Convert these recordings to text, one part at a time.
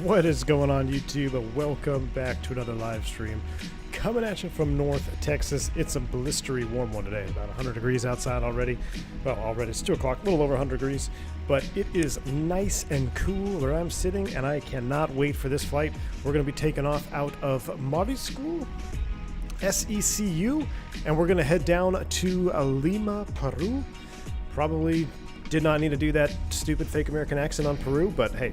What is going on, YouTube? Welcome back to another live stream. Coming at you from North Texas. It's a blistery warm one today, about 100 degrees outside already. Well, already it's 2 o'clock, a little over 100 degrees. But it is nice and cool where I'm sitting, and I cannot wait for this flight. We're going to be taking off out of Mari School, SECU, and we're going to head down to Lima, Peru. Probably did not need to do that stupid fake American accent on Peru, but hey,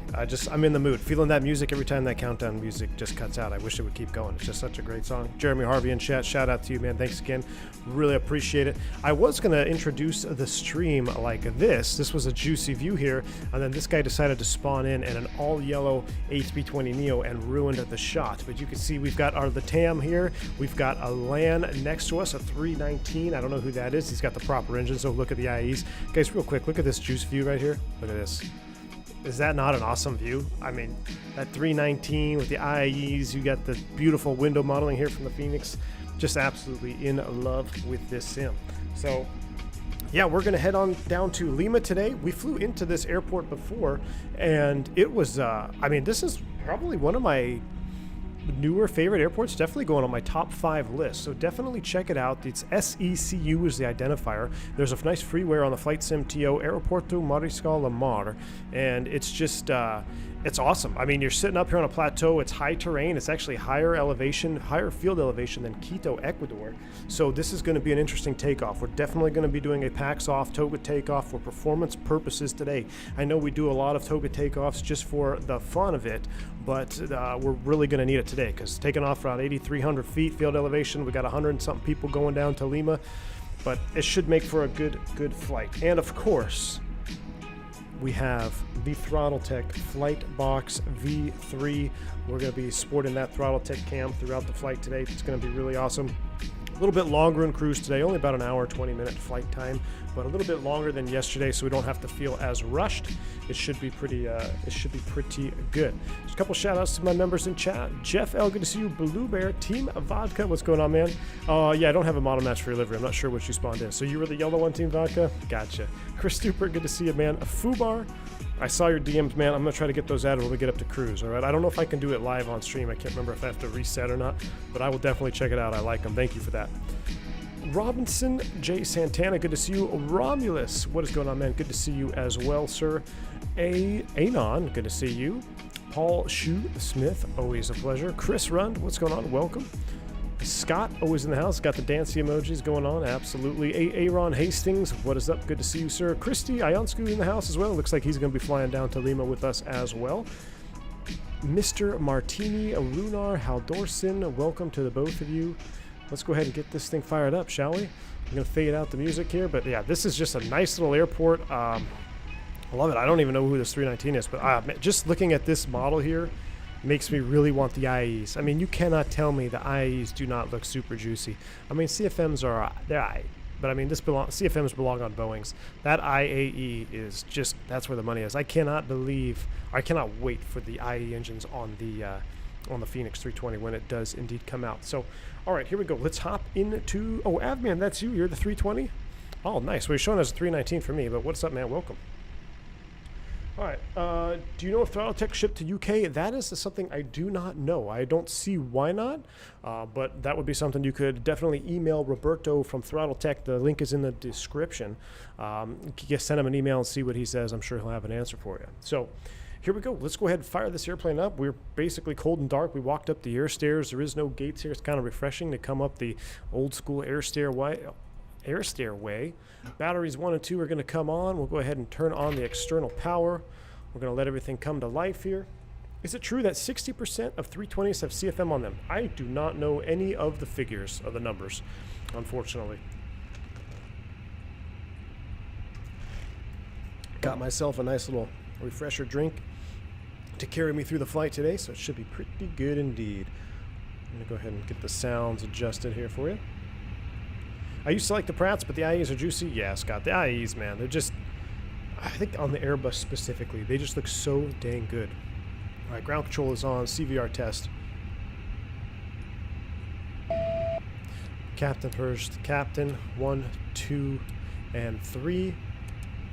I'm in the mood. Feeling that music every time that countdown music just cuts out. I wish it would keep going. It's just such a great song. Jeremy Harvey in chat, shout out to you, man. Thanks again. Really appreciate it. I was going to introduce the stream like this. This was a juicy view here, and then this guy decided to spawn in an all-yellow A320neo and ruined the shot. But you can see we've got our lATAM here. We've got a LAN next to us, a 319. I don't know who that is. He's got the proper engine, so look at the IEs. Guys, real quick, look at this juice view right here. Look at this. Is that not an awesome view? I mean, that 319 with the IEs, you got the beautiful window modeling here from the Fenix. Just absolutely in love with this sim. So yeah, we're gonna head on down to Lima today. We flew into this airport before, and it was I mean, this is probably one of my newer favorite airports, definitely going on my top 5 list, so definitely check it out. It's SECU is the identifier. There's a nice freeware on the Flight Sim TO Aeroporto Mariscal Lamar, and it's just it's awesome. I mean, you're sitting up here on a plateau. It's high terrain. It's actually higher elevation, higher field elevation than Quito, Ecuador. So this is going to be an interesting takeoff. We're definitely going to be doing a PAX off Toga takeoff for performance purposes today. I know we do a lot of Toga takeoffs just for the fun of it, but we're really going to need it today because taking off around 8,300 feet field elevation, we got 100 and something people going down to Lima, but it should make for a good flight. And of course, we have the Throttletek Flightbox V3. We're going to be sporting that Throttletek cam throughout the flight today. It's going to be really awesome. A little bit longer in cruise today, only about an hour, 20-minute flight time, but a little bit longer than yesterday, so we don't have to feel as rushed. It should be pretty good. Just a couple shout outs to my members in chat. Jeff L, good to see you. Blue Bear, Team Vodka, what's going on, man? Yeah, I don't have a model match for your livery. I'm not sure what you spawned in. So you were the yellow one, Team Vodka? Gotcha. Chris Stuper, good to see you, man. Fubar, I saw your DMs, man. I'm going to try to get those added when we get up to cruise, all right? I don't know if I can do it live on stream. I can't remember if I have to reset or not, but I will definitely check it out. I like them. Thank you for that. Robinson J. Santana, good to see you. Romulus, what is going on, man? Good to see you as well, sir. Anon, good to see you. Paul Shoe Smith, always a pleasure. Chris Rund, what's going on? Welcome. Scott, always in the house, got the dancey emojis going on, absolutely. Aaron Hastings, what is up? Good to see you, sir. Christy Ionscu in the house as well. Looks like he's going to be flying down to Lima with us as well. Mr. Martini, Runar Haldorson, welcome to the both of you. Let's go ahead and get this thing fired up, shall we? I'm going to fade out the music here, but yeah, this is just a nice little airport. I love it. I don't even know who this 319 is, but just looking at this model here makes me really want the IEs. I mean, you cannot tell me the IEs do not look super juicy. I mean, CFMs are, they're IE, but I mean, CFMs belong on Boeings. That IAE is just, that's where the money is. I cannot wait for the IE engines on the Fenix 320 when it does indeed come out. So, all right, here we go. Let's hop into, oh, Avman, that's you. You're the 320? Oh, nice. Well, you're showing us a 319 for me, but what's up, man? Welcome. All right, do you know if Throttletek shipped to UK? That is something I do not know. I don't see why not, but that would be something you could definitely email Roberto from Throttletek. The link is in the description. Just send him an email and see what he says. I'm sure he'll have an answer for you. So here we go. Let's go ahead and fire this airplane up. We're basically cold and dark. We walked up the air stairs. There is no gates here. It's kind of refreshing to come up the old school air stairway. Batteries 1 and 2 are going to come on. We'll go ahead and turn on the external power. We're going to let everything come to life here. Is it true that 60% of 320s have CFM on them? I do not know any of the figures of the numbers, unfortunately. Got myself a nice little refresher drink to carry me through the flight today, so it should be pretty good indeed. I'm going to go ahead and get the sounds adjusted here for you. I used to like the Pratts, but the IEs are juicy. Yeah, Scott, the IEs, man, they're just, I think on the Airbus specifically, they just look so dang good. All right, ground control is on, CVR test. Captain first, Captain, 1, 2, and 3.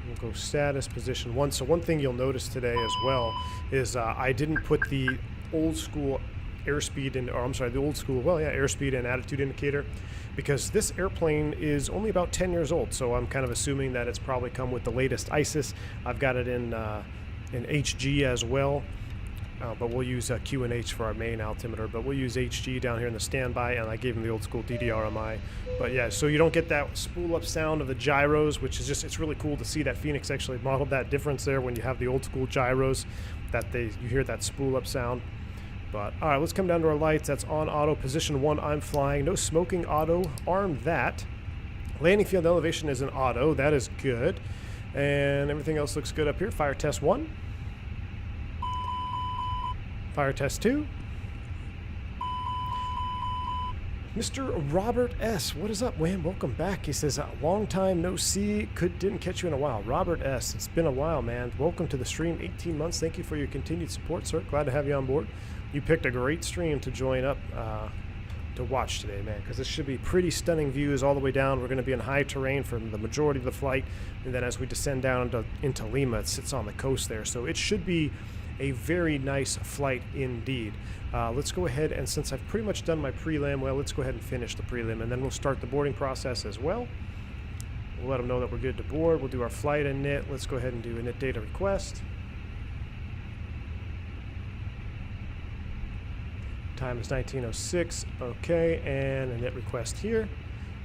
We'll go status position 1. So one thing you'll notice today as well is I didn't put the old school airspeed and, or I'm sorry, the old school, well, yeah, airspeed and attitude indicator, because this airplane is only about 10 years old. So I'm kind of assuming that it's probably come with the latest ISIS. I've got it in HG as well. But we'll use QNH for our main altimeter, but we'll use HG down here in the standby, and I gave him the old school DDRMI. But yeah, so you don't get that spool up sound of the gyros, which is just, it's really cool to see that Fenix actually modeled that difference there when you have the old school gyros, that you hear that spool up sound. But all right, let's come down to our lights. That's on auto, position 1, I'm flying. No smoking, auto, arm that. Landing field elevation is an auto, that is good. And everything else looks good up here. Fire test 1. Fire test 2. Mr. Robert S., what is up, man? Welcome back. He says, long time no see. Didn't catch you in a while. Robert S., it's been a while, man. Welcome to the stream. 18 months. Thank you for your continued support, sir. Glad to have you on board. You picked a great stream to join up to watch today, man, because this should be pretty stunning views all the way down. We're going to be in high terrain for the majority of the flight, and then as we descend down into Lima, it sits on the coast there. So it should be a very nice flight indeed. Let's go ahead, and since I've pretty much done my prelim, well, let's go ahead and finish the prelim, and then we'll start the boarding process as well. We'll let them know that we're good to board. We'll do our flight init. Let's go ahead and do init data request. Time is 19:06. Okay, and init request here.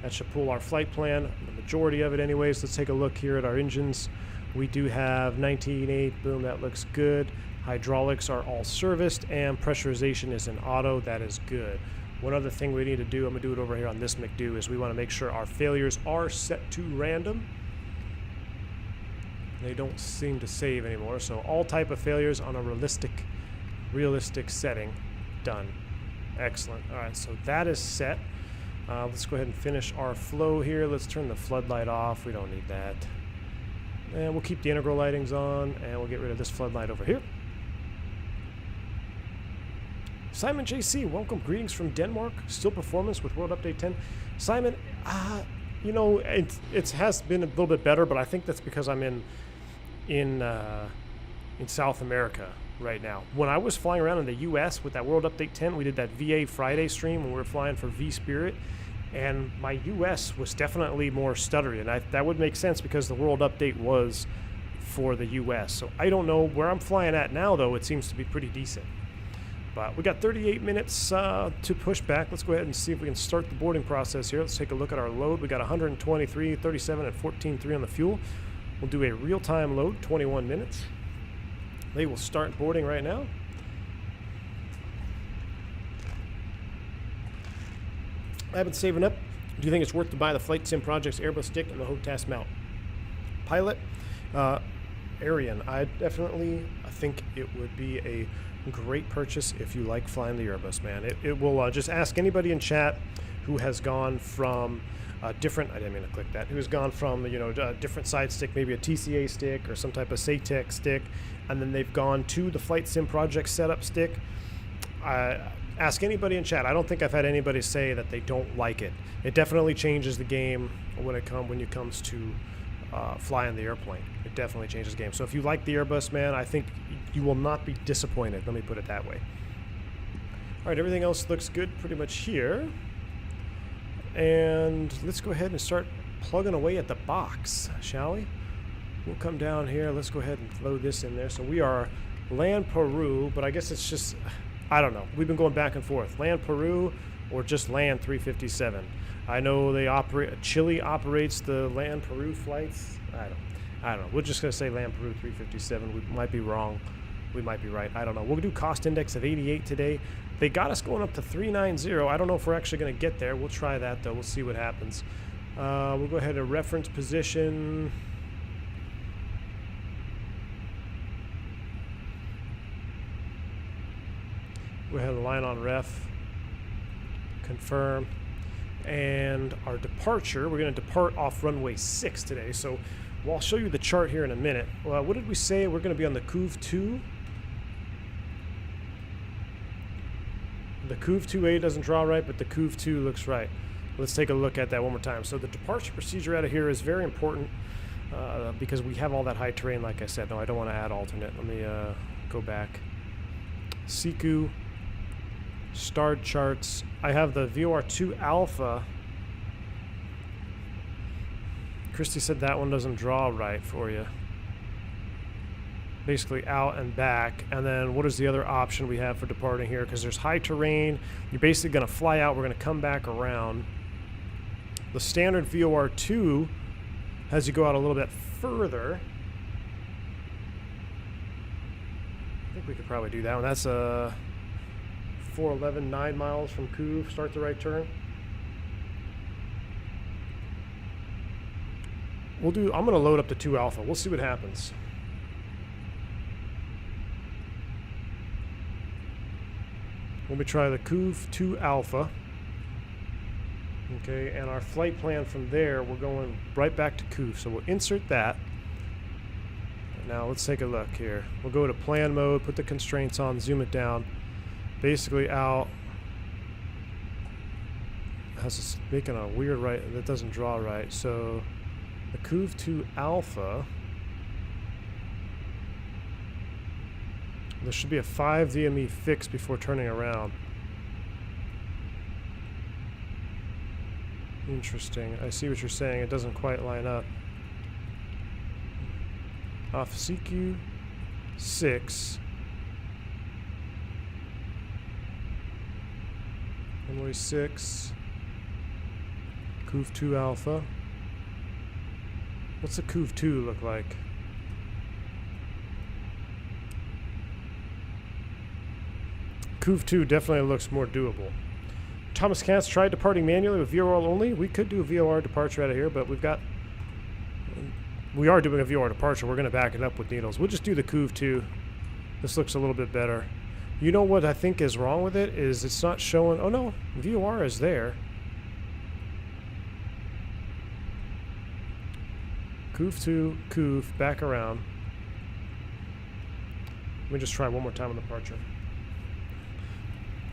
That should pull our flight plan, the majority of it anyways. Let's take a look here at our engines. We do have 19.8, boom, that looks good. Hydraulics are all serviced, and pressurization is in auto, that is good. One other thing we need to do, I'm gonna do it over here on this McDo, is we wanna make sure our failures are set to random. They don't seem to save anymore, so all type of failures on a realistic setting, done. Excellent, all right, so that is set. Let's go ahead and finish our flow here. Let's turn the floodlight off, we don't need that. And we'll keep the integral lightings on, and we'll get rid of this floodlight over here. Simon JC, welcome, greetings from Denmark. Still performance with World Update 10. Simon, you know, it has been a little bit better, but I think that's because I'm in South America right now. When I was flying around in the U.S. with that World Update 10, we did that VA Friday stream when we were flying for V-Spirit. And my US was definitely more stuttery, and that would make sense because the world update was for the US. So I don't know where I'm flying at now, though. It seems to be pretty decent. But we got 38 minutes to push back. Let's go ahead and see if we can start the boarding process here. Let's take a look at our load. We got 123, 37, and 14.3 on the fuel. We'll do a real-time load, 21 minutes. They will start boarding right now. I've been saving up. Do you think it's worth to buy the FlightSimProjects Airbus stick and the HOTAS mount? Pilot, Arian, I think it would be a great purchase if you like flying the Airbus, man. It will just ask anybody in chat who has gone from different, I didn't mean to click that, who has gone from, you know, a different side stick, maybe a TCA stick or some type of SATEC stick, and then they've gone to the FlightSimProjects setup stick. Ask anybody in chat. I don't think I've had anybody say that they don't like it. It definitely changes the game when it comes to flying the airplane. It definitely changes the game. So if you like the Airbus, man, I think you will not be disappointed. Let me put it that way. All right, everything else looks good pretty much here. And let's go ahead and start plugging away at the box, shall we? We'll come down here. Let's go ahead and load this in there. So we are land Peru, but I guess it's just, I don't know. We've been going back and forth. Land Peru or just land 357. I know they operate, Chile operates the land Peru flights. I don't know. We're just going to say land Peru 357. We might be wrong. We might be right. I don't know. We'll do cost index of 88 today. They got us going up to 390. I don't know if we're actually going to get there. We'll try that, though. We'll see what happens. We'll go ahead and reference position. Go ahead and line on ref. Confirm. And our departure, we're going to depart off runway 6 today. So well, I'll show you the chart here in a minute. Well, what did we say? We're going to be on the CUV 2. The CUV 2A doesn't draw right, but the CUV 2 looks right. Let's take a look at that one more time. So the departure procedure out of here is very important. because we have all that high terrain, like I said. No, I don't want to add alternate. Let me go back. SECU, starred charts. I have the VOR2 Alpha. Christy said that one doesn't draw right for you. Basically out and back. And then what is the other option we have for departing here? Because there's high terrain. You're basically going to fly out. We're going to come back around. The standard VOR2 has you go out a little bit further. I think we could probably do that one. That's 411, 9 miles from Couve. Start the right turn. I'm going to load up the 2 Alpha. We'll see what happens. Let me try the Couve 2 Alpha. Okay, and our flight plan from there, we're going right back to Couve. So we'll insert that. Now let's take a look here. We'll go to plan mode, put the constraints on, zoom it down. Basically out. It's making a weird right, that doesn't draw right. So the Couve 2 Alpha. There should be a 5 VME fix before turning around. Interesting. I see what you're saying. It doesn't quite line up. Off SECU-6. Runway 6. Couve 2 Alpha. What's the Couve 2 look like? Couve 2 definitely looks more doable. Thomas Katz tried departing manually with VOR only. We could do a VOR departure out of here, but we are doing a VOR departure. We're going to back it up with needles. We'll just do the Couve 2. This looks a little bit better. You know what I think is wrong with it is it's not showing. Oh no, VOR is there. Couve 2, Couve, back around. Let me just try one more time on the departure.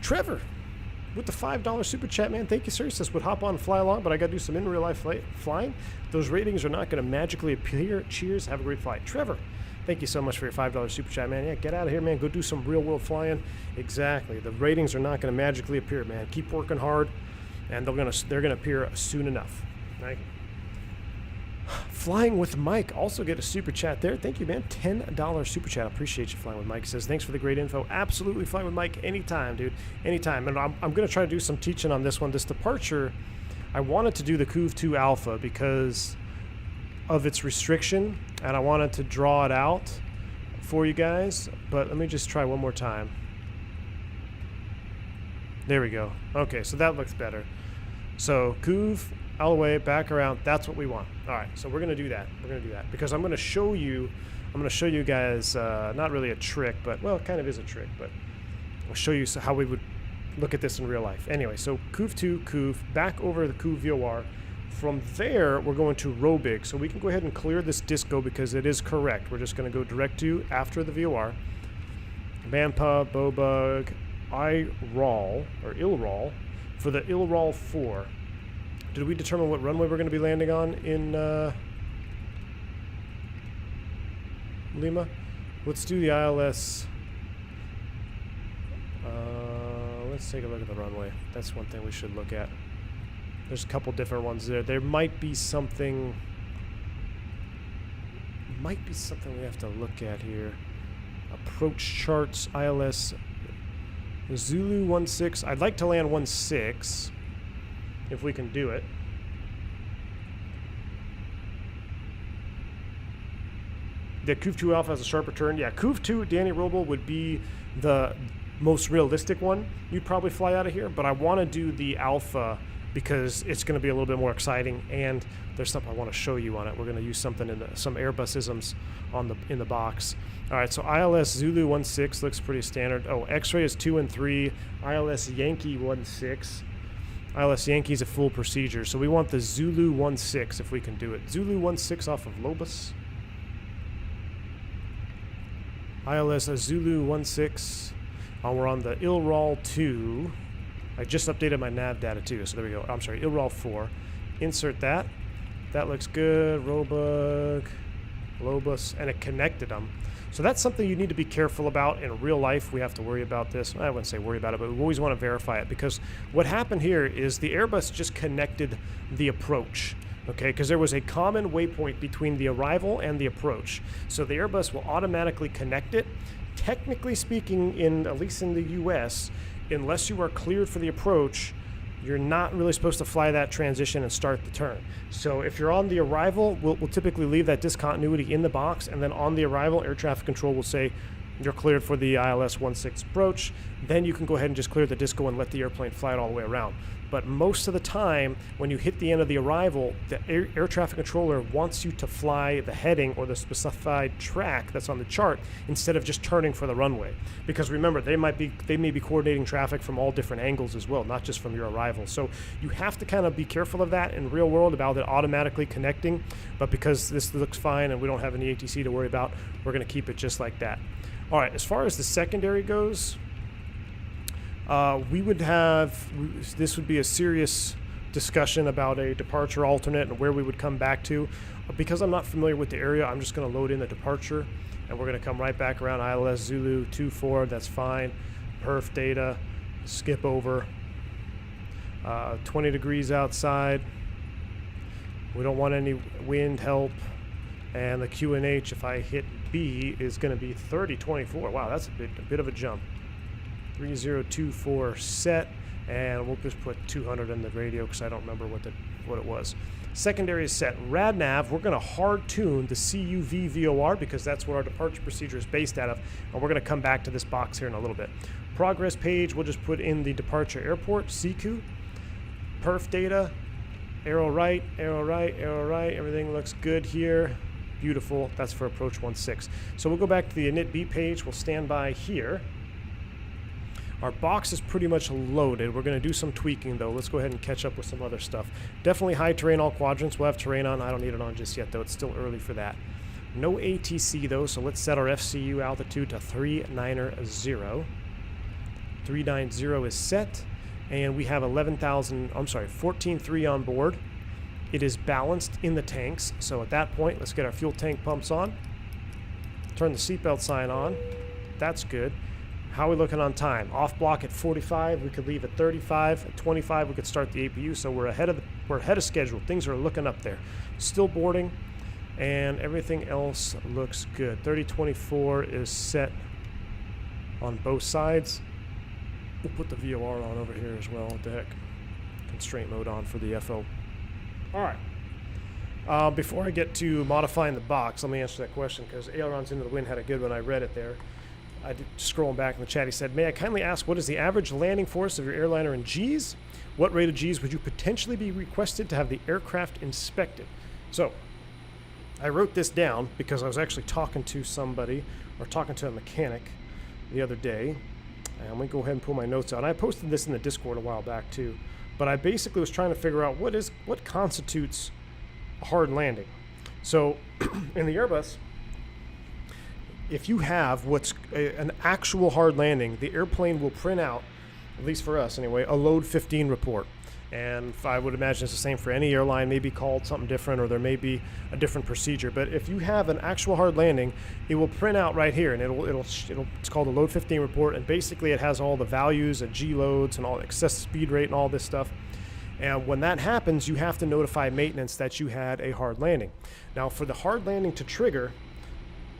Trevor, with the $5 super chat, man. Thank you, sir. He says, would hop on and fly along, but I got to do some in real life flying. Those ratings are not going to magically appear. Cheers. Have a great flight. Trevor, thank you so much for your $5 super chat, man. Yeah, get out of here, man. Go do some real world flying. Exactly. The ratings are not going to magically appear, man. Keep working hard, and they're going to appear soon enough. Right? Flying with Mike, also get a super chat there. Thank you, man. $10 super chat. Appreciate you, Flying with Mike. He says, thanks for the great info. Absolutely, Flying with Mike. Anytime, dude. Anytime. And I'm going to try to do some teaching on this one. This departure, I wanted to do the Couve 2 Alpha because of its restriction, and I wanted to draw it out for you guys. But let me just try one more time. There we go. Okay, so that looks better. So Couve, all the way back around. That's what we want. All right, so we're gonna do that. We're gonna do that because I'm gonna show you guys not really a trick, but well, it kind of is a trick, but I'll show you how we would look at this in real life. Anyway, so Couve 2, Couve, back over the Couve VOR. From there, we're going to Robig, so we can go ahead and clear this disco because it is correct. We're just gonna go direct to after the VOR. Banpa, Bobug, IROL or ILROL for the ILROL 4. Did we determine what runway we're going to be landing on in Lima? Let's do the ILS. Let's take a look at the runway. That's one thing we should look at. There's a couple different ones there. There might be something we have to look at here. Approach charts, ILS, Zulu 16. I'd like to land 16. If we can do it. The Couve 2 Alpha has a sharp return. Yeah, Couve 2, Danny Roble, would be the most realistic one. You'd probably fly out of here, but I want to do the Alpha because it's going to be a little bit more exciting, and there's something I want to show you on it. We're going to use something in some Airbus-isms in the box. All right, so ILS Zulu 16 looks pretty standard. Oh, X-ray is 2 and 3. ILS Yankee 16. ILS Yankee's a full procedure, so we want the Zulu 16 if we can do it. Zulu 16 off of Lobus. ILS Zulu 16. We're on the ILROL 2. I just updated my nav data too, so there we go. I'm sorry, ILROL 4. Insert that. That looks good. Robug, Globus, and it connected them. So that's something you need to be careful about in real life. We have to worry about this. I wouldn't say worry about it, but we always want to verify it, because what happened here is the Airbus just connected the approach, okay? Because there was a common waypoint between the arrival and the approach. So the Airbus will automatically connect it. Technically speaking, at least in the US, unless you are cleared for the approach, you're not really supposed to fly that transition and start the turn. So if you're on the arrival, we'll typically leave that discontinuity in the box, and then on the arrival, air traffic control will say you're cleared for the ILS 16 approach. Then you can go ahead and just clear the disco and let the airplane fly it all the way around. But most of the time, when you hit the end of the arrival, the air traffic controller wants you to fly the heading or the specified track that's on the chart instead of just turning for the runway. Because remember, they may be coordinating traffic from all different angles as well, not just from your arrival. So you have to kind of be careful of that in real world about it automatically connecting. But because this looks fine and we don't have any ATC to worry about, we're going to keep it just like that. All right, as far as the secondary goes, this would be a serious discussion about a departure alternate and where we would come back to. Because I'm not familiar with the area, I'm just going to load in the departure, and we're going to come right back around ILS Zulu 24. That's fine. Perf data, skip over. 20 degrees outside. We don't want any wind help. And the QNH, if I hit B, is going to be 3024. Wow, that's a bit of a jump. 3024 set, and we'll just put 200 in the radio because I don't remember what it was. Secondary is set. RadNav, we're going to hard tune the CUV VOR because that's what our departure procedure is based out of, and we're going to come back to this box here in a little bit. Progress page, we'll just put in the departure airport, SECU. Perf data, arrow right, arrow right, arrow right. Everything looks good here. Beautiful. That's for approach 16. So we'll go back to the init B page. We'll stand by here. Our box is pretty much loaded. We're going to do some tweaking, though. Let's go ahead and catch up with some other stuff. Definitely high terrain, all quadrants. We'll have terrain on. I don't need it on just yet, though. It's still early for that. No ATC, though, so let's set our FCU altitude to 390. 390 is set, and we have 14.3 on board. It is balanced in the tanks, so at that point, let's get our fuel tank pumps on. Turn the seatbelt sign on. That's good. How are we looking on time? Off block at 45. We could leave at 35. At 25, we could start the APU. So we're ahead of schedule. Things are looking up there. Still boarding, and everything else looks good. 3024 is set on both sides. We'll put the VOR on over here as well. What the heck? Constraint mode on for the FO. All right. Before I get to modifying the box, let me answer that question because Ailerons Into the Wind had a good one. I read it there. Scrolling back in the chat, he said, may I kindly ask what is the average landing force of your airliner in Gs? What rate of Gs would you potentially be requested to have the aircraft inspected? So I wrote this down because I was actually talking to somebody or talking to a mechanic the other day. And let me go ahead and pull my notes out. And I posted this in the Discord a while back too. But I basically was trying to figure out what constitutes a hard landing. So in the Airbus, if you have what's an actual hard landing, the airplane will print out, at least for us anyway, a load 15 report. And I would imagine it's the same for any airline, maybe called something different, or there may be a different procedure. But if you have an actual hard landing, it will print out right here, and it's called a load 15 report. And basically, it has all the values and G loads and all excess speed rate and all this stuff. And when that happens, you have to notify maintenance that you had a hard landing. Now, for the hard landing to trigger,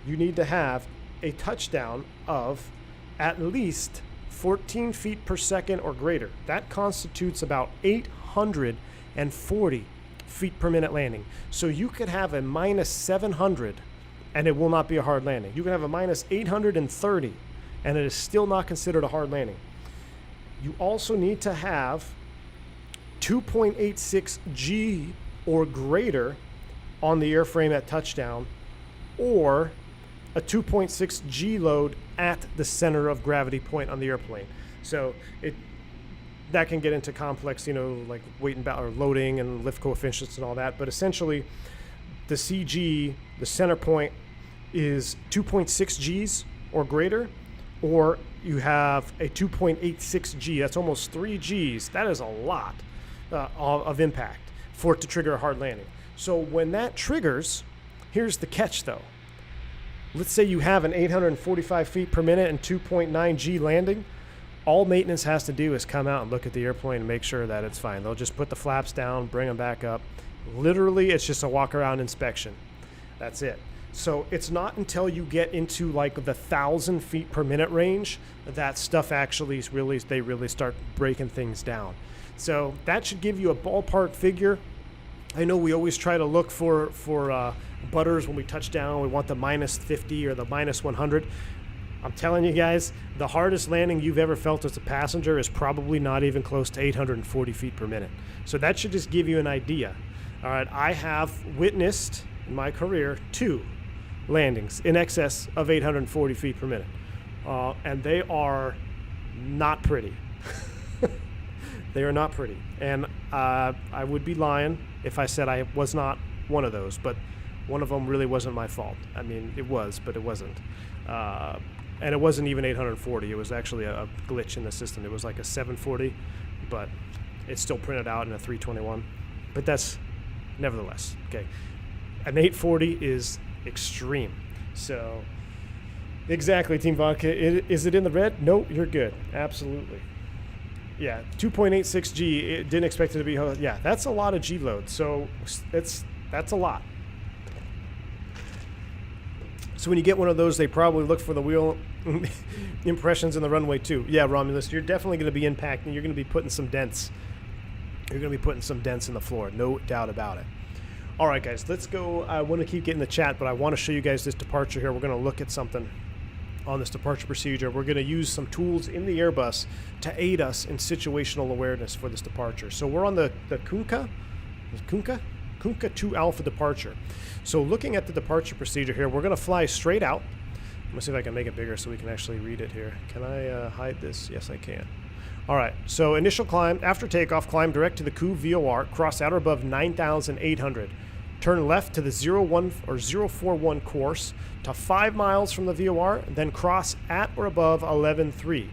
you need to have a touchdown of at least 14 feet per second or greater. That constitutes about 840 feet per minute landing. So you could have a minus 700 and it will not be a hard landing. You can have a minus 830 and it is still not considered a hard landing. You also need to have 2.86 G or greater on the airframe at touchdown, or a 2.6 G load at the center of gravity point on the airplane. So that can get into complex, like weight and or loading and lift coefficients and all that. But essentially, the CG, the center point, is 2.6 Gs or greater, or you have a 2.86 G. That's almost 3 Gs. That is a lot of impact for it to trigger a hard landing. So when that triggers, here's the catch though. Let's say you have an 845 feet per minute and 2.9 G landing. All maintenance has to do is come out and look at the airplane and make sure that it's fine. They'll just put the flaps down, bring them back up. Literally, it's just a walk around inspection. That's it. So it's not until you get into like the 1,000 feet per minute range that stuff actually they really start breaking things down. So that should give you a ballpark figure. I know we always try to look for butters when we touch down. We want the minus 50 or the minus 100. I'm telling you guys, the hardest landing you've ever felt as a passenger is probably not even close to 840 feet per minute. So that should just give you an idea. All right, I have witnessed in my career 2 landings in excess of 840 feet per minute. And they are not pretty. They are not pretty. And I would be lying if I said I was not one of those, but one of them really wasn't my fault. I mean, it was, but it wasn't. And it wasn't even 840. It was actually a glitch in the system. It was like a 740, but it's still printed out in a 321. But that's nevertheless, okay. An 840 is extreme. So exactly, Team Vodka. Is it in the red? No, you're good. Absolutely. Yeah, 2.86 G. It didn't expect it to be. Yeah, that's a lot of G load. So that's a lot. So when you get one of those, they probably look for the wheel impressions in the runway too. Yeah, Romulus, you're definitely going to be impacting. You're going to be putting some dents. You're going to be putting some dents in the floor. No doubt about it. All right, guys, let's go. I want to keep getting the chat, but I want to show you guys this departure here. We're going to look at something on this departure procedure. We're going to use some tools in the Airbus to aid us in situational awareness for this departure. So we're on the Kunka 2 Alpha departure. So looking at the departure procedure here, we're going to fly straight out. I'm going to see if I can make it bigger so we can actually read it here. Can I hide this? Yes, I can. All right, so initial climb. After takeoff, climb direct to the Ku VOR, cross at or above 9,800. Turn left to the 041 course to 5 miles from the VOR, then cross at or above 11.3.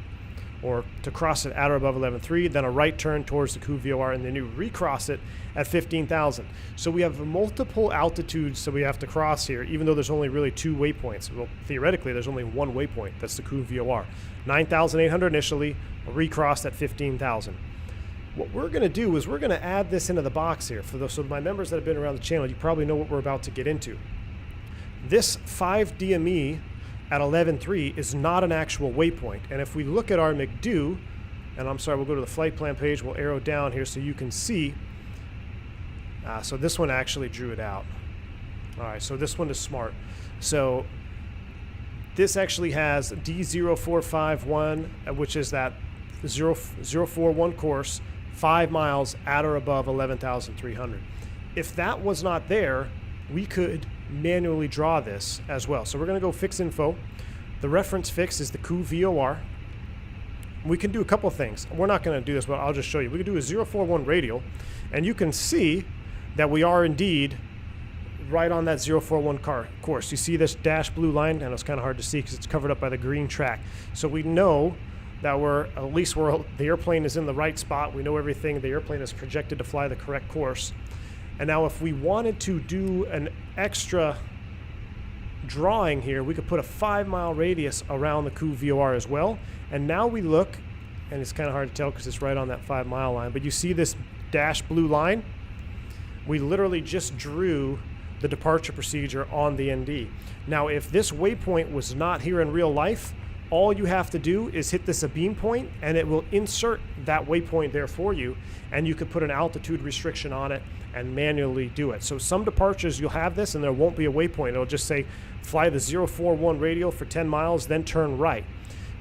Or to cross it at or above 11.3, then a right turn towards the Ku VOR, and then you recross it at 15,000. So we have multiple altitudes that we have to cross here, even though there's only really 2 waypoints. Well, theoretically, there's only 1 waypoint. That's the Ku VOR. 9,800 initially, recrossed at 15,000. What we're going to do is we're going to add this into the box here. So my members that have been around the channel, you probably know what we're about to get into. This 5 DME at 11.3 is not an actual waypoint. And if we look at our McDo, and I'm sorry, we'll go to the flight plan page, we'll arrow down here so you can see. So this one actually drew it out. All right, so this one is smart. So this actually has D0451, which is that 041 course, 5 miles at or above 11,300. If that was not there, we could manually draw this as well. So we're going to go fix info. The reference fix is the Ku VOR. We can do a couple of things. We're not going to do this, but I'll just show you. We can do a 041 radial, and you can see that we are indeed right on that 041 course. You see this dashed blue line, and it's kind of hard to see because it's covered up by the green track. So we know that the airplane is in the right spot. We know everything. The airplane is projected to fly the correct course. And now if we wanted to do an extra drawing here, we could put a 5-mile radius around the Ku VOR as well. And now we look, and it's kind of hard to tell because it's right on that 5-mile line, but you see this dashed blue line? We literally just drew the departure procedure on the ND. Now, if this waypoint was not here in real life, all you have to do is hit this abeam point and it will insert that waypoint there for you, and you could put an altitude restriction on it and manually do it. So some departures you'll have this and there won't be a waypoint. It'll just say fly the 041 radial for 10 miles, then turn right.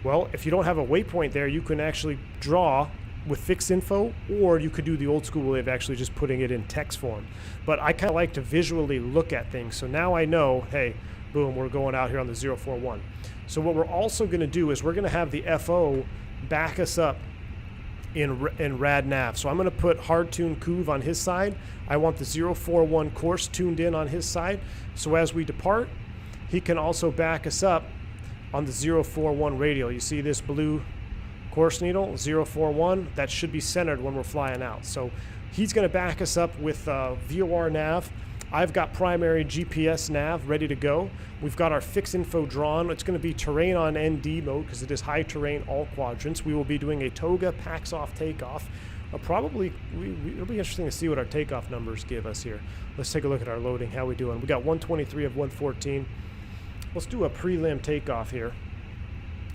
Well, if you don't have a waypoint there, you can actually draw with fixed info, or you could do the old school way of actually just putting it in text form. But I kind of like to visually look at things. So now I know, hey, boom, we're going out here on the 041. So what we're also going to do is we're going to have the FO back us up in RadNav. So I'm going to put hard tune Kuv on his side. I want the 041 course tuned in on his side. So as we depart, he can also back us up on the 041 radial. You see this blue course needle, 041, that should be centered when we're flying out. So he's going to back us up with VOR nav, I've got primary GPS nav ready to go. We've got our fix info drawn. It's going to be terrain on ND mode because it is high terrain, all quadrants. We will be doing a Toga packs off takeoff. Probably, it'll be interesting to see what our takeoff numbers give us here. Let's take a look at our loading, how we doing. We got 123 of 114. Let's do a prelim takeoff here.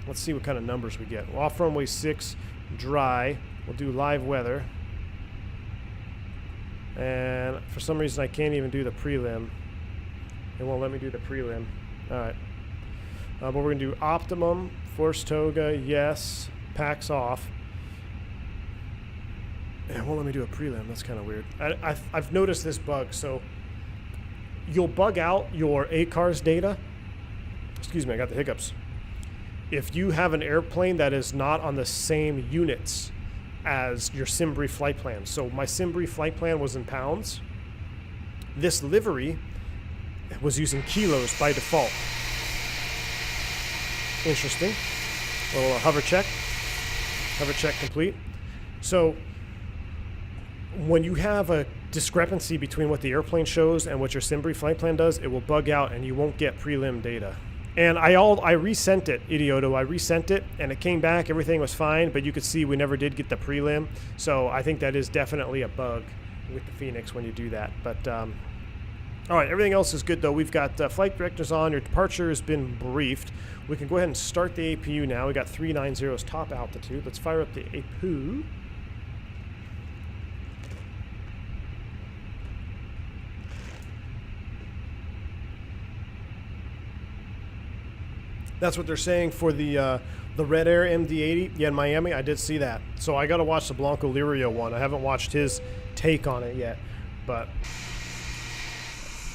Let's see what kind of numbers we get. Off runway 6, dry. We'll do live weather. And for some reason I can't even do the prelim. It won't let me do the prelim. Alright. But we're going to do optimum, force Toga, yes, packs off. And it won't let me do a prelim. That's kind of weird. I've noticed this bug. So you'll bug out your ACARS data. Excuse me, I got the hiccups. If you have an airplane that is not on the same units as your SimBrief flight plan. So my SimBrief flight plan was in pounds. This livery was using kilos by default. Interesting. A little hover check. Hover check complete. So when you have a discrepancy between what the airplane shows and what your SimBrief flight plan does, it will bug out and you won't get prelim data. And I resent it, Idioto. I resent it, and it came back. Everything was fine, but you could see we never did get the prelim. So I think that is definitely a bug with the Fenix when you do that. But all right, everything else is good though. We've got flight directors on. Your departure has been briefed. We can go ahead and start the APU now. We got 390's top altitude. Let's fire up the Apu. That's what they're saying for the Red Air MD-80. Yeah, in Miami, I did see that. So I got to watch the Blanco Lirio one. I haven't watched his take on it yet, but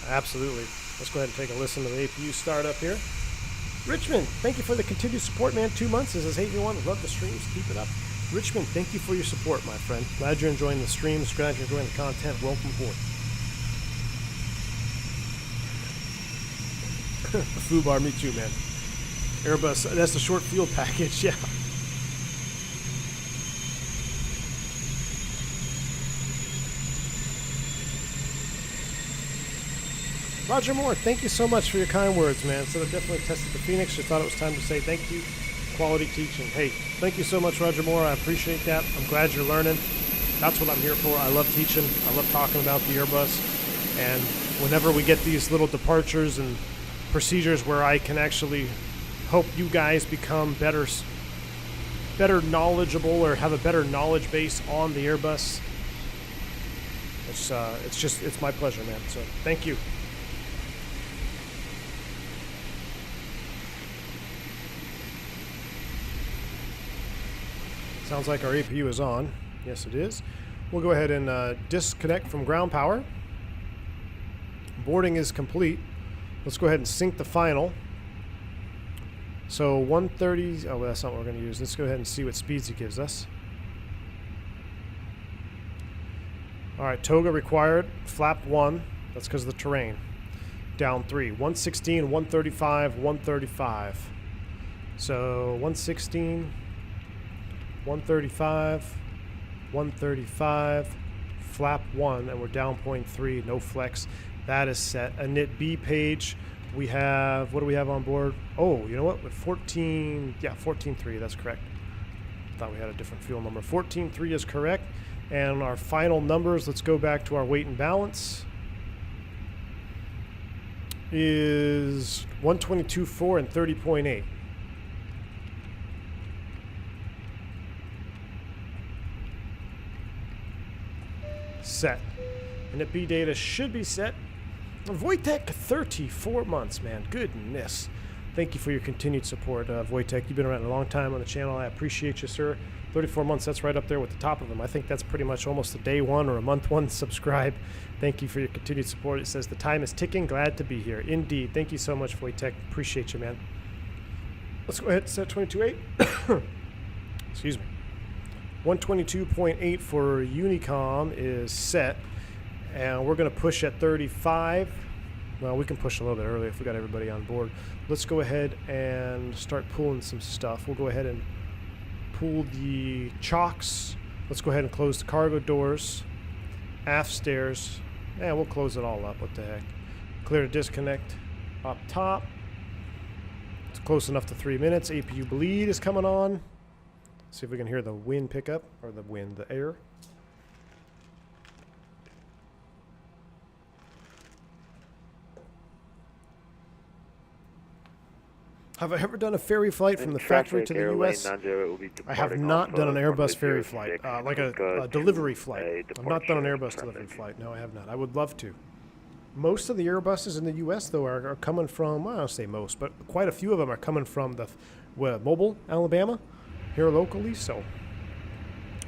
absolutely. Let's go ahead and take a listen to the APU startup here. Richmond, thank you for the continued support, man. 2 months. This is Hey Everyone. Love the streams. Keep it up. Richmond, thank you for your support, my friend. Glad you're enjoying the streams. Glad you're enjoying the content. Welcome aboard. The FUBAR, me too, man. Airbus, that's the short field package, yeah. Roger Moore, thank you so much for your kind words, man. So I definitely tested the Fenix. Just thought it was time to say thank you. Quality teaching. Hey, thank you so much, Roger Moore. I appreciate that. I'm glad you're learning. That's what I'm here for. I love teaching. I love talking about the Airbus. And whenever we get these little departures and procedures where I can actually hope you guys become better knowledgeable or have a better knowledge base on the Airbus. It's my pleasure, man. So thank you. Sounds like our APU is on. Yes, it is. We'll go ahead and disconnect from ground power. Boarding is complete. Let's go ahead and sync the final. So 130, oh, well, that's not what we're going to use. Let's go ahead and see what speeds it gives us. All right, Toga required, flap 1. That's because of the terrain. Down 3, 116, 135, 135. So 116, 135, 135, flap 1, and we're down 0.3, no flex. That is set. A knit B page. We have, what do we have on board? Oh, you know what? With 14, yeah, 14.3, that's correct. Thought we had a different fuel number. 14.3 is correct. And our final numbers, let's go back to our weight and balance, is 122.4 and 30.8. Set. And the B data should be set. Wojtek, 34 months, man. Goodness. Thank you for your continued support, Wojtek. You've been around a long time on the channel. I appreciate you, sir. 34 months, that's right up there with the top of them. I think that's pretty much almost a day one or a month one subscribe. Thank you for your continued support. It says the time is ticking. Glad to be here. Indeed. Thank you so much, Wojtek. Appreciate you, man. Let's go ahead and set 22.8. Excuse me. 122.8 for Unicom is set. And we're going to push at 35. Well, we can push a little bit early if we got everybody on board. Let's go ahead and start pulling some stuff. We'll go ahead and pull the chocks. Let's go ahead and close the cargo doors, aft stairs, Yeah, we'll close it all up. What the heck? Clear to disconnect up top. It's close enough to 3 minutes. APU bleed is coming on. See if we can hear the wind pick up, or the air. Have I ever done a ferry flight from the factory to the U.S.? I have not done an Airbus ferry flight, like a delivery flight. I've not done an Airbus delivery flight. No, I have not. I would love to. Most of the Airbuses in the U.S., though, are coming from, well, I don't say most, but quite a few of them are coming from the Mobile, Alabama, here locally. So,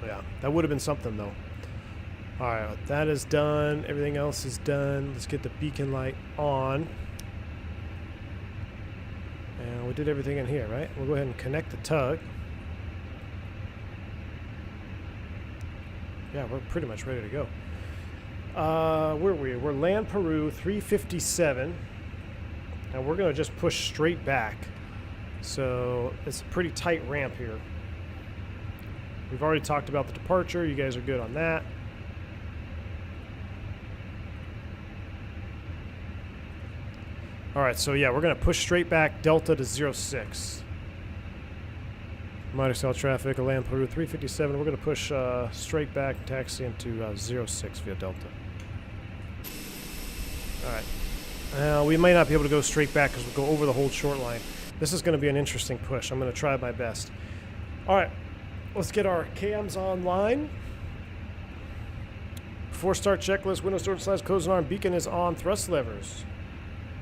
yeah, that would have been something, though. All right, that is done. Everything else is done. Let's get the beacon light on. And we did everything in here, right? We'll go ahead and connect the tug. Yeah, we're pretty much ready to go. Where are we? We're land Peru 357. And we're going to just push straight back. So it's a pretty tight ramp here. We've already talked about the departure. You guys are good on that. All right, so yeah, we're going to push straight back Delta to 06. Minor cell traffic, land Peru 357. We're going to push straight back, taxi into 06 via Delta. All right. We might not be able to go straight back because we'll go over the whole short line. This is going to be an interesting push. I'm going to try my best. All right, let's get our cams online. Before start checklist, window storage / codes and arm, beacon is on, thrust levers.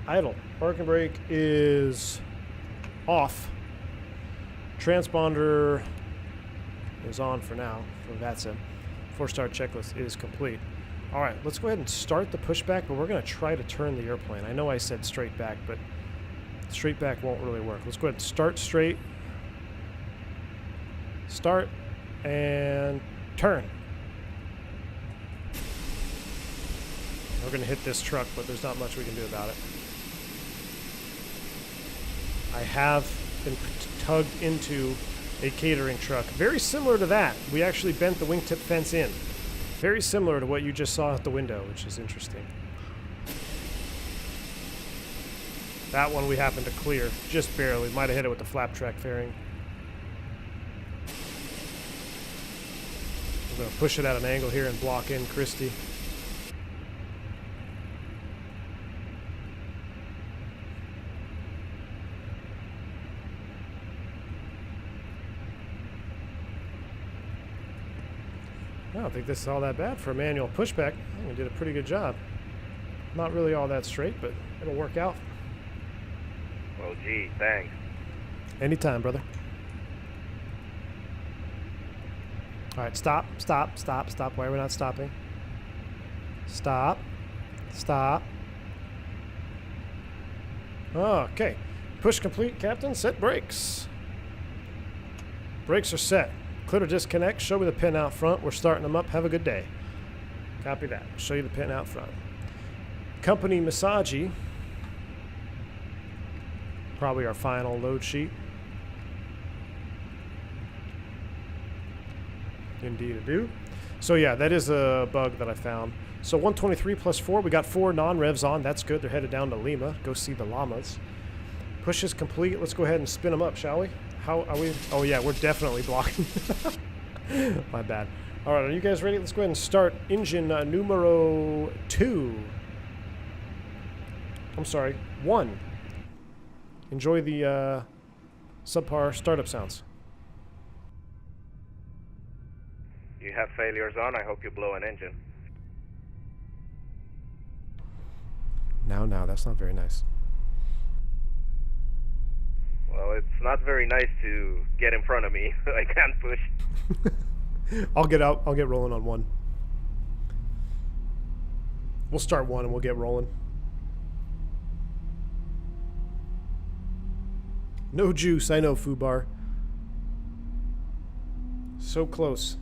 Idle. Parking brake is off. Transponder is on for now. For VATSA. Before start checklist is complete. All right, let's go ahead and start the pushback, but we're going to try to turn the airplane. I know I said straight back, but straight back won't really work. Let's go ahead and start straight. Start and turn. We're going to hit this truck, but there's not much we can do about it. I have been tugged into a catering truck. Very similar to that. We actually bent the wingtip fence in. Very similar to what you just saw at the window, which is interesting. That one we happened to clear, just barely. Might have hit it with the flap track fairing. We're going to push it at an angle here and block in Christie. I don't think this is all that bad for a manual pushback. I think we did a pretty good job. Not really all that straight, but it'll work out. Well, gee, thanks. Anytime, brother. All right, stop. Why are we not stopping? Stop. Okay. Push complete, Captain. Set brakes. Brakes are set. Clear to disconnect. Show me the pin out front. We're starting them up. Have a good day. Copy that. Show you the pin out front. Company Misagi. Probably our final load sheet. Indeed it do. So yeah, that is a bug that I found. So 123 plus 4. We got 4 non-revs on. That's good. They're headed down to Lima. Go see the llamas. Push is complete. Let's go ahead and spin them up, shall we? How are we? Oh yeah, we're definitely blocking. My bad. All right, are you guys ready? Let's go ahead and start engine numero 2. I'm sorry, 1. Enjoy the subpar startup sounds. You have failures on. I hope you blow an engine. Now, that's not very nice. Well, it's not very nice to get in front of me. I can't push. I'll get out. I'll get rolling on 1. We'll start 1 and we'll get rolling. No juice. I know, Fubar. So close.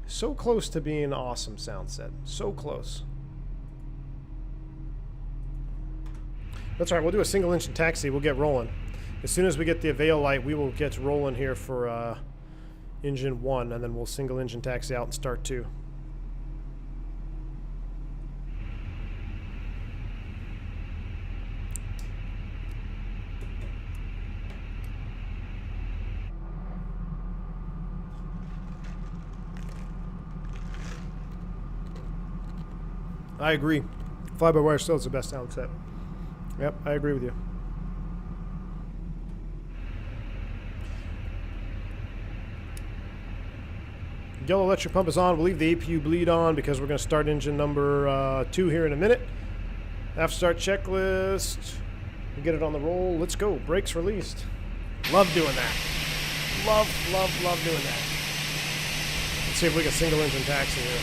So close to being an awesome sound set. So close. That's all right. We'll do a single engine taxi. We'll get rolling. As soon as we get the avail light, we will get rolling here for engine 1, and then we'll single engine taxi out and start 2. I agree. Fly-by-wire still is the best sound set. Yep, I agree with you. Yellow electric pump is on. We'll leave the APU bleed on because we're going to start engine number 2 here in a minute. After start checklist. We'll get it on the roll. Let's go. Brakes released. Love doing that. Love doing that. Let's see if we can single engine taxi here.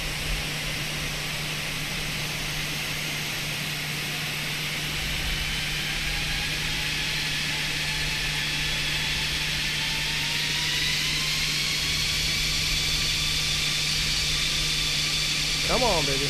Come on, baby.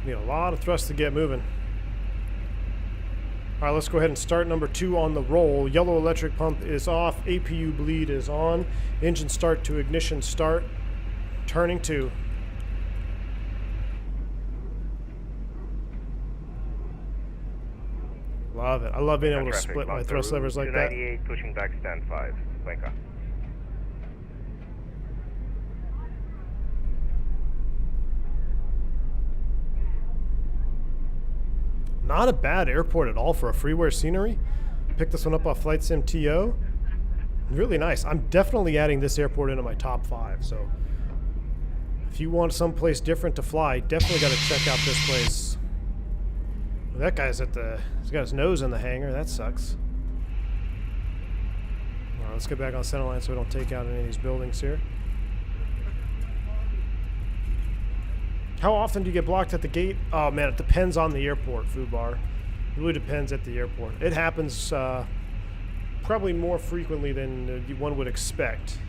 Need a lot of thrust to get moving. All right, let's go ahead and start number 2 on the roll. Yellow electric pump is off. APU bleed is on. Engine start to ignition start. Turning 2. Love it. I love being able to split my thrust levers like that. 298, pushing back stand 5. Blanca. Not a bad airport at all for a freeware scenery. Picked this one up off Flight Sim TO. Really nice. I'm definitely adding this airport into my top 5. So if you want someplace different to fly, definitely got to check out this place. That guy's he's got his nose in the hangar. That sucks. All right, let's get back on center line so we don't take out any of these buildings here. How often do you get blocked at the gate? Oh man, it depends on the airport, Food Bar. It really depends at the airport. It happens probably more frequently than one would expect.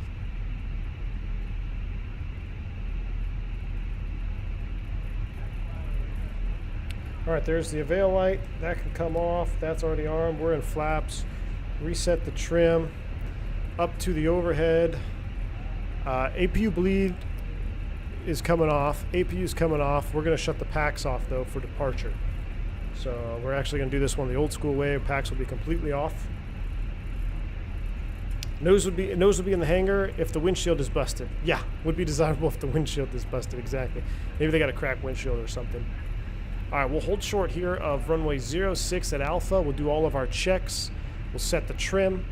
All right, there's the avail light. That can come off. That's already armed. We're in flaps. Reset the trim. Up to the overhead. APU bleed is coming off. APU is coming off. We're going to shut the packs off, though, for departure. So we're actually going to do this one the old school way. Packs will be completely off. Nose would be in the hangar if the windshield is busted. Yeah, would be desirable if the windshield is busted, exactly. Maybe they got a cracked windshield or something. All right, we'll hold short here of runway 06 at Alpha. We'll do all of our checks. We'll set the trim,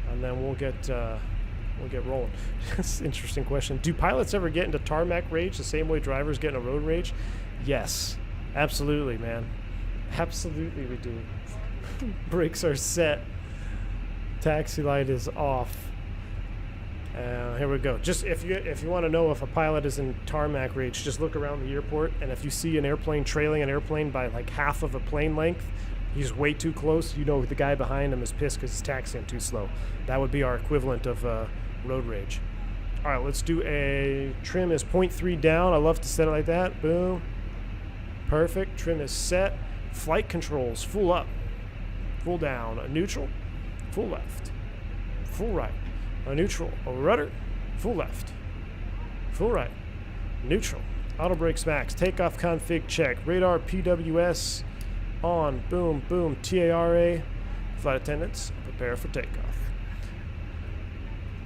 and then we'll get rolling. That's an interesting question. Do pilots ever get into tarmac rage the same way drivers get into road rage? Yes, absolutely, man. Absolutely, we do. Brakes are set. Taxi light is off. Here we go. Just if you want to know if a pilot is in tarmac rage, just look around the airport, and if you see an airplane trailing an airplane by like half of a plane length, he's way too close, you know the guy behind him is pissed because he's taxiing too slow. That would be our equivalent of road rage. All right, let's do a trim is 0.3 down. I love to set it like that. Boom. Perfect. Trim is set. Flight controls full up, full down, a neutral, full left, full right, a neutral, a rudder, full left, full right, neutral, auto brakes max, takeoff config check, radar PWS on, boom, boom, TARA, flight attendants, prepare for takeoff.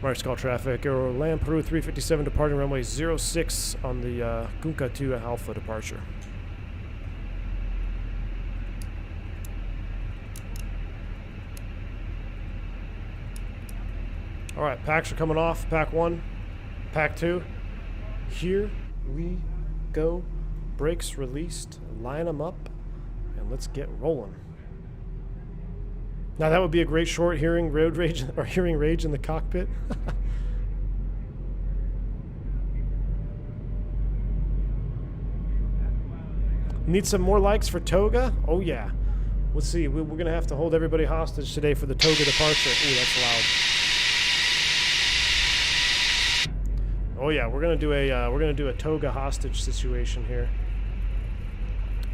Marks call traffic, Aeroland Peru 357 departing runway 06 on the Gunka 2 Alpha departure. All right, packs are coming off. Pack 1, pack 2. Here we go. Brakes released. Line them up, and let's get rolling. Now that would be a great short, hearing road rage or hearing rage in the cockpit. Need some more likes for Toga? Oh yeah. Let's see. We're gonna have to hold everybody hostage today for the Toga departure. Ooh, that's loud. Oh yeah, we're gonna do a Toga hostage situation here.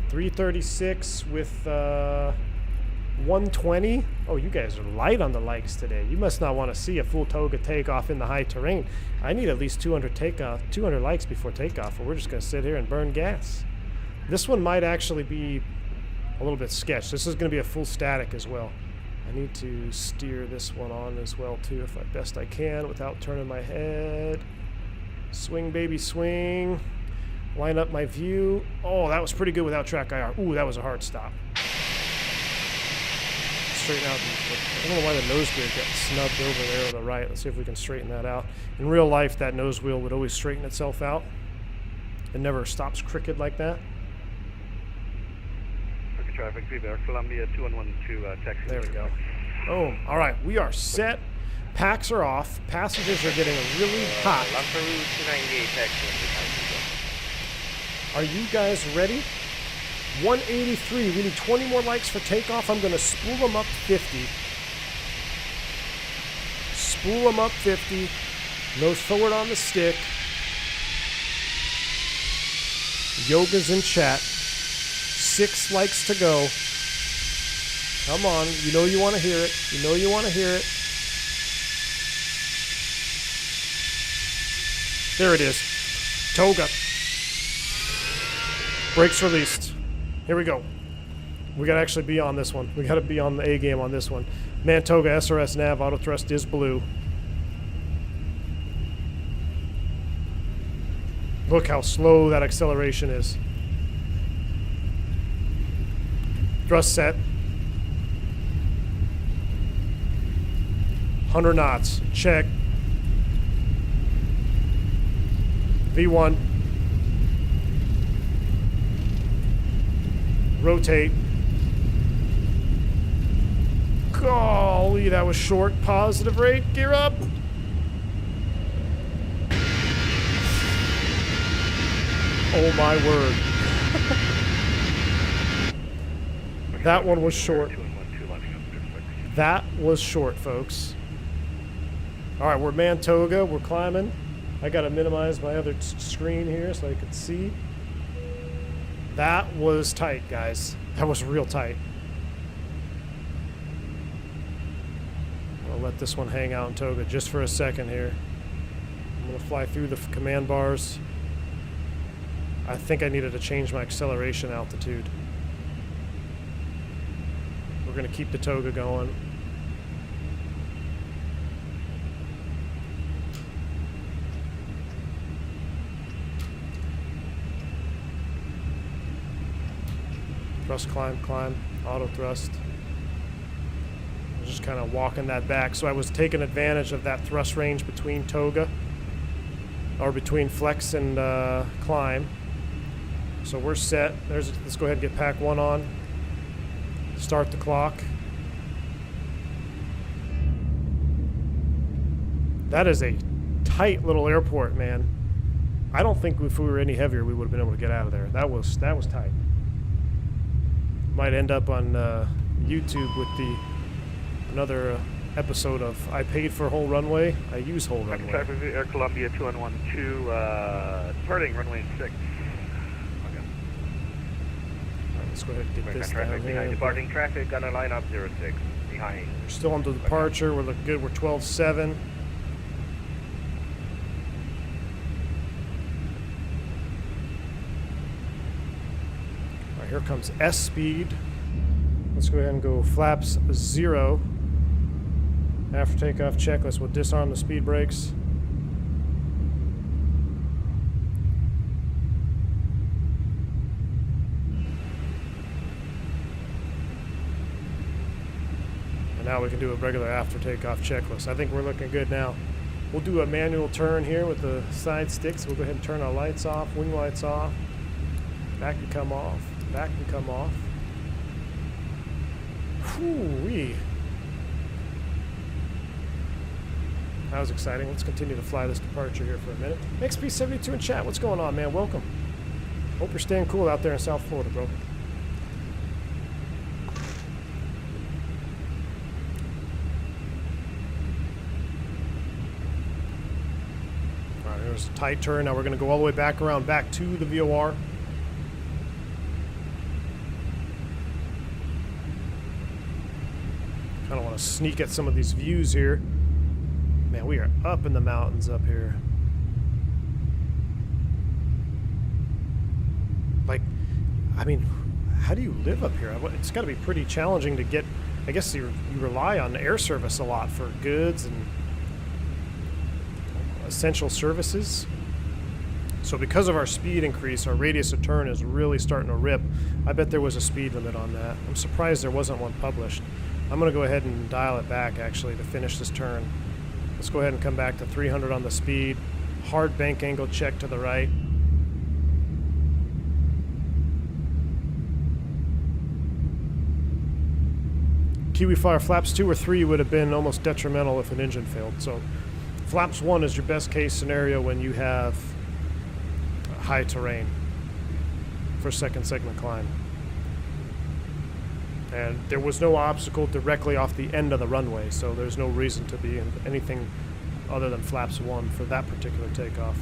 336 with 120. Oh, you guys are light on the likes today. You must not want to see a full Toga takeoff in the high terrain. I need at least 200 likes before takeoff, or we're just going to sit here and burn gas. This one might actually be a little bit sketch. This is going to be a full static as well. I need to steer this one on as well too, if I best I can, without turning my head. Swing, baby, swing. Line up my view. Oh, that was pretty good without track IR. Ooh, that was a hard stop. Straighten out. I don't know why the nose gear got snubbed over there to the right. Let's see if we can straighten that out. In real life, that nose wheel would always straighten itself out. It never stops crooked like that. Traffic, Columbia 2112, taxi. There we go. Boom. All right, we are set. Packs are off. Passengers are getting really hot. Peru 298, taxi. Are you guys ready? 183. We need 20 more likes for takeoff. I'm going to spool them up 50. Spool them up 50. Nose forward on the stick. Yoga's in chat. 6 likes to go. Come on. You know you want to hear it. You know you want to hear it. There it is. Toga. Brakes released. Here we go. We got to actually be on this one. We got to be on the A game on this one. Man, Toga SRS nav auto thrust is blue. Look how slow that acceleration is. Thrust set. 100 knots. Check. V1. Rotate. Golly, that was short. Positive rate. Gear up. Oh my word. That one was short. That was short, folks. All right, we're man Toga. We're climbing. I got to minimize my other screen here so I can see. That was tight, guys. That was real tight. I'll let this one hang out in Toga just for a second here. I'm going to fly through the command bars. I think I needed to change my acceleration altitude. We're going to keep the Toga going. Thrust, climb, climb, auto thrust. I'm just kind of walking that back. So I was taking advantage of that thrust range between Toga, or between flex and climb. So we're set. Let's go ahead and get pack 1 on. Start the clock. That is a tight little airport, man. I don't think if we were any heavier, we would have been able to get out of there. That was tight. Might end up on YouTube with another episode of I paid for whole runway. I use whole runway. Traffic Air Columbia 2112, departing runway 6. Let's go ahead and get this traffic down behind here. departing traffic, gonna line up 06 behind. We're still on the departure. We're looking good. We're 12.7. All right, here comes S speed. Let's go ahead and go flaps 0. After takeoff checklist, we'll disarm the speed brakes. Now we can do a regular after takeoff checklist. I think we're looking good now. We'll do a manual turn here with the side sticks. We'll go ahead and turn our lights off, wing lights off. Back can come off. Back can come off. Whew-wee. That was exciting. Let's continue to fly this departure here for a minute. XP72 in chat. What's going on, man? Welcome. Hope you're staying cool out there in South Florida, bro. There's a tight turn. Now we're going to go all the way back around, back to the VOR. Kind of want to sneak at some of these views here. Man, we are up in the mountains up here. Like, I mean, how do you live up here? It's got to be pretty challenging to get. I guess you rely on air service a lot for goods and essential services. So because of our speed increase, our radius of turn is really starting to rip. I bet there was a speed limit on that. I'm surprised there wasn't one published. I'm going to go ahead and dial it back, actually, to finish this turn. Let's go ahead and come back to 300 on the speed. Hard bank angle check to the right. Kiwi Flyer flaps 2 or 3 would have been almost detrimental if an engine failed. So flaps 1 is your best case scenario when you have high terrain for second segment climb. And there was no obstacle directly off the end of the runway, so there's no reason to be in anything other than flaps 1 for that particular takeoff.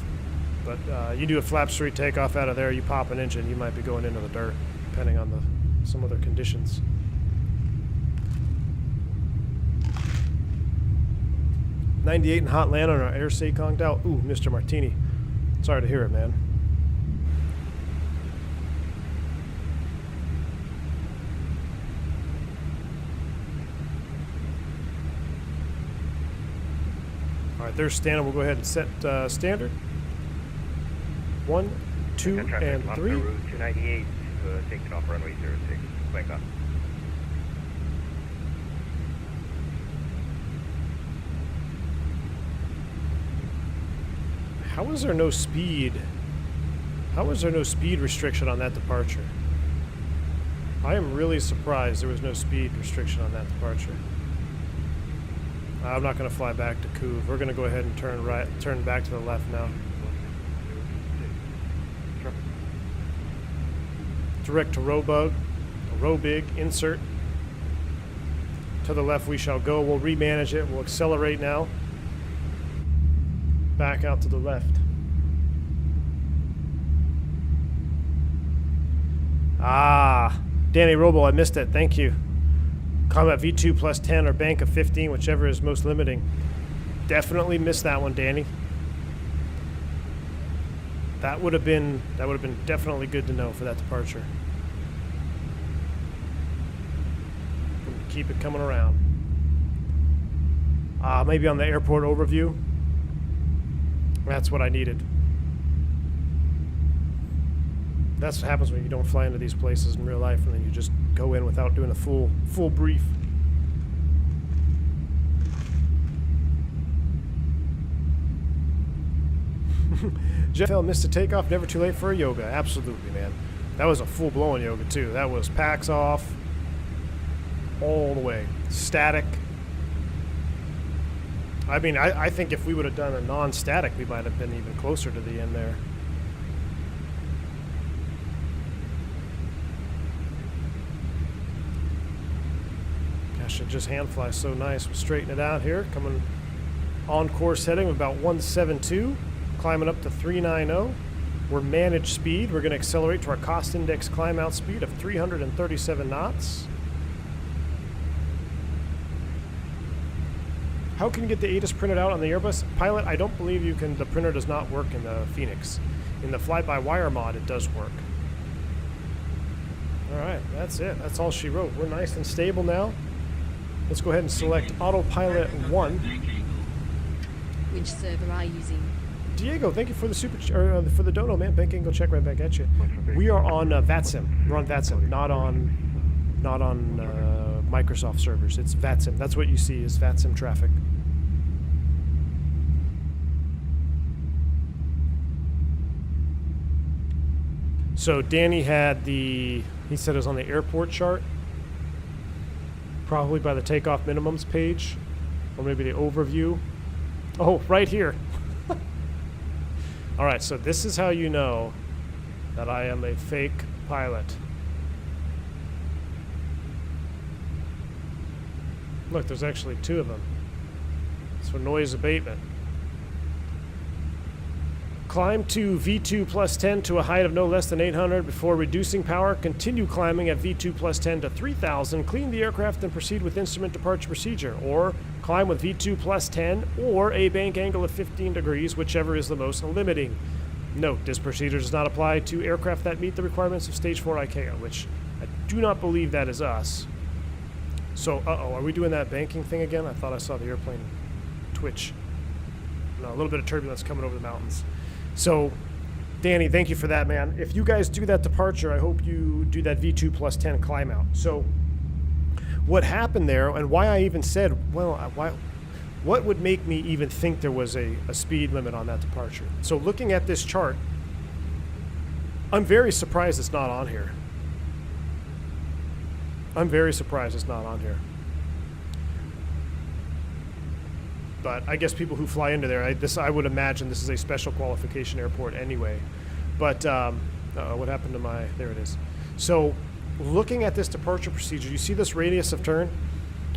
But you do a flaps 3 takeoff out of there, you pop an engine, you might be going into the dirt, depending on some other conditions. '98 and hot land on our air SECU-SPJC out. Ooh, Mr. Martini. Sorry to hear it, man. All right, there's standard. We'll go ahead and set standard. 1, 2, and 3. Peru 298, taking off runway 06, Bangkok. How is there no speed? How is there no speed restriction on that departure? I am really surprised there was no speed restriction on that departure. I'm not going to fly back to Couve. We're going to go ahead and turn back to the left now. Direct to row big, insert. To the left we shall go. We'll remanage it. We'll accelerate now. Back out to the left. Ah, Danny Robo, I missed it. Thank you. Combat V2 plus 10 or bank of 15, whichever is most limiting. Definitely missed that one, Danny. That would have been definitely good to know for that departure. Keep it coming around. Maybe on the airport overview. That's what I needed. That's what happens when you don't fly into these places in real life and then you just go in without doing a full brief. Jeff L missed a takeoff, never too late for a yoga. Absolutely, man. That was a full-blown yoga too. That was packs off all the way. Static. I mean, I think if we would have done a non-static, we might have been even closer to the end there. Gosh, it just hand flies so nice. We'll straighten it out here. Coming on course heading of about 172, climbing up to 390. We're managed speed. We're going to accelerate to our cost index climb out speed of 337 knots. How can you get the ATIS printed out on the Airbus? Pilot, I don't believe you can. The printer does not work in the Fenix. In the fly-by-wire mod, it does work. All right, that's it. That's all she wrote. We're nice and stable now. Let's go ahead and select Autopilot 1. Which server are you using? Diego, thank you for the for the dono, man. Bank angle check right back at you. We are on VATSIM. We're on VATSIM, not on Microsoft servers. It's VATSIM. That's what you see is VATSIM traffic. So Danny had he said it was on the airport chart, probably by the takeoff minimums page, or maybe the overview. Oh, right here. All right, so this is how you know that I am a fake pilot. Look, there's actually 2 of them. It's for noise abatement. Climb to V2 plus 10 to a height of no less than 800 before reducing power. Continue climbing at V2 plus 10 to 3000. Clean the aircraft and proceed with instrument departure procedure. Or climb with V2 plus 10 or a bank angle of 15 degrees, whichever is the most limiting. Note, this procedure does not apply to aircraft that meet the requirements of Stage 4 ICAO, which I do not believe that is us. So, uh-oh, are we doing that banking thing again? I thought I saw the airplane twitch. No, a little bit of turbulence coming over the mountains. So, Danny, thank you for that, man. If you guys do that departure, I hope you do that V2 plus 10 climb out. So, what happened there, and why I even said, well, what would make me even think there was a speed limit on that departure? So, looking at this chart, I'm very surprised it's not on here. I'm very surprised it's not on here. But I guess people who fly into there, I would imagine this is a special qualification airport anyway. But what happened to my? There it is. So, looking at this departure procedure, you see this radius of turn,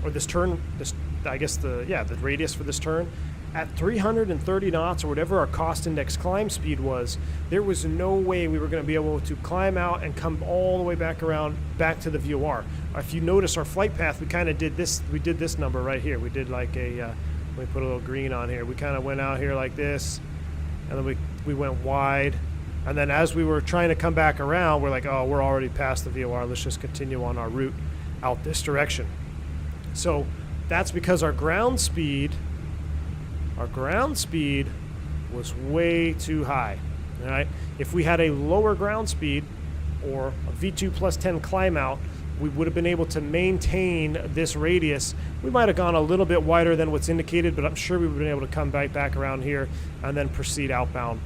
or this turn. This, I guess the radius for this turn. At 330 knots or whatever our cost index climb speed was, there was no way we were going to be able to climb out and come all the way back around back to the VOR. If you notice our flight path, we kind of did this. We did this number right here. We did like a. Let me put a little green on here. We kind of went out here like this, and then we went wide. And then as we were trying to come back around, we're like, oh, we're already past the VOR. Let's just continue on our route out this direction. So that's because our ground speed was way too high. All right. If we had a lower ground speed or a V2 plus 10 climb out, we would have been able to maintain this radius. We might have gone a little bit wider than what's indicated, but I'm sure we would have been able to come back around here and then proceed outbound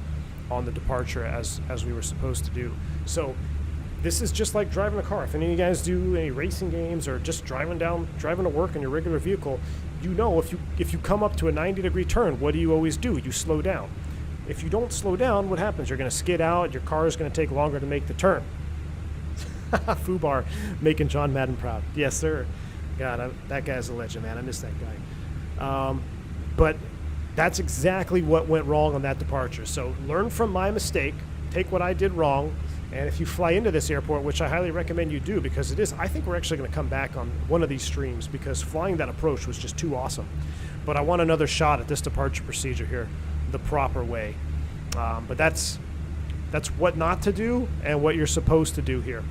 on the departure as we were supposed to do. So this is just like driving a car. If any of you guys do any racing games or just driving to work in your regular vehicle, you know if you come up to a 90-degree turn, what do you always do? You slow down. If you don't slow down, what happens? You're going to skid out. Your car is going to take longer to make the turn. Fubar making John Madden proud. Yes, sir. God, that guy's a legend, man. I miss that guy. But that's exactly what went wrong on that departure. So learn from my mistake. Take what I did wrong. And if you fly into this airport, which I highly recommend you do because it is, I think we're actually going to come back on one of these streams because flying that approach was just too awesome. But I want another shot at this departure procedure here, the proper way. But that's what not to do and what you're supposed to do here.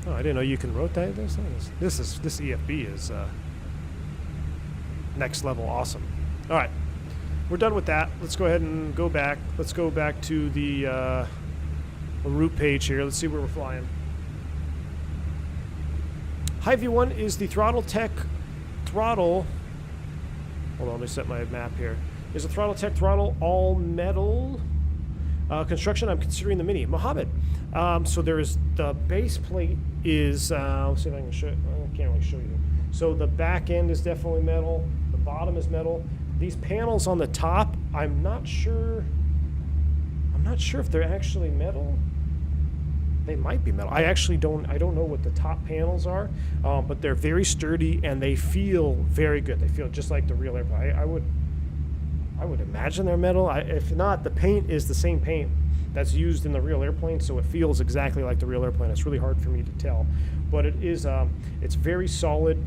Oh, I didn't know you can rotate this. This EFB is next level awesome. All right, we're done with that. Let's go ahead and go back. Let's go back to the route page here. Let's see where we're flying. High V1 is the Throttletek throttle. Hold on, let me set my map here. Is a Throttletek throttle all metal construction? I'm considering the Mini. Mohammed. So there is the base plate is. Let's see if I can show. I can't really show you. So the back end is definitely metal. The bottom is metal. These panels on the top, I'm not sure if they're actually metal. They might be metal. I don't know what the top panels are, but they're very sturdy and they feel very good. They feel just like the real airplane. I would imagine they're metal. If not, the paint is the same paint that's used in the real airplane, so it feels exactly like the real airplane. It's really hard for me to tell, but it is. It's very solid.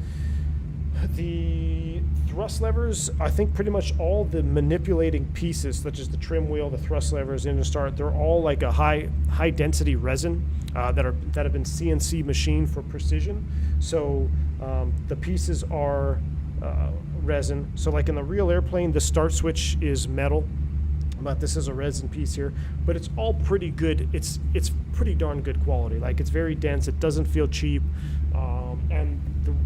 The thrust levers, I think pretty much all the manipulating pieces, such as the trim wheel, the thrust levers, engine start, they're all like a high density resin that have been CNC machined for precision. So the pieces are resin. So like in the real airplane, the start switch is metal, but this is a resin piece here. But it's all pretty good. It's pretty darn good quality. Like it's very dense. It doesn't feel cheap. And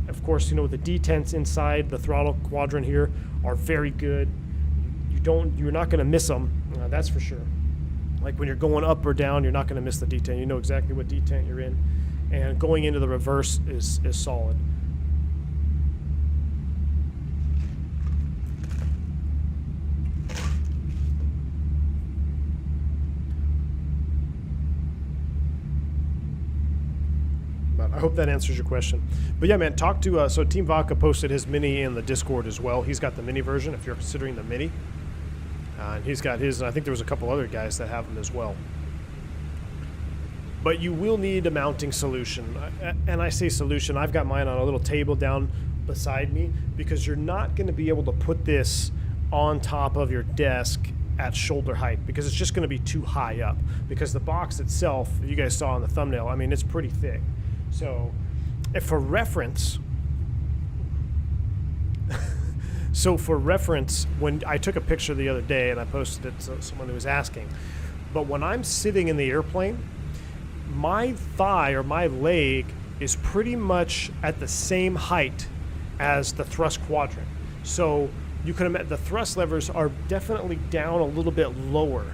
of course, you know, the detents inside the throttle quadrant here are very good. You're not going to miss them. That's for sure. Like when you're going up or down, you're not going to miss the detent. You know exactly what detent you're in. And going into the reverse is solid. I hope that answers your question. But yeah, man, talk to, so Team Vodka posted his Mini in the Discord as well. He's got the Mini version if you're considering the Mini. And he's got his, and I think there was a couple other guys that have them as well. But you will need a mounting solution. And I say solution, I've got mine on a little table down beside me, because you're not going to be able to put this on top of your desk at shoulder height, because it's just going to be too high up, because the box itself, you guys saw in the thumbnail, I mean, it's pretty thick. So if for reference, when I took a picture the other day and I posted it to someone who was asking, but when I'm sitting in the airplane, my thigh or my leg is pretty much at the same height as the thrust quadrant. So you can imagine the thrust levers are definitely down a little bit lower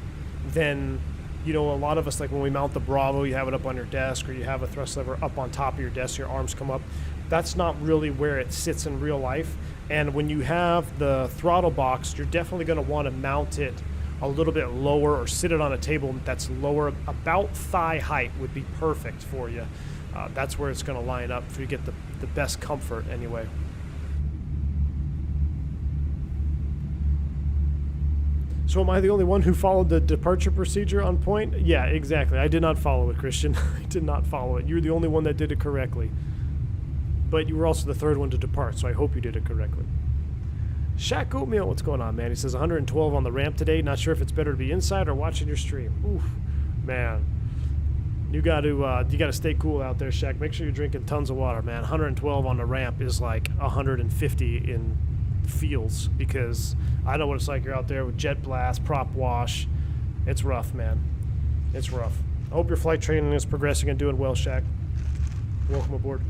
than, you know, a lot of us, like when we mount the Bravo, you have it up on your desk, or you have a thrust lever up on top of your desk, your arms come up. That's not really where it sits in real life. And when you have the throttle box, you're definitely going to want to mount it a little bit lower, or sit it on a table that's lower. About thigh height would be perfect for you. That's where it's going to line up for you to get the best comfort anyway. So am I the only one who followed the departure procedure on point? Yeah, exactly. I did not follow it, Christian. I did not follow it. You're the only one that did it correctly. But you were also the third one to depart, so I hope you did it correctly. Shaq Oatmeal, what's going on, man? He says 112 on the ramp today. Not sure if it's better to be inside or watching your stream. Oof, man. You got to stay cool out there, Shaq. Make sure you're drinking tons of water, man. 112 on the ramp is like 150 in feels, because I know what it's like. You're out there with jet blast, prop wash. It's rough, man. It's rough. I hope your flight training is progressing and doing well, Shaq. Welcome aboard.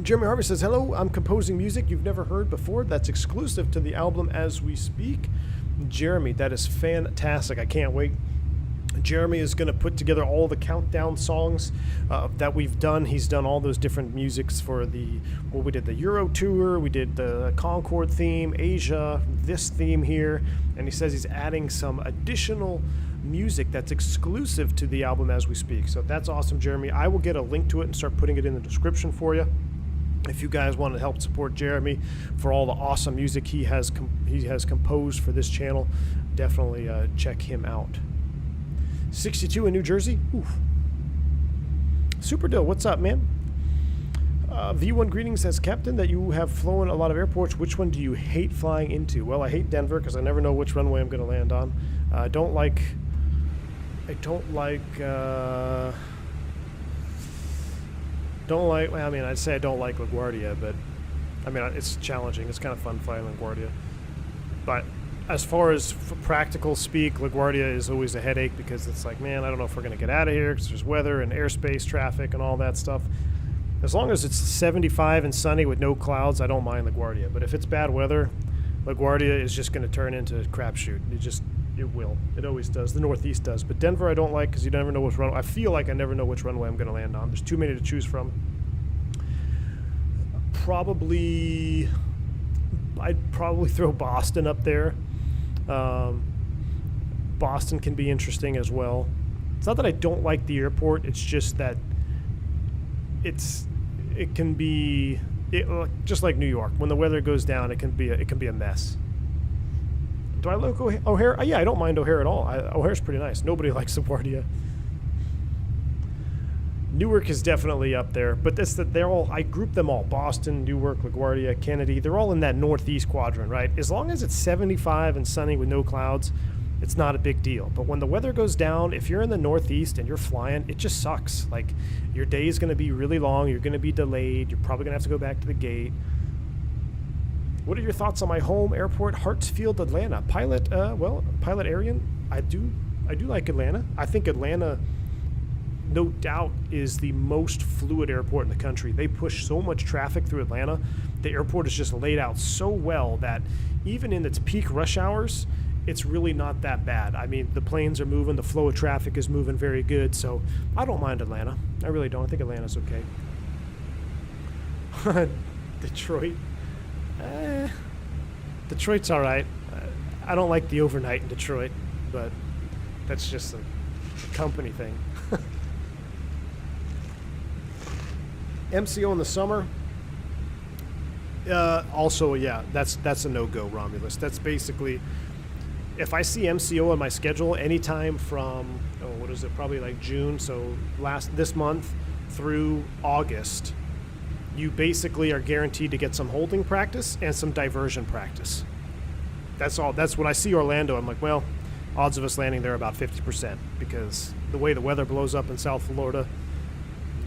Jeremy Harvey says, hello, I'm composing music you've never heard before that's exclusive to the album as we speak. Jeremy, that is fantastic. I can't wait. Jeremy is going to put together all the countdown songs that we've done. He's done all those different musics for we did the Euro tour, we did the Concorde theme, Asia, this theme here, and he says he's adding some additional music that's exclusive to the album as we speak. So that's awesome, Jeremy. I will get a link to it and start putting it in the description for you. If you guys want to help support Jeremy for all the awesome music he has composed for this channel, definitely check him out. 62 in New Jersey. Oof. Super Dill, what's up, man? V1 greetings says, Captain, that you have flown a lot of airports. Which one do you hate flying into? Well, I hate Denver because I never know which runway I'm going to land on. I don't like. Well, I mean, I'd say I don't like LaGuardia, but I mean, it's challenging. It's kind of fun flying LaGuardia. But as far as practical speak, LaGuardia is always a headache, because it's like, man, I don't know if we're going to get out of here because there's weather and airspace traffic and all that stuff. As long as it's 75 and sunny with no clouds, I don't mind LaGuardia. But if it's bad weather, LaGuardia is just going to turn into a crapshoot. It will. It always does. The Northeast does. But Denver I don't like, because you never know which runway. I feel like I never know which runway I'm going to land on. There's too many to choose from. I'd probably throw Boston up there. Boston can be interesting as well. It's not that I don't like the airport. It's just that it can be just like New York. When the weather goes down, it can be a mess. Do I like O'Hare? Yeah, I don't mind O'Hare at all. O'Hare's pretty nice. Nobody likes LaGuardia. Newark is definitely up there, but I group them all. Boston, Newark, LaGuardia, Kennedy, they're all in that northeast quadrant, right? As long as it's 75 and sunny with no clouds, it's not a big deal. But when the weather goes down, if you're in the northeast and you're flying, it just sucks. Like, your day is going to be really long. You're going to be delayed. You're probably going to have to go back to the gate. What are your thoughts on my home airport, Hartsfield, Atlanta? Pilot Arian, I do like Atlanta. I think Atlanta, no doubt, is the most fluid airport in the country. They push so much traffic through Atlanta. The airport is just laid out so well that even in its peak rush hours, it's really not that bad. I mean, the planes are moving, the flow of traffic is moving very good, so I don't mind Atlanta. I really don't. I think Atlanta's okay. Detroit. Detroit's all right. I don't like the overnight in Detroit, but that's just a company thing. MCO in the summer. Also, yeah, that's a no-go, Romulus. That's basically, if I see MCO on my schedule anytime from, what is it, probably like June, so this month through August, you basically are guaranteed to get some holding practice and some diversion practice. That's all. That's when I see Orlando, I'm like, well, odds of us landing there are about 50%, because the way the weather blows up in South Florida,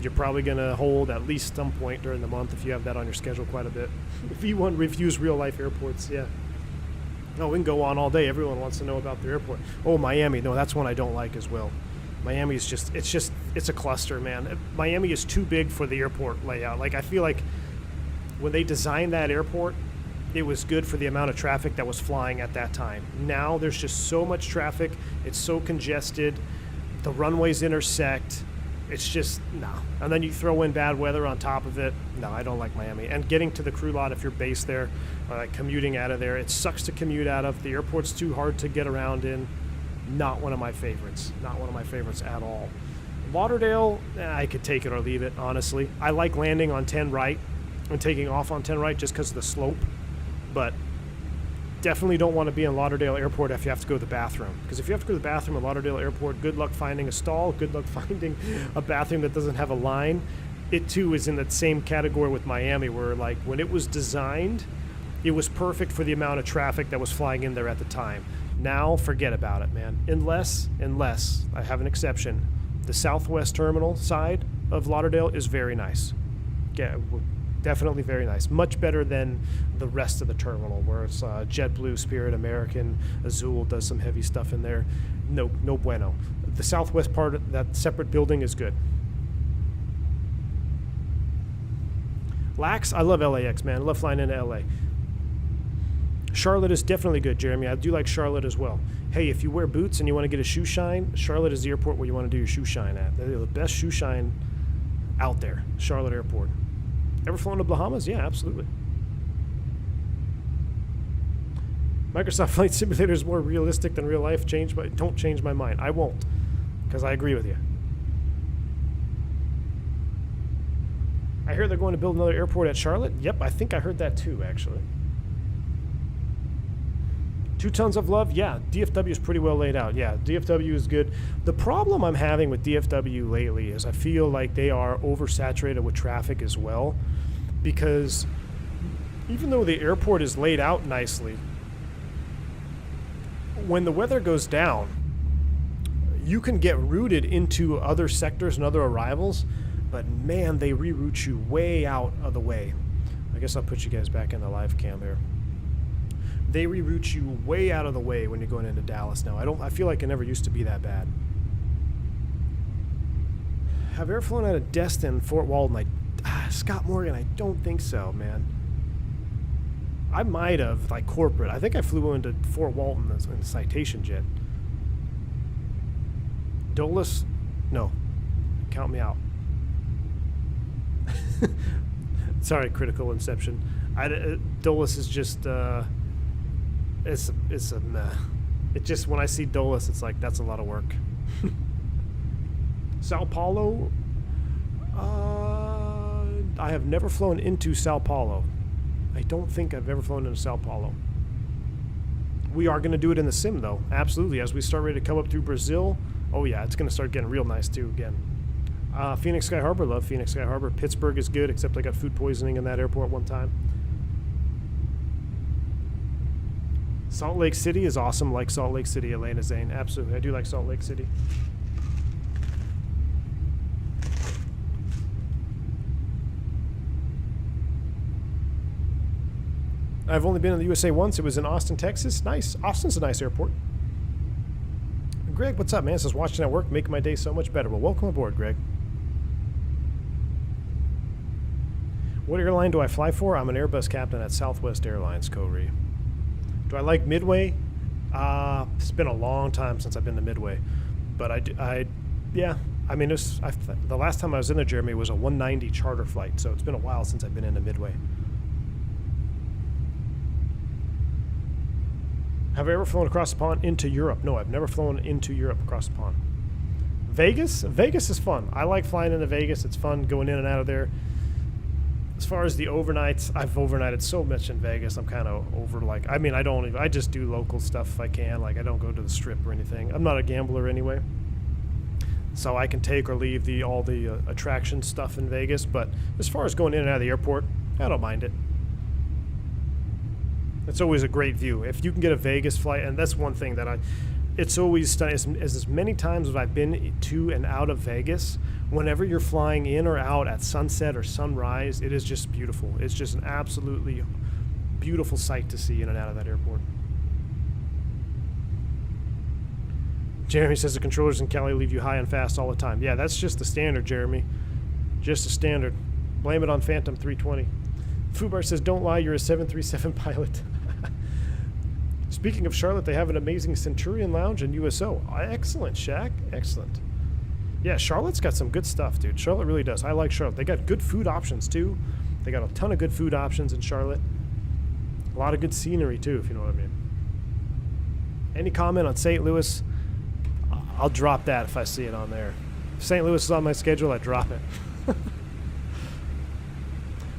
you're probably going to hold at least some point during the month if you have that on your schedule quite a bit. If you want reviews real-life airports, yeah. Oh, we can go on all day. Everyone wants to know about the airport. Oh, Miami. No, that's one I don't like as well. Miami is it's a cluster, man. Miami is too big for the airport layout. Like, I feel like when they designed that airport, it was good for the amount of traffic that was flying at that time. Now there's just so much traffic. It's so congested. The runways intersect. It's just, no. And then you throw in bad weather on top of it. No, I don't like Miami. And getting to the crew lot if you're based there, or like commuting out of there, it sucks to commute out of. The airport's too hard to get around in. Not one of my favorites. Not one of my favorites at all. Lauderdale, I could take it or leave it, honestly. I like landing on 10 right and taking off on 10 right just because of the slope. But definitely don't want to be in Lauderdale Airport if you have to go to the bathroom. Because if you have to go to the bathroom at Lauderdale Airport, good luck finding a stall. Good luck finding a bathroom that doesn't have a line. It, too, is in that same category with Miami, where, like, when it was designed, it was perfect for the amount of traffic that was flying in there at the time. Now, forget about it, man. Unless, I have an exception, the Southwest Terminal side of Lauderdale is very nice. Yeah, definitely very nice. Much better than the rest of the terminal, where it's JetBlue, Spirit, American, Azul does some heavy stuff in there. No bueno. The southwest part of that separate building is good. LAX, I love LAX, man. I love flying into LA. Charlotte is definitely good, Jeremy. I do like Charlotte as well. Hey, if you wear boots and you want to get a shoe shine, Charlotte is the airport where you want to do your shoe shine at. They're the best shoe shine out there, Charlotte Airport. Ever flown to Bahamas? Yeah, absolutely. Microsoft Flight Simulator is more realistic than real life. Don't change my mind. I won't, because I agree with you. I hear they're going to build another airport at Charlotte. Yep, I think I heard that too, actually. 2 tons of love? Yeah, DFW is pretty well laid out. Yeah, DFW is good. The problem I'm having with DFW lately is I feel like they are oversaturated with traffic as well, because even though the airport is laid out nicely, when the weather goes down, you can get routed into other sectors and other arrivals, but man, they reroute you way out of the way. I guess I'll put you guys back in the live cam there. They reroute you way out of the way when you're going into Dallas now. I feel like it never used to be that bad. Have you ever flown out of Destin, Fort Walton? Scott Morgan, I don't think so, man. I might have, like corporate. I think I flew into Fort Walton in a Citation jet. Dulles? No. Count me out. Sorry, Critical Inception. Dulles is just... It's a meh. It just, when I see Dulles, it's like, that's a lot of work. Sao Paulo? I have never flown into Sao Paulo. I don't think I've ever flown into Sao Paulo. We are going to do it in the sim, though. Absolutely. As we start ready to come up through Brazil, oh yeah, it's going to start getting real nice, too, again. Phoenix Sky Harbor, love Phoenix Sky Harbor. Pittsburgh is good, except I got food poisoning in that airport one time. Salt Lake City is awesome, like Salt Lake City, Elena Zane. Absolutely, I do like Salt Lake City. I've only been in the USA once. It was in Austin, Texas. Nice. Austin's a nice airport. Greg, what's up, man? Says watching at work, making my day so much better. Well, welcome aboard, Greg. What airline do I fly for? I'm an Airbus captain at Southwest Airlines, Corey. Do I like Midway? It's been a long time since I've been to Midway, but yeah. I mean, the last time I was in there, Jeremy, was a 190 charter flight, so it's been a while since I've been into Midway. Have I ever flown across the pond into Europe? No, I've never flown into Europe across the pond. Vegas? Vegas is fun. I like flying into Vegas. It's fun going in and out of there. As far as the overnights, I've overnighted so much in Vegas. I'm kind of over, like, I mean, I just do local stuff if I can. Like, I don't go to the Strip or anything. I'm not a gambler anyway, so I can take or leave all the attraction stuff in Vegas. But as far as going in and out of the airport, I don't mind it. It's always a great view. If you can get a Vegas flight, and that's one thing that it's always stunning. As many times as I've been to and out of Vegas, whenever you're flying in or out at sunset or sunrise, it is just beautiful. It's just an absolutely beautiful sight to see in and out of that airport. Jeremy says the controllers in Cali leave you high and fast all the time. Yeah, that's just the standard, Jeremy. Just a standard. Blame it on Phantom 320. Fubar says, don't lie, you're a 737 pilot. Speaking of Charlotte, they have an amazing Centurion Lounge and USO. Excellent, Shaq. Excellent. Yeah, Charlotte's got some good stuff, dude. Charlotte really does. I like Charlotte. They got good food options, too. They got a ton of good food options in Charlotte. A lot of good scenery, too, if you know what I mean. Any comment on St. Louis? I'll drop that if I see it on there. If St. Louis is on my schedule, I drop it.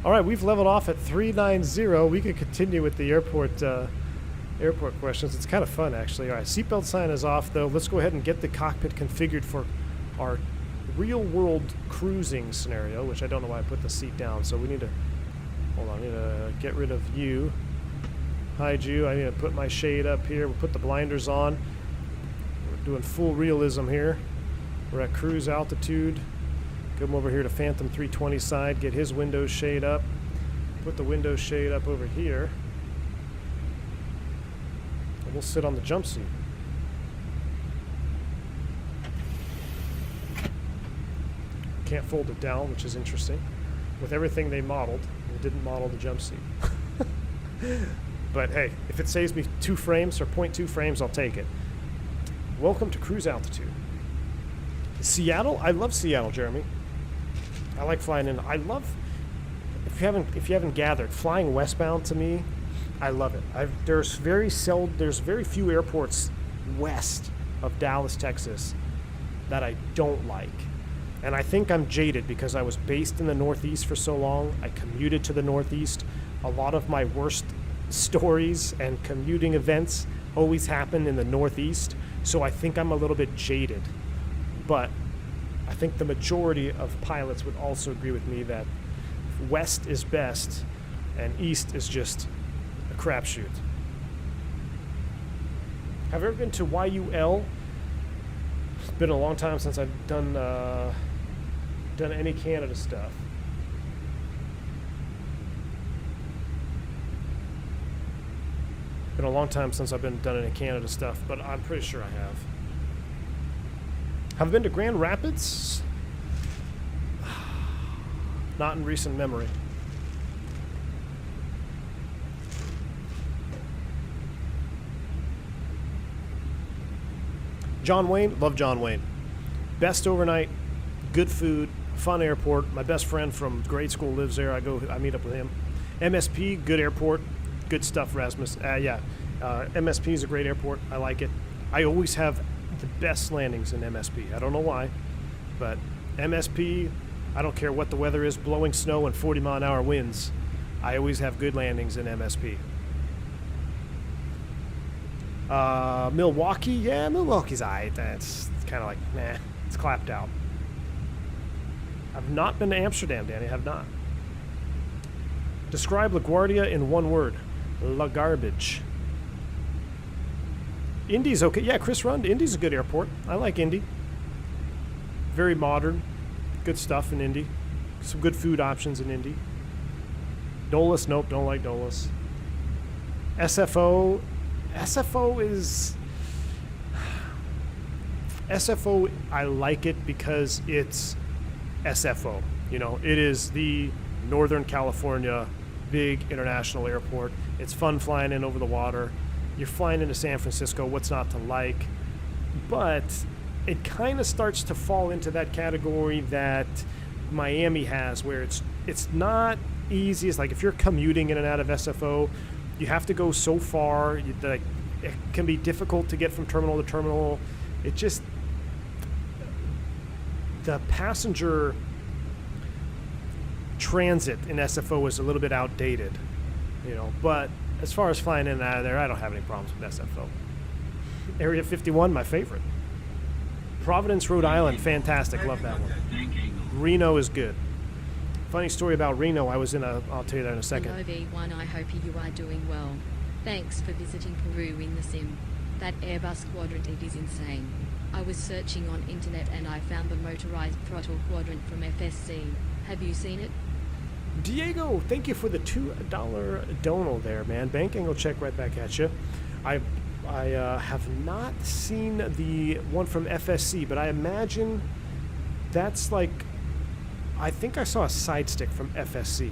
All right, we've leveled off at 390. We could continue with the airport questions. It's kind of fun, actually. All right, seatbelt sign is off, though. Let's go ahead and get the cockpit configured for our real-world cruising scenario, which I don't know why I put the seat down. So we need to, hold on, I need to get rid of you. Hide you. I need to put my shade up here. We'll put the blinders on. We're doing full realism here. We're at cruise altitude. Come over here to Phantom 320 side, get his window shade up. Put the window shade up over here. And we'll sit on the jump seat. Can't fold it down, which is interesting. With everything they modeled, they didn't model the jump seat. But hey, if it saves me 2 frames or 0.2 frames, I'll take it. Welcome to cruise altitude. Seattle? I love Seattle, Jeremy. I like flying in. I love, if you haven't gathered, flying westbound to me, I love it. There's very few airports west of Dallas, Texas that I don't like. And I think I'm jaded because I was based in the Northeast for so long. I commuted to the Northeast. A lot of my worst stories and commuting events always happen in the Northeast. So I think I'm a little bit jaded. But I think the majority of pilots would also agree with me that west is best and east is just a crapshoot. Have you ever been to YUL? It's been a long time since I've done any Canada stuff. Been a long time since I've done any Canada stuff, but I'm pretty sure I have. Have I been to Grand Rapids? Not in recent memory. John Wayne, love John Wayne. Best overnight, good food, fun airport. My best friend from grade school lives there. I meet up with him. MSP, good airport, good stuff, Rasmus. MSP is a great airport. I like it. I always have the best landings in MSP. I don't know why, but MSP, I don't care what the weather is, blowing snow and 40-mile-an-hour winds, I always have good landings in MSP. Milwaukee, yeah, Milwaukee's alright. It's kind of like, nah, it's clapped out. I've not been to Amsterdam, Danny, I have not. Describe LaGuardia in one word. La garbage. Indy's okay. Yeah, Chris Rund. Indy's a good airport. I like Indy. Very modern. Good stuff in Indy. Some good food options in Indy. Dulles, nope, don't like Dulles. SFO. SFO, I like it because it's SFO. You know, it is the Northern California big international airport. It's fun flying in over the water. You're flying into San Francisco, what's not to like? But it kind of starts to fall into that category that Miami has, where it's not easy. It's like if you're commuting in and out of SFO, you have to go so far that it can be difficult to get from terminal to terminal. It just, the passenger transit in SFO is a little bit outdated, you know. But as far as flying in and out of there, I don't have any problems with SFO. Area 51, my favorite. Providence, Rhode Island, fantastic. Love that one. Reno is good. Funny story about Reno. I was in a. I'll tell you that in a second. Hello V1, I hope you are doing well. Thanks for visiting Peru in the sim. That Airbus Quadrant, it is insane. I was searching on internet and I found the motorized throttle Quadrant from FSC. Have you seen it? Diego, thank you for the $2 dono there, man. Bank angle check right back at you. I have not seen the one from FSC, but I imagine that's like, I think I saw a side stick from FSC.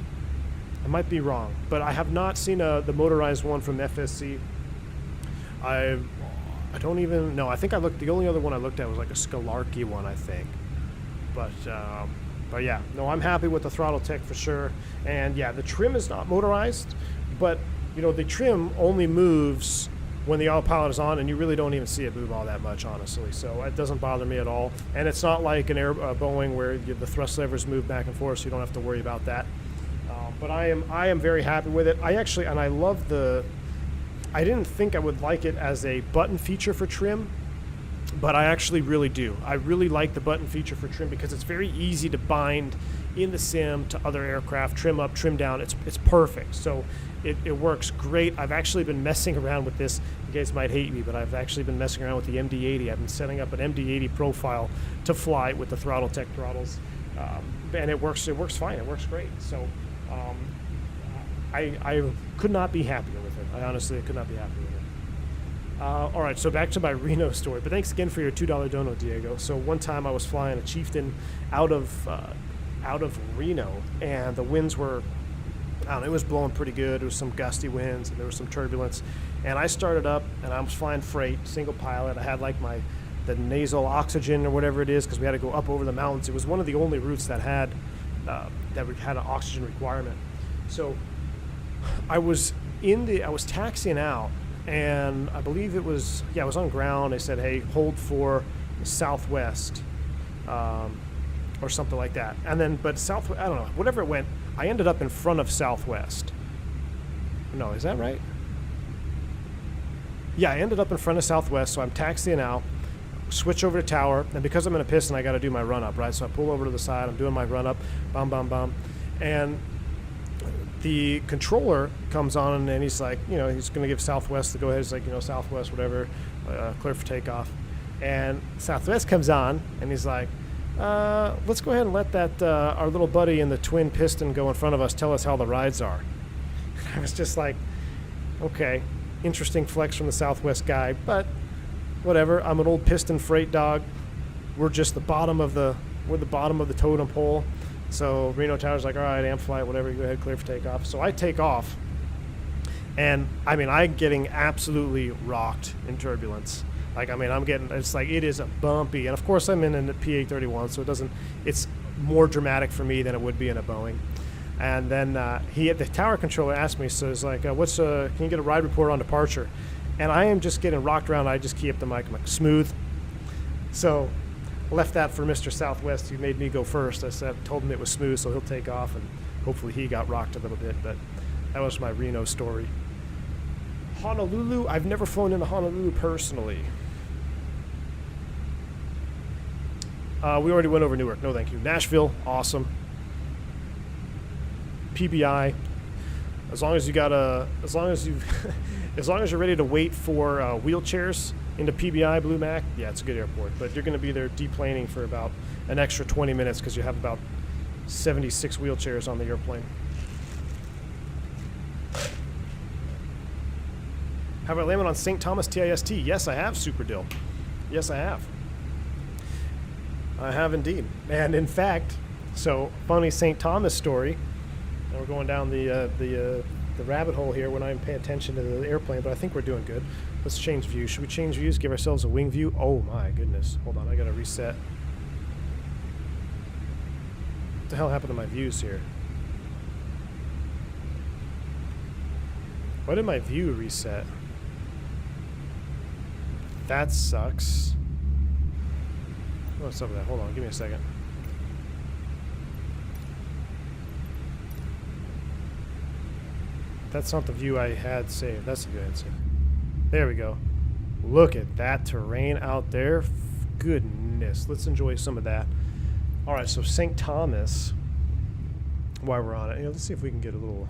I might be wrong, but I have not seen the motorized one from FSC. I don't even know. I think I looked. The only other one I looked at was like a Scalarchy one, I think. But yeah, no, I'm happy with the Throttletek for sure. And yeah, the trim is not motorized, but you know the trim only moves when the autopilot is on, and you really don't even see it move all that much, honestly. So it doesn't bother me at all. And it's not like an Boeing where the thrust levers move back and forth, so you don't have to worry about that. But I am very happy with it. I love the. I didn't think I would like it as a button feature for trim, but I actually really do. I really like the button feature for trim because it's very easy to bind in the sim to other aircraft, trim up, trim down. It's perfect. So it works great. I've actually been messing around with this. You guys might hate me, but I've actually been messing around with the MD-80. I've been setting up an MD-80 profile to fly with the Throttletek throttles, and it works fine. It works great. So I could not be happier with it. I honestly could not be happier with it. All right, so back to my Reno story. But thanks again for your $2 dono, Diego. So one time I was flying a Chieftain out of Reno, and the winds were, I don't know, it was blowing pretty good. There was some gusty winds, and there was some turbulence. And I started up, and I was flying freight, single pilot. I had like the nasal oxygen or whatever it is, because we had to go up over the mountains. It was one of the only routes that had an oxygen requirement. So I was taxiing out, and I believe it was on ground. They said, hey, hold for southwest, or something like that. And then, but southwest, I don't know, whatever it went, I ended up in front of southwest. No, is that right? Yeah, I ended up in front of southwest, so I'm taxiing out, switch over to tower, and because I'm in a piston, I got to do my run up, right? So I pull over to the side, I'm doing my run up, bum, bum, bum, and the controller comes on, and he's like, you know, he's going to give Southwest the go ahead. He's like, you know, Southwest, whatever, clear for takeoff. And Southwest comes on, and he's like, let's go ahead and let that our little buddy in the twin piston go in front of us, tell us how the rides are. I was just like, okay, interesting flex from the Southwest guy, but whatever. I'm an old piston freight dog. We're just the bottom of the totem pole. So Reno Tower's like, all right, amp flight, whatever, go ahead, clear for takeoff. So I take off, and I mean, I'm getting absolutely rocked in turbulence. Like, I mean, it's like, it is a bumpy, and of course I'm in a PA-31, so it's more dramatic for me than it would be in a Boeing. And then the tower controller asked me, so it's like, can you get a ride report on departure? And I am just getting rocked around. I just key up the mic. I'm like, smooth. So left that for Mr. Southwest, who made me go first. Told him it was smooth, so he'll take off, and hopefully he got rocked a little bit. But that was my Reno story. Honolulu, I've never flown into Honolulu personally. We already went over Newark. No, thank you. Nashville, awesome. PBI, as long as you're ready to wait for wheelchairs into PBI, Blue Mac, yeah, it's a good airport. But you're going to be there deplaning for about an extra 20 minutes because you have about 76 wheelchairs on the airplane. Have I landed on St. Thomas TIST? Yes, I have, Super Dill. Yes, I have. I have indeed. And in fact, so funny St. Thomas story. And we're going down the rabbit hole here when I pay attention to the airplane, but I think we're doing good. Let's change views. Should we change views? Give ourselves a wing view? Oh my goodness. Hold on, I gotta reset. What the hell happened to my views here? Why did my view reset? That sucks. What's up with that? Hold on, give me a second. That's not the view I had saved. That's the view I had saved. There we go. Look at that terrain out there. Goodness. Let's enjoy some of that. All right, so St. Thomas, while we're on it, let's see if we can get a little...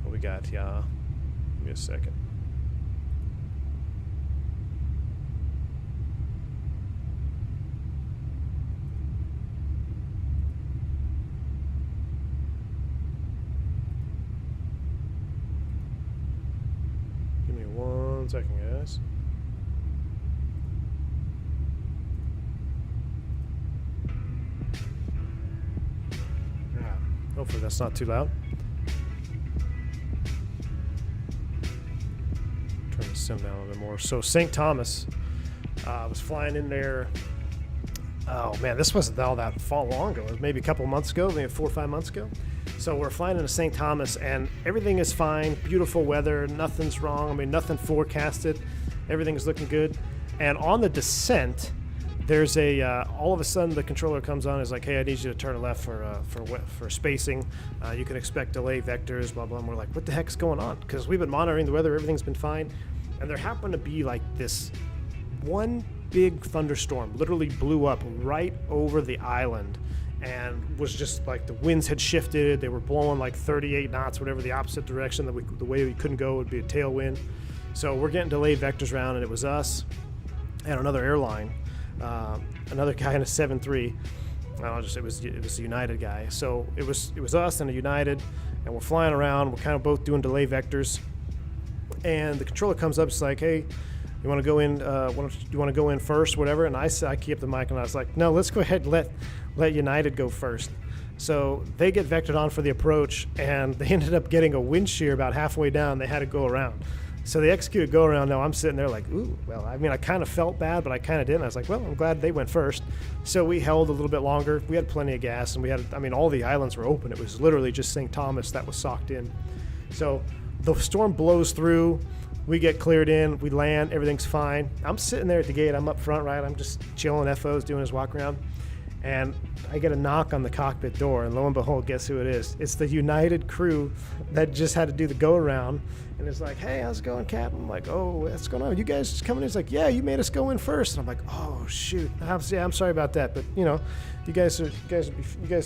What we got? Yeah. Give me a second. Give me 1 second, guys. Hopefully that's not too loud. Turn the sim down a little bit more. So St. Thomas, I was flying in there. Oh man, this wasn't all that long ago. It was maybe a couple months ago, maybe 4 or 5 months ago. So we're flying into St. Thomas and everything is fine. Beautiful weather, nothing's wrong. I mean, nothing forecasted. Everything's looking good. And on the descent, there's a all of a sudden the controller comes on and is like, hey, I need you to turn left for spacing. You can expect delay vectors, blah blah. And we're like, what the heck's going on? Because we've been monitoring the weather, everything's been fine, and there happened to be like this one big thunderstorm, literally blew up right over the island, and was just like the winds had shifted. They were blowing like 38 knots, whatever the opposite direction the way we couldn't go would be a tailwind. So we're getting delayed vectors around, and it was us and another airline. Another guy in a 7-3. It was a United guy. So it was us and a United, and we're flying around. We're kind of both doing delay vectors, and the controller comes up. It's like, hey, you want to go in? You want to go in first, whatever? And I keep the mic, and I was like, no, let's go ahead and let United go first. So they get vectored on for the approach, and they ended up getting a wind shear about halfway down. They had to go around. So they executed go around. Now I'm sitting there like, ooh, well, I mean, I kind of felt bad, but I kind of didn't. I was like, well, I'm glad they went first. So we held a little bit longer. We had plenty of gas, and we had, I mean, all the islands were open. It was literally just St. Thomas that was socked in. So the storm blows through. We get cleared in. We land. Everything's fine. I'm sitting there at the gate. I'm up front, right? I'm just chilling. FO's doing his walk around. And I get a knock on the cockpit door, and lo and behold, guess who it is? It's the United crew that just had to do the go-around, and it's like, hey, how's it going, Captain? I'm like, oh, what's going on? You guys just coming in? He's like, yeah, you made us go in first. And I'm like, oh, shoot. I'm sorry about that, but, you guys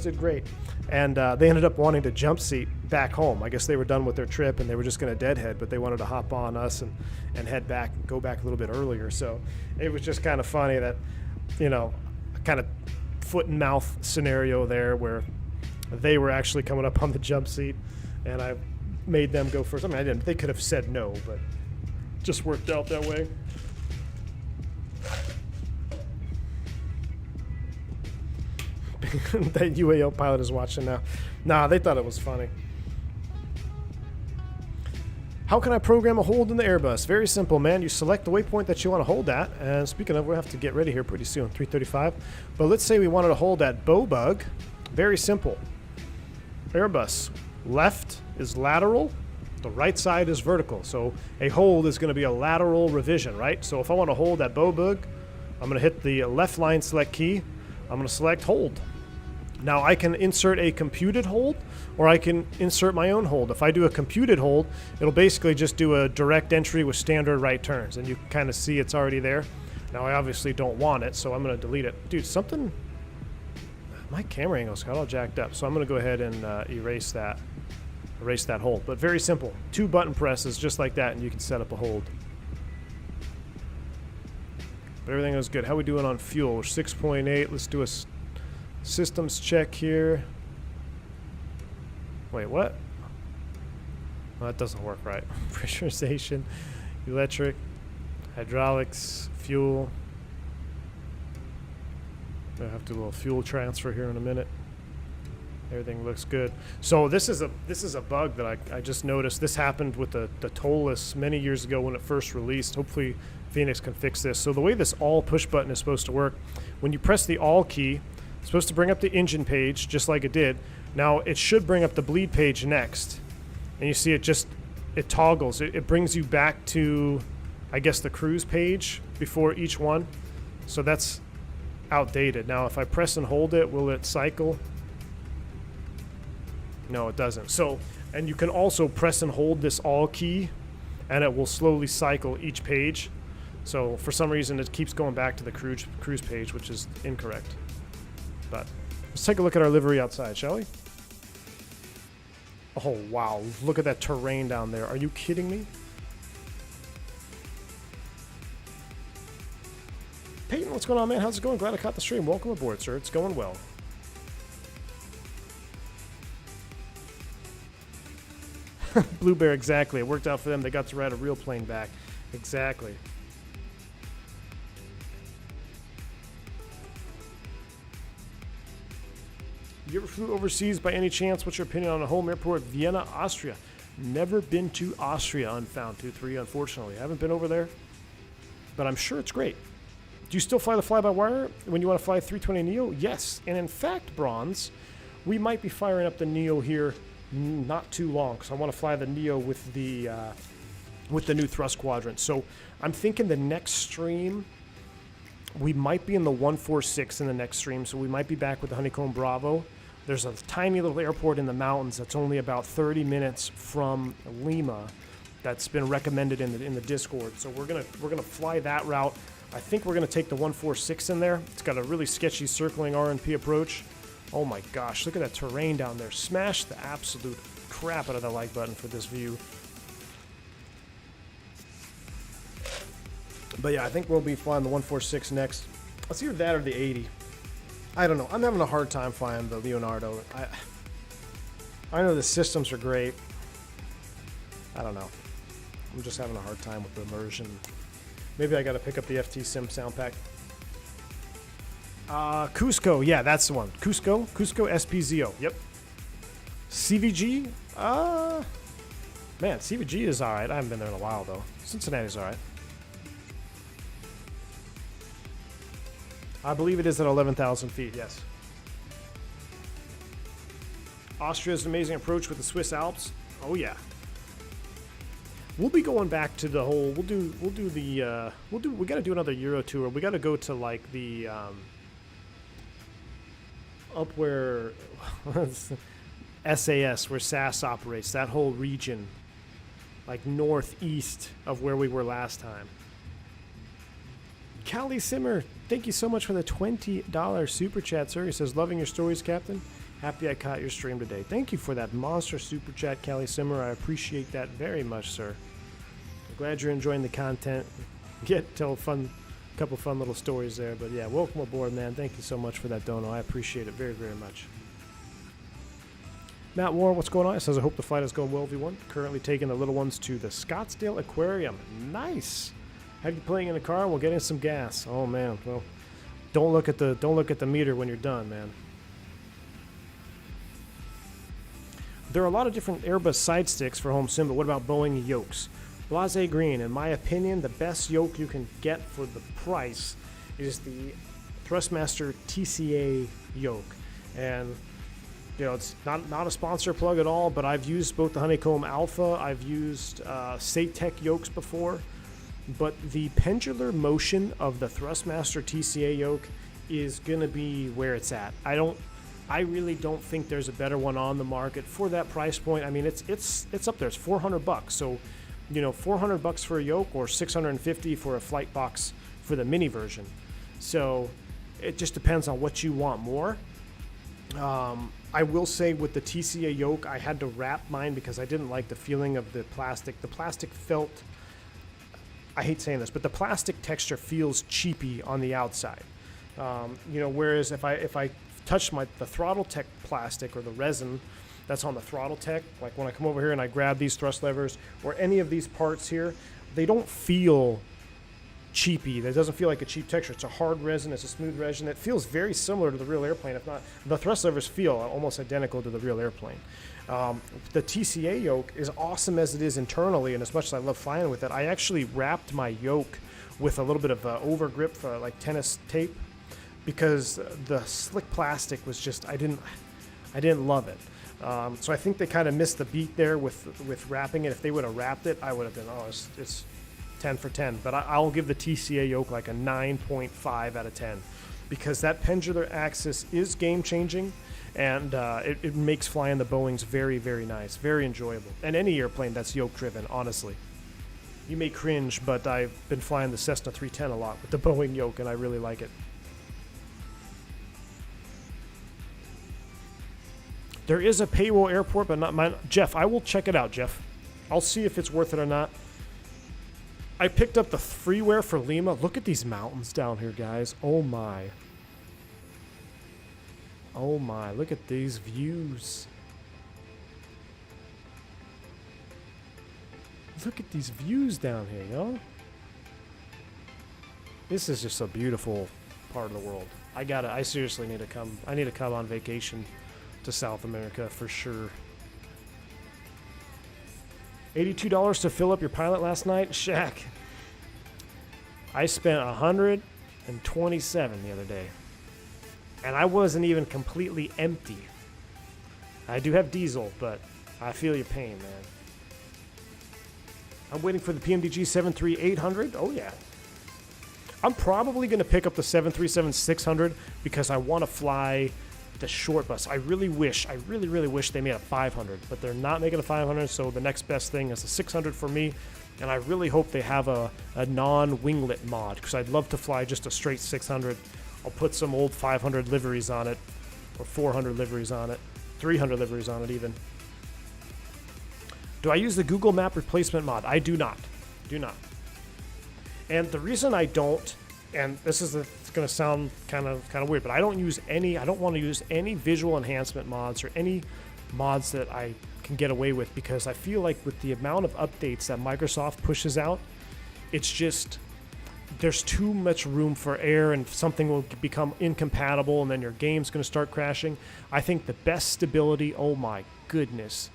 did great. And they ended up wanting to jump seat back home. I guess they were done with their trip, and they were just going to deadhead, but they wanted to hop on us and head back, go back a little bit earlier. So it was just kind of funny that, kind of foot and mouth scenario there where they were actually coming up on the jump seat and I made them go first. I mean, they could have said no, but just worked out that way. That UAL pilot is watching now. Nah, they thought it was funny. How can I program a hold in the Airbus? Very simple, man. You select the waypoint that you want to hold at. And speaking of, we'll have to get ready here pretty soon, 3:35. But let's say we wanted to hold at Bobug. Very simple. Airbus. Left is lateral. The right side is vertical. So a hold is going to be a lateral revision, right? So if I want to hold at Bobug, I'm going to hit the left line select key. I'm going to select hold. Now I can insert a computed hold, or I can insert my own hold. If I do a computed hold, it'll basically just do a direct entry with standard right turns, and you can kind of see it's already there. Now I obviously don't want it, so I'm going to delete it. Dude, my camera angles got all jacked up, so I'm going to go ahead and erase that hold. But very simple. 2 button presses just like that, and you can set up a hold. But everything was good. How we doing on fuel? We're 6.8. Let's do a systems check here. Wait, what? Well, that doesn't work right. Pressurization, electric, hydraulics, fuel. I'll have to do a little fuel transfer here in a minute. Everything looks good. So this is a bug that I just noticed. This happened with the TOLUS many years ago when it first released. Hopefully Phoenix can fix this. So the way this all push button is supposed to work, when you press the all key, it's supposed to bring up the engine page just like it did. Now it should bring up the bleed page next. And you see it toggles. It brings you back to, I guess, the cruise page before each one. So that's outdated. Now if I press and hold it, will it cycle? No, it doesn't. So And you can also press and hold this all key, and it will slowly cycle each page. So for some reason, it keeps going back to the cruise page, which is incorrect. But let's take a look at our livery outside, shall we? Oh, wow. Look at that terrain down there. Are you kidding me? Peyton, what's going on, man? How's it going? Glad I caught the stream. Welcome aboard, sir. It's going well. Blue Bear, exactly. It worked out for them. They got to ride a real plane back. Exactly. You ever flew overseas by any chance? What's your opinion on a home airport, Vienna, Austria? Never been to Austria, Unfound 23, unfortunately. I haven't been over there, but I'm sure it's great. Do you still fly the fly-by-wire when you want to fly 320 Neo? Yes, and in fact, Bronze, we might be firing up the Neo here not too long, because I want to fly the Neo with the new thrust quadrant. So I'm thinking the next stream, we might be in the 146 in the next stream, so we might be back with the Honeycomb Bravo. There's a tiny little airport in the mountains that's only about 30 minutes from Lima that's been recommended in the Discord. So we're gonna fly that route. I think we're gonna take the 146 in there. It's got a really sketchy circling RNP approach. Oh my gosh, look at that terrain down there. Smash the absolute crap out of the like button for this view. But yeah, I think we'll be flying the 146 next. Let's either that or the 80. I don't know. I'm having a hard time flying the Leonardo. I know the systems are great. I don't know. I'm just having a hard time with the immersion. Maybe I got to pick up the FT Sim sound pack. Cusco, yeah, that's the one. Cusco SPZO, yep. CVG, man, CVG is alright. I haven't been there in a while, though. Cincinnati's alright. I believe it is at 11,000 feet, yes. Austria's an amazing approach with the Swiss Alps. Oh, yeah. We'll be going back to the whole, we got to do another Euro tour. We got to go to, like, the, up where SAS, where SAS operates, that whole region, like northeast of where we were last time. Callie Simmer, thank you so much for the $20 super chat, sir. He says, loving your stories, Captain. Happy I caught your stream today. Thank you for that monster super chat, Callie Simmer. I appreciate that very much, sir. I'm glad you're enjoying the content. Tell a couple fun little stories there. But yeah, welcome aboard, man. Thank you so much for that dono. I appreciate it very, very much. Matt Warren, what's going on? It says, I hope the flight is going well, V1. Currently taking the little ones to the Scottsdale Aquarium. Nice. Have you playing in the car? We'll get in some gas. Oh man, well, don't look at the meter when you're done, man. There are a lot of different Airbus side sticks for home sim, but what about Boeing yokes? Blase Green, in my opinion, the best yoke you can get for the price is the Thrustmaster TCA yoke. And you know, it's not a sponsor plug at all, but I've used both the Honeycomb Alpha, I've used Satek yokes before, but the pendular motion of the Thrustmaster TCA yoke is gonna be where it's at. I really don't think there's a better one on the market for that price point. I mean, it's up there. It's $400. So, you know, $400 for a yoke or $650 for a Flightbox for the mini version. So it just depends on what you want more. I will say with the TCA yoke, I had to wrap mine because I didn't like the feeling of the plastic. The plastic felt, I hate saying this, but the plastic texture feels cheapy on the outside. You know, whereas if I touch the Throttletek plastic or the resin that's on the Throttletek, like when I come over here and I grab these thrust levers or any of these parts here, they don't feel cheapy. That doesn't feel like a cheap texture. It's a hard resin. It's a smooth resin. It feels very similar to the real airplane. If not, the thrust levers feel almost identical to the real airplane. The TCA yoke, as awesome as it is internally, and as much as I love flying with it, I actually wrapped my yoke with a little bit of over grip for like tennis tape because the slick plastic was just I didn't love it. So I think they kind of missed the beat there with wrapping it. If they would have wrapped it, I would have been, it's 10 for 10. But I'll give the TCA yoke like a 9.5 out of 10 because that pendular axis is game changing. and it makes flying the Boeings very, very nice, very enjoyable. And any airplane that's yoke-driven, honestly. You may cringe, but I've been flying the Cessna 310 a lot with the Boeing yoke, and I really like it. There is a payroll airport, but not mine. Jeff, I will check it out, Jeff. I'll see if it's worth it or not. I picked up the freeware for Lima. Look at these mountains down here, guys. Oh my. Oh my, look at these views. Look at these views down here, yo. This is just a beautiful part of the world. I seriously need to come. I need to come on vacation to South America for sure. $82 to fill up your pilot last night? Shaq. I spent $127 the other day. And I wasn't even completely empty. I do have diesel, but I feel your pain, man. I'm waiting for the PMDG 73800. Oh, yeah. I'm probably going to pick up the 737-600 because I want to fly the short bus. I really wish they made a 500, but they're not making a 500, so the next best thing is the 600 for me, and I really hope they have a non-winglet mod because I'd love to fly just a straight 600. I'll put some old 500 liveries on it, or 400 liveries on it, 300 liveries on it even. Do I use the Google Map replacement mod? I do not. Do not. And the reason I don't, and this is it's going to sound kind of weird, but I don't want to use any visual enhancement mods or any mods that I can get away with because I feel like with the amount of updates that Microsoft pushes out, it's just there's too much room for error and something will become incompatible and then your game's going to start crashing. I think the best stability, oh my goodness,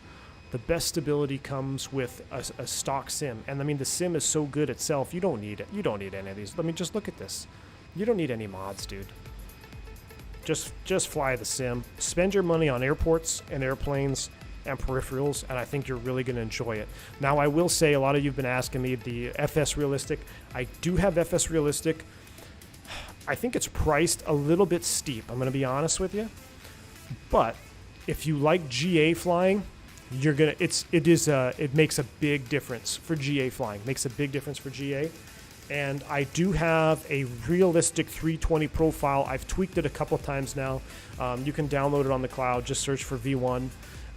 the best stability comes with a stock sim. And I mean, the sim is so good itself, you don't need it. You don't need any of these. I mean, just look at this. You don't need any mods, dude. Just fly the sim. Spend your money on airports and airplanes and peripherals, and I think you're really going to enjoy it. Now, I will say, a lot of you have been asking me the FS Realistic. I do have FS Realistic. I think it's priced a little bit steep, I'm going to be honest with you. But if you like GA flying, it makes a big difference for GA flying. Makes a big difference for GA. And I do have a realistic 320 profile. I've tweaked it a couple times now. You can download it on the cloud. Just search for V1.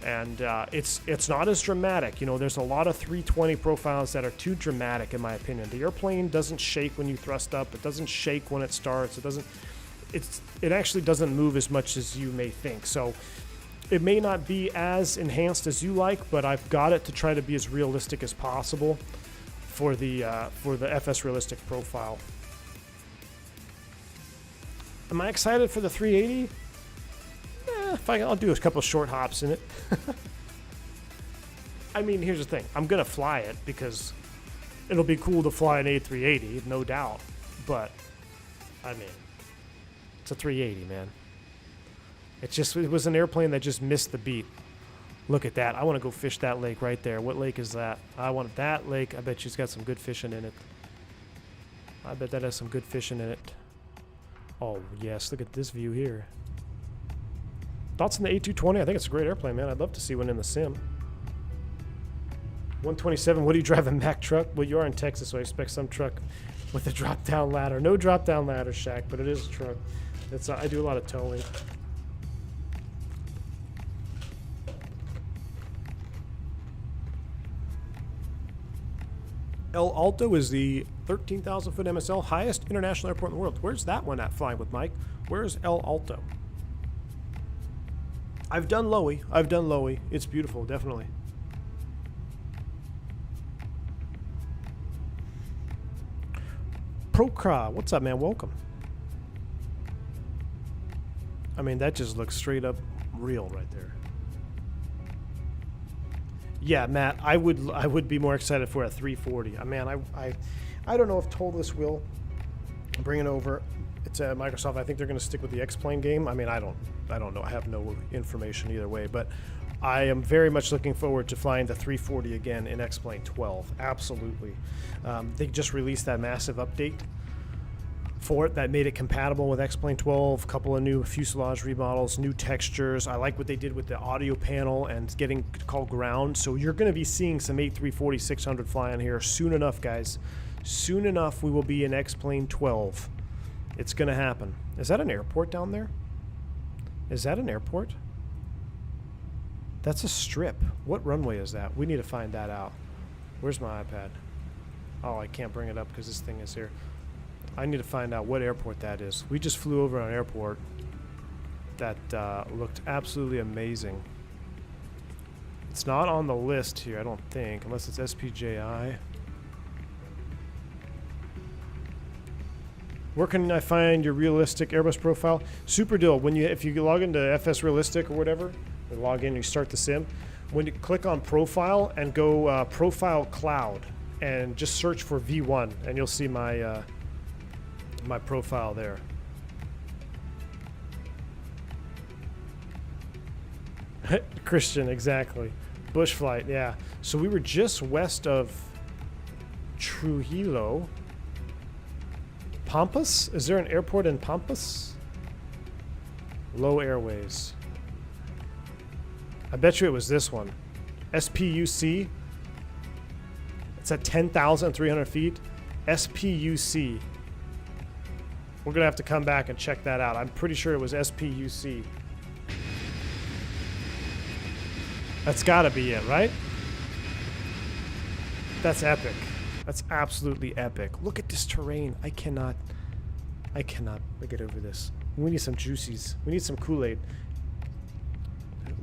And it's not as dramatic. You know, there's a lot of 320 profiles that are too dramatic, in my opinion. The airplane doesn't shake when you thrust up. It doesn't shake when it starts. It actually doesn't move as much as you may think. So it may not be as enhanced as you like, but I've got it to try to be as realistic as possible for the FS Realistic profile. Am I excited for the 380? I'll do a couple short hops in it. I mean, here's the thing. I'm going to fly it because it'll be cool to fly an A380, no doubt. But, I mean, it's a 380, man. It was an airplane that just missed the beat. Look at that. I want to go fish that lake right there. What lake is that? I want that lake. I bet she's got some good fishing in it. I bet that has some good fishing in it. Oh, yes. Look at this view here. Thoughts on the A320? I think it's a great airplane, man. I'd love to see one in the sim. 127, what do you drive, a Mack truck? Well, you are in Texas, so I expect some truck with a drop-down ladder. No drop-down ladder, Shaq, but it is a truck. I do a lot of towing. El Alto is the 13,000-foot MSL, highest international airport in the world. Where's that one at, flying with Mike? Where's El Alto? I've done Lowy. It's beautiful, definitely. Procra, what's up, man? Welcome. I mean, that just looks straight up real right there. Yeah, Matt, I would be more excited for a 340. Man, I don't know if Tolless will bring it over to Microsoft. I think they're going to stick with the X-Plane game. I mean, I don't know. I have no information either way, but I am very much looking forward to flying the 340 again in X-Plane 12. Absolutely. They just released that massive update for it that made it compatible with X-Plane 12, a couple of new fuselage remodels, new textures. I like what they did with the audio panel and getting called ground. So you're going to be seeing some A340-600 flying here soon enough, guys. Soon enough, we will be in X-Plane 12. It's going to happen. Is that an airport down there? Is that an airport? That's a strip. What runway is that? We need to find that out. Where's my iPad? Oh, I can't bring it up because this thing is here. I need to find out what airport that is. We just flew over an airport that looked absolutely amazing. It's not on the list here, I don't think, unless it's SPJI. Where can I find your realistic Airbus profile? Super deal. If you log into FS Realistic or whatever, you log in, you start the sim. When you click on profile and go profile cloud and just search for V1, and you'll see my my profile there. Christian, exactly. Bush flight, yeah. So we were just west of Trujillo. Pampas? Is there an airport in Pampas? Low Airways. I bet you it was this one. SPUC. It's at 10,300 feet. SPUC. We're going to have to come back and check that out. I'm pretty sure it was SPUC. That's got to be it, right? That's epic. That's absolutely epic. Look at this terrain. I cannot get over this. We need some juicies. We need some Kool-Aid.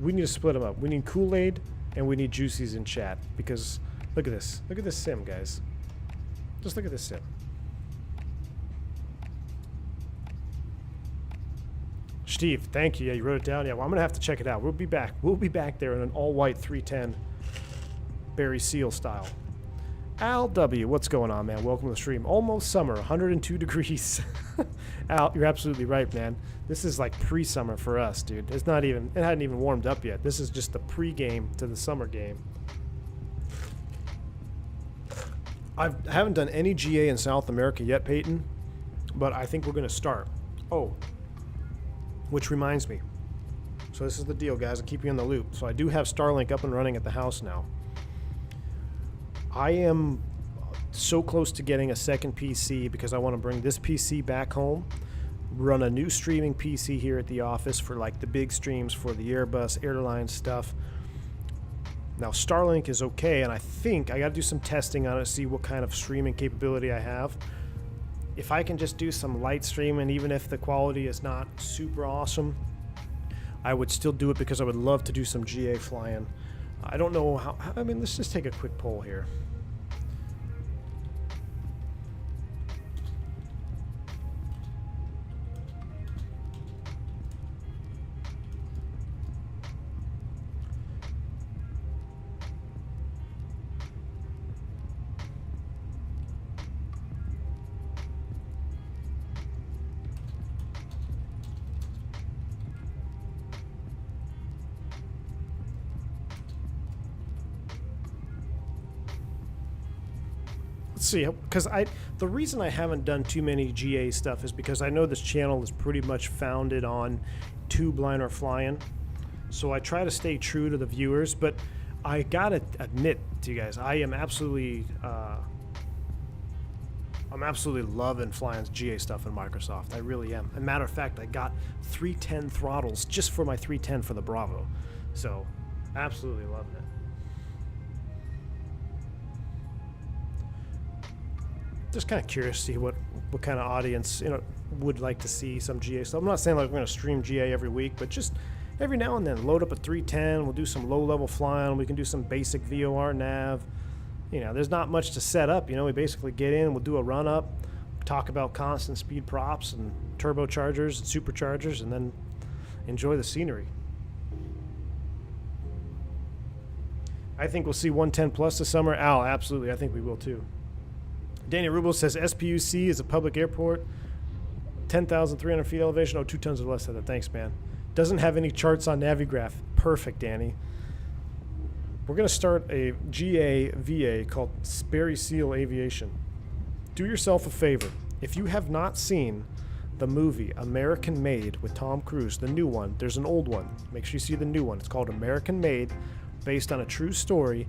We need to split them up. We need Kool-Aid and we need juicies in chat because look at this. Look at this sim, guys. Just look at this sim. Steve, thank you. Yeah, you wrote it down. Yeah, well, I'm going to have to check it out. We'll be back. We'll be back there in an all-white 310 Barry Seal style. Al W, what's going on, man? Welcome to the stream. Almost summer, 102 degrees. Al, you're absolutely right, man. This is like pre-summer for us, dude. It hadn't even warmed up yet. This is just the pre-game to the summer game. I haven't done any GA in South America yet, Peyton, but I think we're going to start. Oh, which reminds me. So this is the deal, guys. I'll keep you in the loop. So I do have Starlink up and running at the house now. I am so close to getting a second PC because I want to bring this PC back home, run a new streaming PC here at the office for like the big streams for the Airbus airline stuff. Now Starlink is okay, and I think I got to do some testing on it to see what kind of streaming capability I have. If I can just do some light streaming, even if the quality is not super awesome, I would still do it because I would love to do some GA flying. I don't know how, I mean, let's just take a quick poll here. See, because the reason I haven't done too many GA stuff is because I know this channel is pretty much founded on tube liner flying, so I try to stay true to the viewers. But I gotta admit to you guys, I'm absolutely loving flying GA stuff in Microsoft. I really am. As a matter of fact, I got 310 throttles just for my 310 for the Bravo, so absolutely loving it. Just kind of curious to see what kind of audience would like to see some GA stuff. I'm not saying like we're going to stream GA every week, but just every now and then load up a 310. We'll do some low-level flying. We can do some basic VOR nav. There's not much to set up. We basically get in, we'll do a run-up, talk about constant speed props and turbochargers and superchargers, and then enjoy the scenery. I think we'll see 110 plus this summer. Al, absolutely. I think we will too. Danny Rubel says SPUC is a public airport, 10,300 feet elevation. Oh, 2 tons or less of that. Thanks, man. Doesn't have any charts on Navigraph. Perfect, Danny. We're going to start a GA VA called Barry Seal Aviation. Do yourself a favor. If you have not seen the movie American Made with Tom Cruise, the new one, there's an old one. Make sure you see the new one. It's called American Made, based on a true story.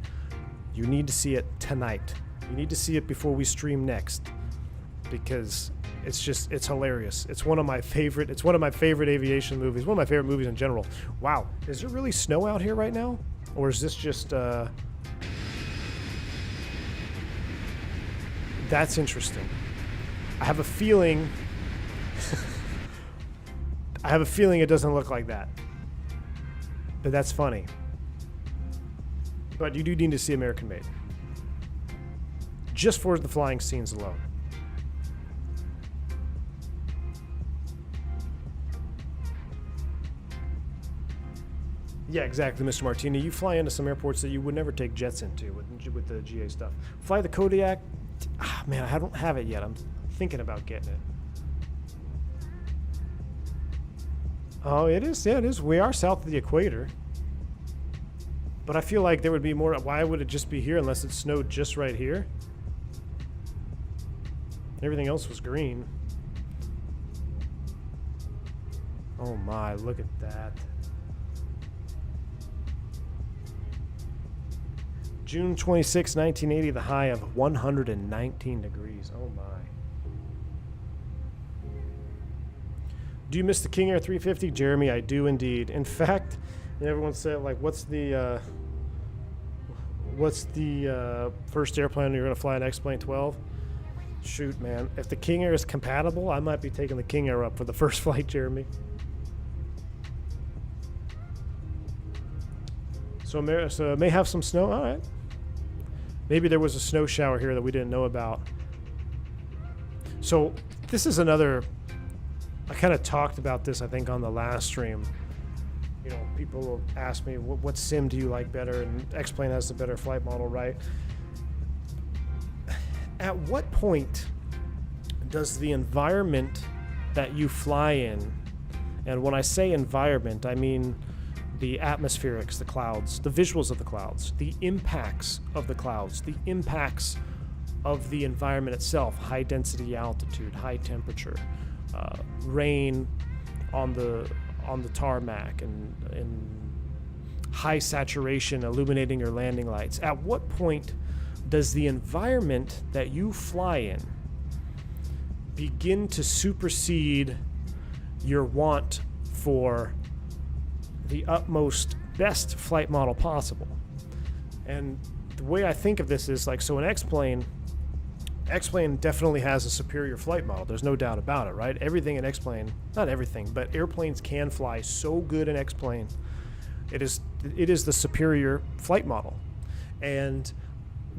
You need to see it tonight. You need to see it before we stream next, because it's hilarious. It's one of my favorite aviation movies, one of my favorite movies in general. Wow, is there really snow out here right now? Or is this just, that's interesting. I have a feeling it doesn't look like that. But that's funny. But you do need to see American Made. Just for the flying scenes alone. Yeah, exactly, Mr. Martini. You fly into some airports that you would never take jets into with the GA stuff. Fly the Kodiak. Man, I don't have it yet. I'm thinking about getting it. Oh, it is. Yeah, it is. We are south of the equator. But I feel like there would be more. Why would it just be here unless it snowed just right here? Everything else was green. Oh my, look at that. June 26, 1980, the high of 119 degrees. Oh my. Do you miss the King Air 350, Jeremy? I do indeed. In fact, everyone said, like, what's the first airplane you're going to fly, an X-Plane 12? Shoot, man. If the King Air is compatible, I might be taking the King Air up for the first flight, Jeremy. So it may have some snow. All right. Maybe there was a snow shower here that we didn't know about. So this is another... I kind of talked about this, I think, on the last stream. You know, people will ask me, what sim do you like better? And X-Plane has the better flight model, right? At what point does the environment that you fly in, and when I say environment, I mean the atmospherics, the clouds, the visuals of the clouds, the impacts of the clouds, the impacts of the environment itself, high density altitude, high temperature, rain on the tarmac, and high saturation illuminating your landing lights. At what point does the environment that you fly in begin to supersede your want for the utmost best flight model possible? And the way I think of this is like, so an X-Plane definitely has a superior flight model. There's no doubt about it, right? Everything in X-Plane, not everything, but airplanes can fly so good in X-Plane. It is the superior flight model. And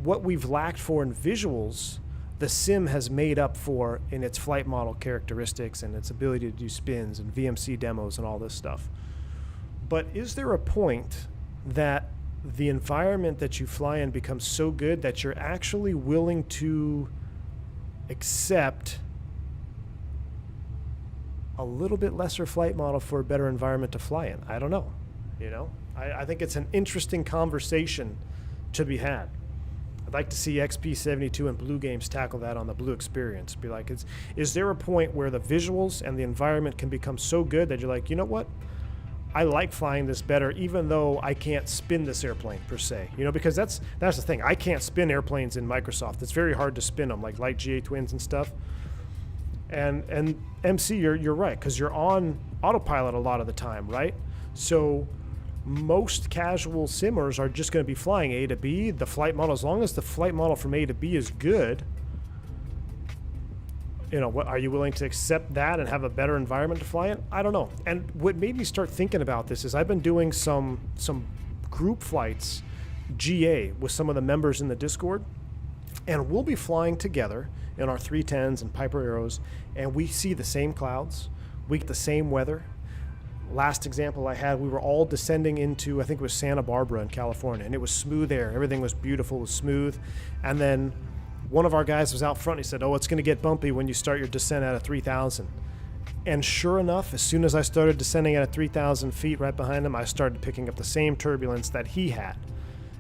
what we've lacked for in visuals, the sim has made up for in its flight model characteristics and its ability to do spins and VMC demos and all this stuff. But is there a point that the environment that you fly in becomes so good that you're actually willing to accept a little bit lesser flight model for a better environment to fly in? I don't know. You know, I think it's an interesting conversation to be had. I'd like to see XP72 and Blue Games tackle that on the Blue Experience. Be like, is there a point where the visuals and the environment can become so good that you're like, you know what? I like flying this better, even though I can't spin this airplane per se. You know, because that's the thing. I can't spin airplanes in Microsoft. It's very hard to spin them, like light GA twins and stuff. And MC, you're right, because you're on autopilot a lot of the time, right? So most casual simmers are just going to be flying A to B. The flight model, as long as the flight model from A to B is good, you know, what, are you willing to accept that and have a better environment to fly in? I don't know. And what made me start thinking about this is I've been doing some group flights, GA, with some of the members in the Discord, and we'll be flying together in our 310s and Piper Arrows, and we see the same clouds, we get the same weather. Last example I had, we were all descending into, I think it was Santa Barbara in California, and it was smooth air. Everything was beautiful, it was smooth. And then one of our guys was out front. He said, oh, it's going to get bumpy when you start your descent at a 3,000. And sure enough, as soon as I started descending at a 3,000 feet right behind him, I started picking up the same turbulence that he had.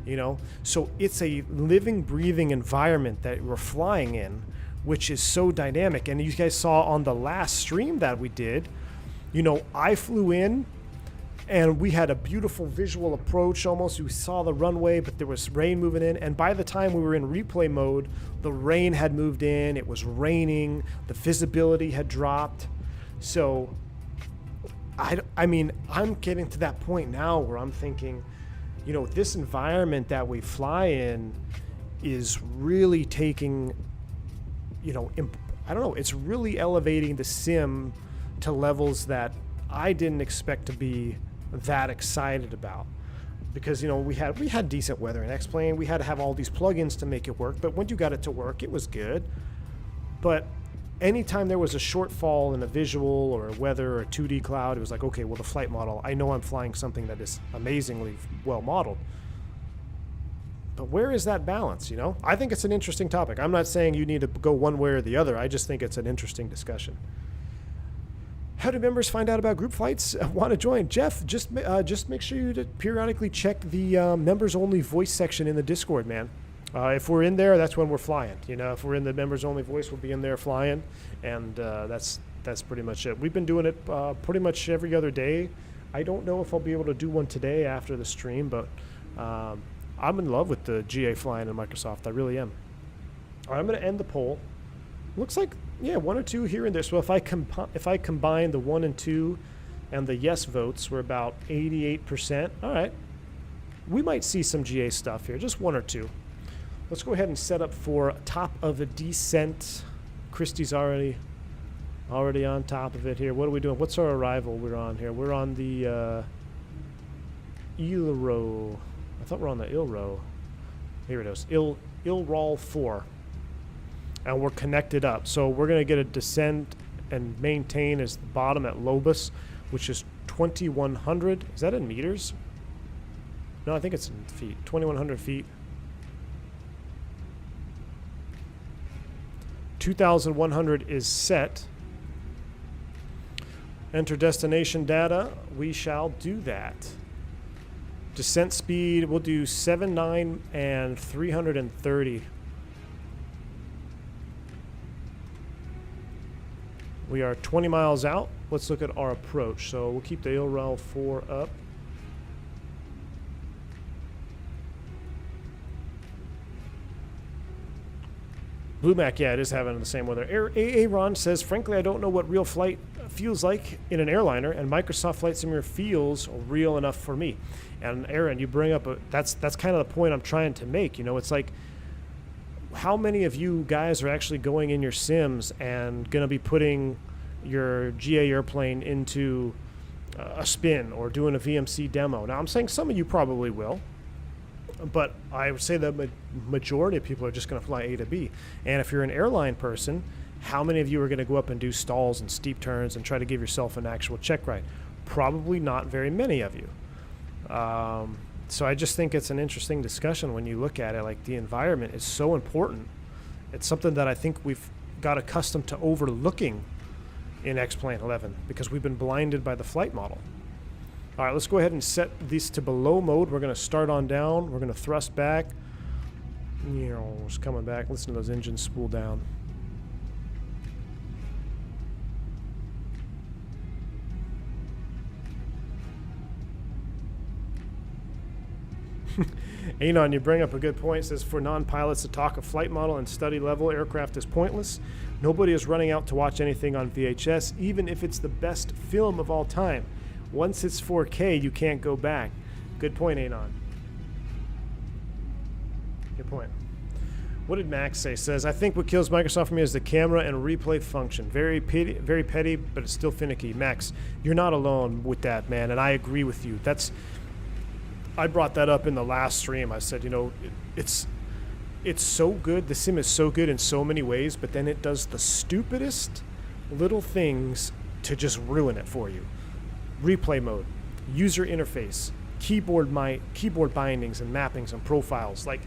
You know, so it's a living, breathing environment that we're flying in, which is so dynamic. And you guys saw on the last stream that we did, you know, I flew in and we had a beautiful visual approach almost. We saw the runway, but there was rain moving in. And by the time we were in replay mode, the rain had moved in. It was raining. The visibility had dropped. So, I mean, I'm getting to that point now where I'm thinking, you know, this environment that we fly in is really taking, you know, I don't know, it's really elevating the sim to levels that I didn't expect to be that excited about. Because, you know, we had decent weather in X-Plane. We had to have all these plugins to make it work, but when you got it to work, it was good. But anytime there was a shortfall in a visual or a weather or a 2D cloud, it was like, okay, well, the flight model, I know I'm flying something that is amazingly well modeled. But where is that balance, you know? I think it's an interesting topic. I'm not saying you need to go one way or the other. I just think it's an interesting discussion. How do members find out about group flights? Want to join? Jeff, just make sure you periodically check the members-only voice section in the Discord, man. If we're in there, that's when we're flying. You know, if we're in the members-only voice, we'll be in there flying, and that's pretty much it. We've been doing it pretty much every other day. I don't know if I'll be able to do one today after the stream, but I'm in love with the GA flying in Microsoft. I really am. All right, I'm going to end the poll. Looks like, yeah, 1 or 2 here and there. So if I combine the 1 and 2 and the yes votes, we're about 88%. All right. We might see some GA stuff here, just 1 or 2. Let's go ahead and set up for top of a descent. Christie's already on top of it here. What are we doing? What's our arrival we're on here? We're on the ILRO. I thought we're on the ILRO. Here it is. ILROL 4. And we're connected up. So we're going to get a descent and maintain as the bottom at Lobus, which is 2,100. Is that in meters? No, I think it's in feet. 2,100 feet. 2,100 is set. Enter destination data. We shall do that. Descent speed, we'll do 7.9 and 330. We are 20 miles out. Let's look at our approach. So we'll keep the ILROL 4 up. Blue Mac, yeah, it is having the same weather. Aaron says, frankly, I don't know what real flight feels like in an airliner, and Microsoft Flight Simulator feels real enough for me. And Aaron, you bring up that's kind of the point I'm trying to make. You know, it's like, how many of you guys are actually going in your sims and going to be putting your GA airplane into a spin or doing a VMC demo? Now, I'm saying some of you probably will, but I would say the majority of people are just going to fly A to B. And if you're an airline person, how many of you are going to go up and do stalls and steep turns and try to give yourself an actual check ride? Probably not very many of you. So I just think it's an interesting discussion when you look at it. Like, the environment is so important. It's something that I think we've got accustomed to overlooking in X-Plane 11 because we've been blinded by the flight model. All right, let's go ahead and set these to below mode. We're going to start on down. We're going to thrust back. Just coming back. Listen to those engines spool down. Anon, you bring up a good point. It says, for non-pilots to talk a flight model and study level aircraft is pointless. Nobody is running out to watch anything on VHS, even if it's the best film of all time. Once it's 4K, you can't go back. Good point, Anon. Good point. What did Max say? Says, I think what kills Microsoft for me is the camera and replay function. Very petty, but it's still finicky. Max, you're not alone with that, man, and I agree with you. I brought that up in the last stream. I said, you know, it's so good. The sim is so good in so many ways, but then it does the stupidest little things to just ruin it for you. Replay mode, user interface, keyboard bindings and mappings and profiles. Like,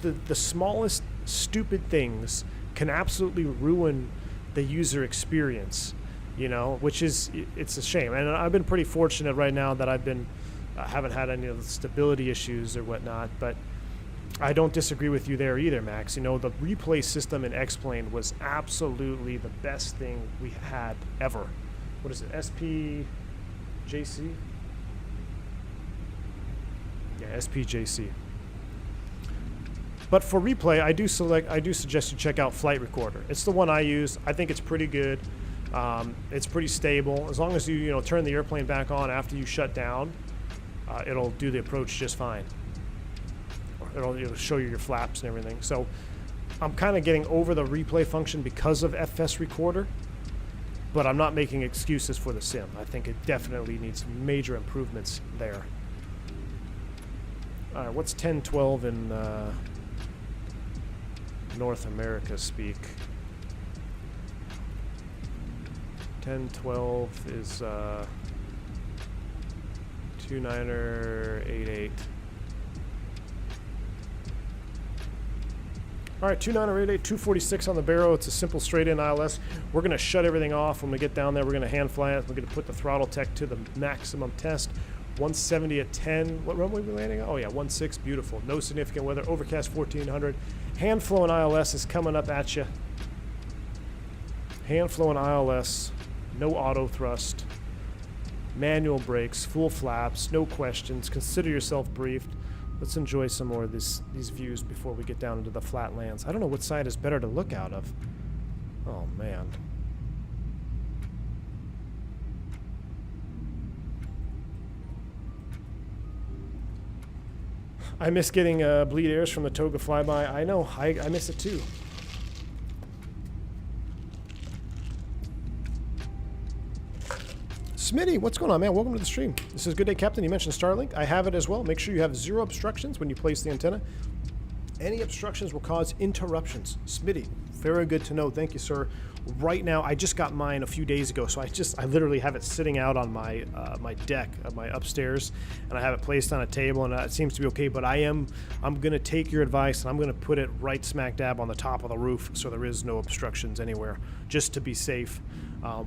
the smallest stupid things can absolutely ruin the user experience, you know, which is, it's a shame. And I've been pretty fortunate right now that I haven't had any of the stability issues or whatnot, but I don't disagree with you there either, Max. You know, the replay system in X-Plane was absolutely the best thing we had ever. What is it, SPJC? Yeah, SPJC. But for replay, I do suggest you check out Flight Recorder. It's the one I use. I think it's pretty good. It's pretty stable. As long as you turn the airplane back on after you shut down, it'll do the approach just fine. It'll show you your flaps and everything. So I'm kind of getting over the replay function because of FS Recorder, but I'm not making excuses for the sim. I think it definitely needs major improvements there. All right, what's 1012 in North America speak? 1012 is 29er88. All right, 2988, 246 on the barrel. It's a simple straight-in ILS. We're going to shut everything off when we get down there. We're going to hand fly it. We're going to put the Throttletek to the maximum test. 170 at 10. What runway are we landing on? Oh, yeah, 16. Beautiful. No significant weather. Overcast 1400. Hand-flowing ILS is coming up at you. Hand-flowing ILS. No auto thrust. Manual brakes. Full flaps. No questions. Consider yourself briefed. Let's enjoy some more of these views before we get down into the flatlands. I don't know what side is better to look out of. Oh, man. I miss getting bleed airs from the Toga flyby. I know. I miss it too. Smitty, what's going on, man? Welcome to the stream. This is Good Day Captain. You mentioned Starlink. I have it as well. Make sure you have 0 obstructions when you place the antenna. Any obstructions will cause interruptions. Smitty, very good to know. Thank you, sir. Right now, I just got mine a few days ago, so I literally have it sitting out on my my deck of my upstairs, and I have it placed on a table, and it seems to be okay. But I'm gonna take your advice, and I'm gonna put it right smack dab on the top of the roof, so there is no obstructions anywhere, just to be safe.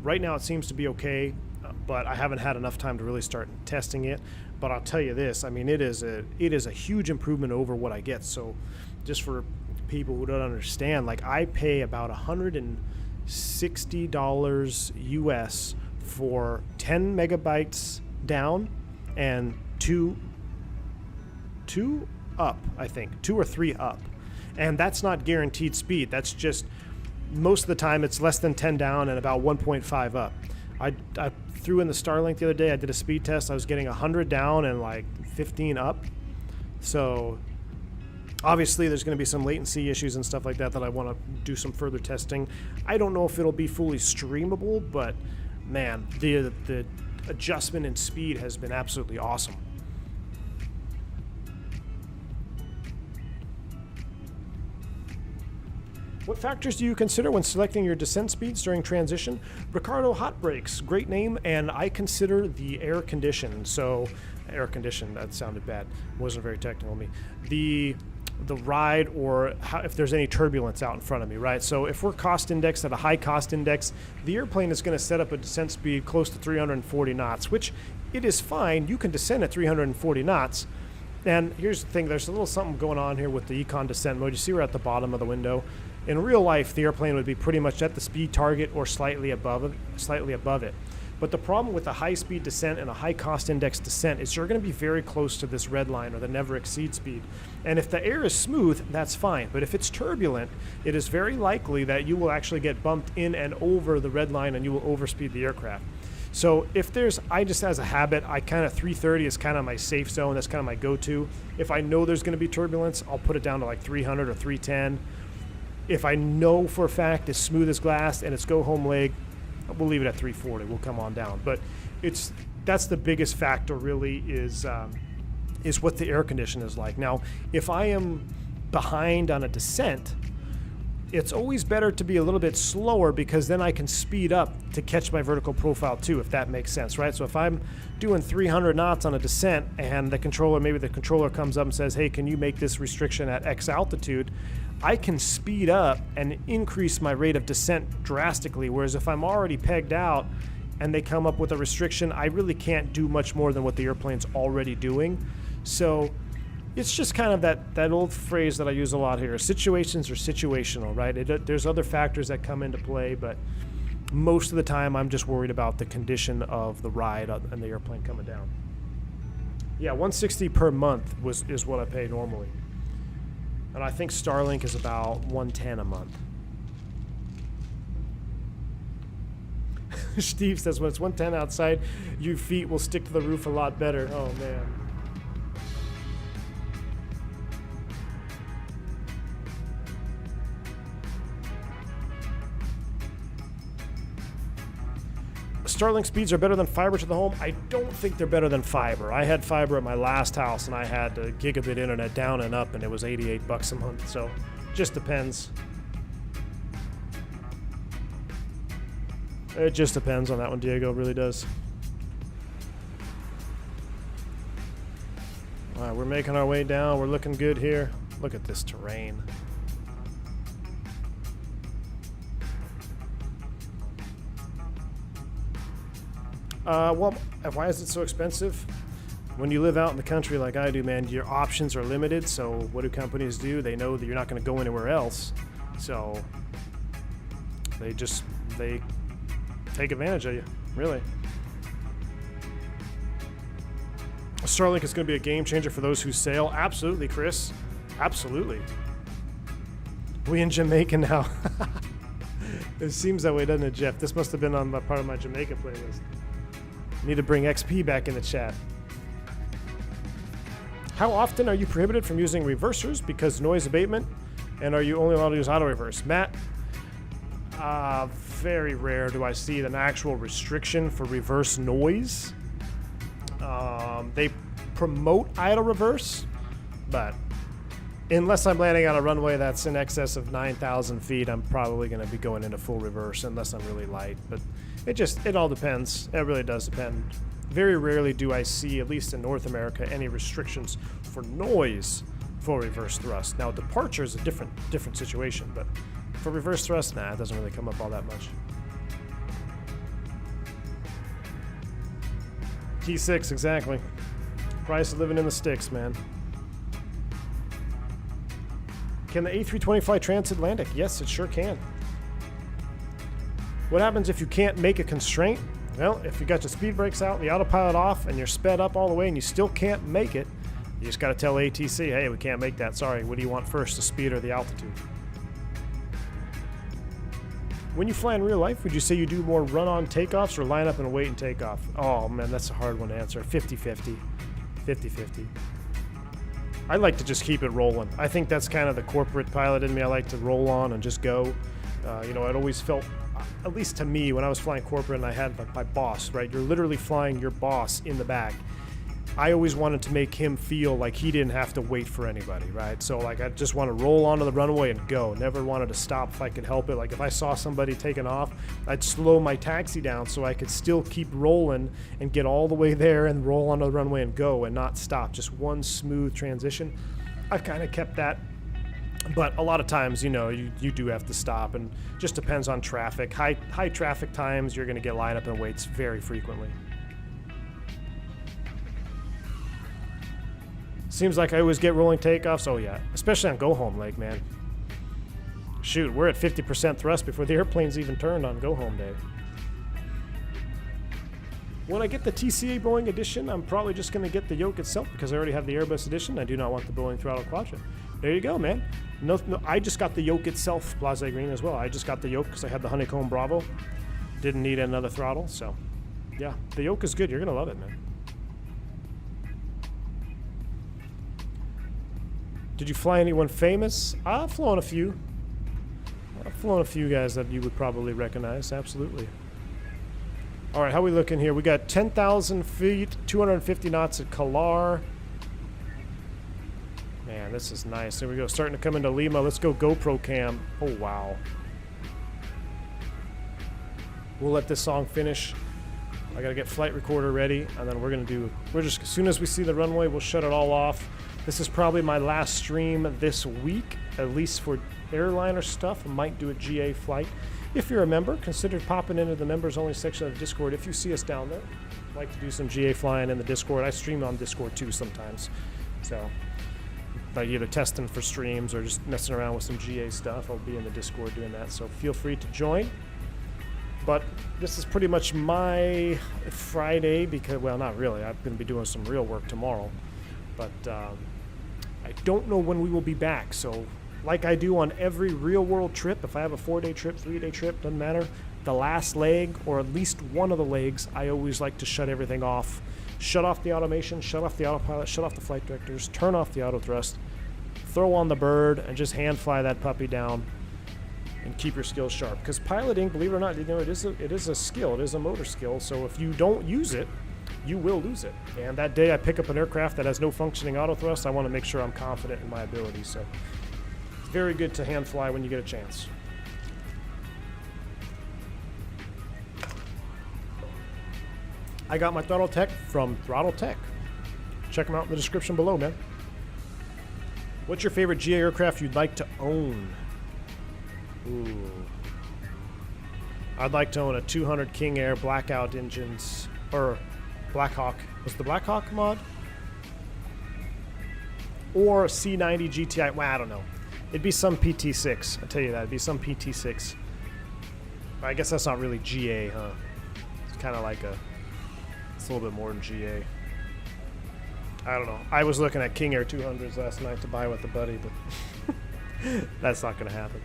Right now, it seems to be okay. But I haven't had enough time to really start testing it. But I'll tell you this, I mean, it is a huge improvement over what I get. So just for people who don't understand, like I pay about $160 US for 10 megabytes down and two up, I think, 2 or 3 up. And that's not guaranteed speed. That's just, most of the time it's less than 10 down and about 1.5 up. I threw in the Starlink the other day. I did a speed test. I was getting 100 down and like 15 up. So obviously there's going to be some latency issues and stuff like that I want to do some further testing. I don't know if it'll be fully streamable, but man, the adjustment in speed has been absolutely awesome. What factors do you consider when selecting your descent speeds during transition? Ricardo Hot Brakes, great name, and I consider the air condition. So, air condition, that sounded bad. Wasn't very technical of me. The ride, or if there's any turbulence out in front of me, right? So if we're cost indexed at a high cost index, the airplane is going to set up a descent speed close to 340 knots, which it is fine. You can descend at 340 knots. And here's the thing, there's a little something going on here with the econ descent mode. You see we're at the bottom of the window. In real life, the airplane would be pretty much at the speed target or slightly above it. But the problem with a high-speed descent and a high-cost index descent is you're going to be very close to this red line, or the never exceed speed. And if the air is smooth, that's fine. But if it's turbulent, it is very likely that you will actually get bumped in and over the red line, and you will overspeed the aircraft. So if I just as a habit, 330 is kind of my safe zone. That's kind of my go-to. If I know there's going to be turbulence, I'll put it down to like 300 or 310. If I know for a fact it's smooth as glass and it's go home leg, we'll leave it at 340. We'll come on down. But that's the biggest factor really is what the air condition is like. Now, if I am behind on a descent, it's always better to be a little bit slower, because then I can speed up to catch my vertical profile too, if that makes sense, right? So if I'm doing 300 knots on a descent and maybe the controller comes up and says, hey, can you make this restriction at X altitude? I can speed up and increase my rate of descent drastically, whereas if I'm already pegged out and they come up with a restriction, I really can't do much more than what the airplane's already doing. So It's just kind of that old phrase that I use a lot here. Situations are situational, right? There's other factors that come into play, but most of the time I'm just worried about the condition of the ride and the airplane coming down. Yeah, $160 per month is what I pay normally. And I think Starlink is about $110 a month. Steve says when it's 110 outside, your feet will stick to the roof a lot better. Oh, man. Starlink speeds are better than fiber to the home. I don't think they're better than fiber. I had fiber at my last house, and I had gigabit internet down and up, and it was $88 a month. So, just depends. It just depends on that one, Diego. It really does. All right, we're making our way down. We're looking good here. Look at this terrain. Well, why is it so expensive? When you live out in the country like I do, man, your options are limited. So what do companies do? They know that you're not going to go anywhere else. So they take advantage of you, really. Starlink is going to be a game changer for those who sail. Absolutely, Chris. Absolutely. We in Jamaica now. It seems that way, doesn't it, Jeff? This must have been on part of my Jamaica playlist. Need to bring XP back in the chat. How often are you prohibited from using reversers because noise abatement? And are you only allowed to use auto reverse? Matt, very rare do I see an actual restriction for reverse noise. They promote idle reverse, but unless I'm landing on a runway that's in excess of 9,000 feet, I'm probably going to be going into full reverse unless I'm really light. But it all depends. It really does depend. Very rarely do I see, at least in North America, any restrictions for noise for reverse thrust. Now, departure is a different situation, but for reverse thrust, nah, it doesn't really come up all that much. Key 6, exactly. Price of living in the sticks, man. Can the A320 fly transatlantic? Yes, it sure can. What happens if you can't make a constraint? Well, if you got your speed brakes out, the autopilot off, and you're sped up all the way and you still can't make it, you just got to tell ATC, hey, we can't make that. Sorry, what do you want first, the speed or the altitude? When you fly in real life, would you say you do more run-on takeoffs or line up and wait and take off? Oh, man, that's a hard one to answer. 50-50. 50-50. I like to just keep it rolling. I think that's kind of the corporate pilot in me. I like to roll on and just go. I'd always felt, at least to me, when I was flying corporate and I had my boss, right? You're literally flying your boss in the back. I always wanted to make him feel like he didn't have to wait for anybody, right? So, I just want to roll onto the runway and go. Never wanted to stop if I could help it. Like, if I saw somebody taking off, I'd slow my taxi down so I could still keep rolling and get all the way there and roll onto the runway and go and not stop. Just one smooth transition. I've kind of kept that. But a lot of times, you do have to stop, and just depends on traffic. High traffic times, you're going to get lineup and waits very frequently. Seems like I always get rolling takeoffs. Oh, yeah. Especially on go-home leg, man. Shoot, we're at 50% thrust before the airplane's even turned on go-home day. When I get the TCA Boeing edition, I'm probably just going to get the yoke itself because I already have the Airbus edition. I do not want the Boeing throttle Quadrant. There you go, man. No, I just got the yoke itself, Blase Green, as well. I just got the yoke because I had the Honeycomb Bravo. Didn't need another throttle, so yeah. The yoke is good. You're going to love it, man. Did you fly anyone famous? I've flown a few. I've flown a few guys that you would probably recognize, absolutely. All right, how are we looking here? We got 10,000 feet, 250 knots at Kalar. Man, this is nice. There we go, starting to come into Lima. Let's go GoPro cam. Oh, wow. We'll let this song finish. I gotta get flight recorder ready, and then as soon as we see the runway, we'll shut it all off. This is probably my last stream this week, at least for airliner stuff. I might do a GA flight. If you're a member, consider popping into the members only section of the Discord if you see us down there. I'd like to do some GA flying in the Discord. I stream on Discord too sometimes. So like either testing for streams or just messing around with some GA stuff. I'll be in the Discord doing that, so feel free to join. But this is pretty much my Friday because, well, not really. I'm going to be doing some real work tomorrow. But I don't know when we will be back. So like I do on every real world trip, if I have a 4-day trip, 3-day trip, doesn't matter, the last leg or at least one of the legs, I always like to shut everything off. Shut off the automation, shut off the autopilot, shut off the flight directors, turn off the auto thrust, throw on the bird, and just hand fly that puppy down and keep your skills sharp. Because piloting, believe it or not, you know, it is a skill, it is a motor skill. So if you don't use it, you will lose it. And that day I pick up an aircraft that has no functioning auto thrust, I want to make sure I'm confident in my ability. So it's very good to hand fly when you get a chance. I got my Throttletek from Throttletek. Check them out in the description below, man. What's your favorite GA aircraft you'd like to own? Ooh. I'd like to own a 200 King Air Blackout engines, or Blackhawk. Was the Blackhawk mod? Or C90 GTI. Well, I don't know. It'd be some PT6. I'll tell you that. It'd be some PT6. I guess that's not really GA, huh? It's kind of like a... It's a little bit more than GA. I don't know. I was looking at King Air 200s last night to buy with a buddy, but that's not going to happen.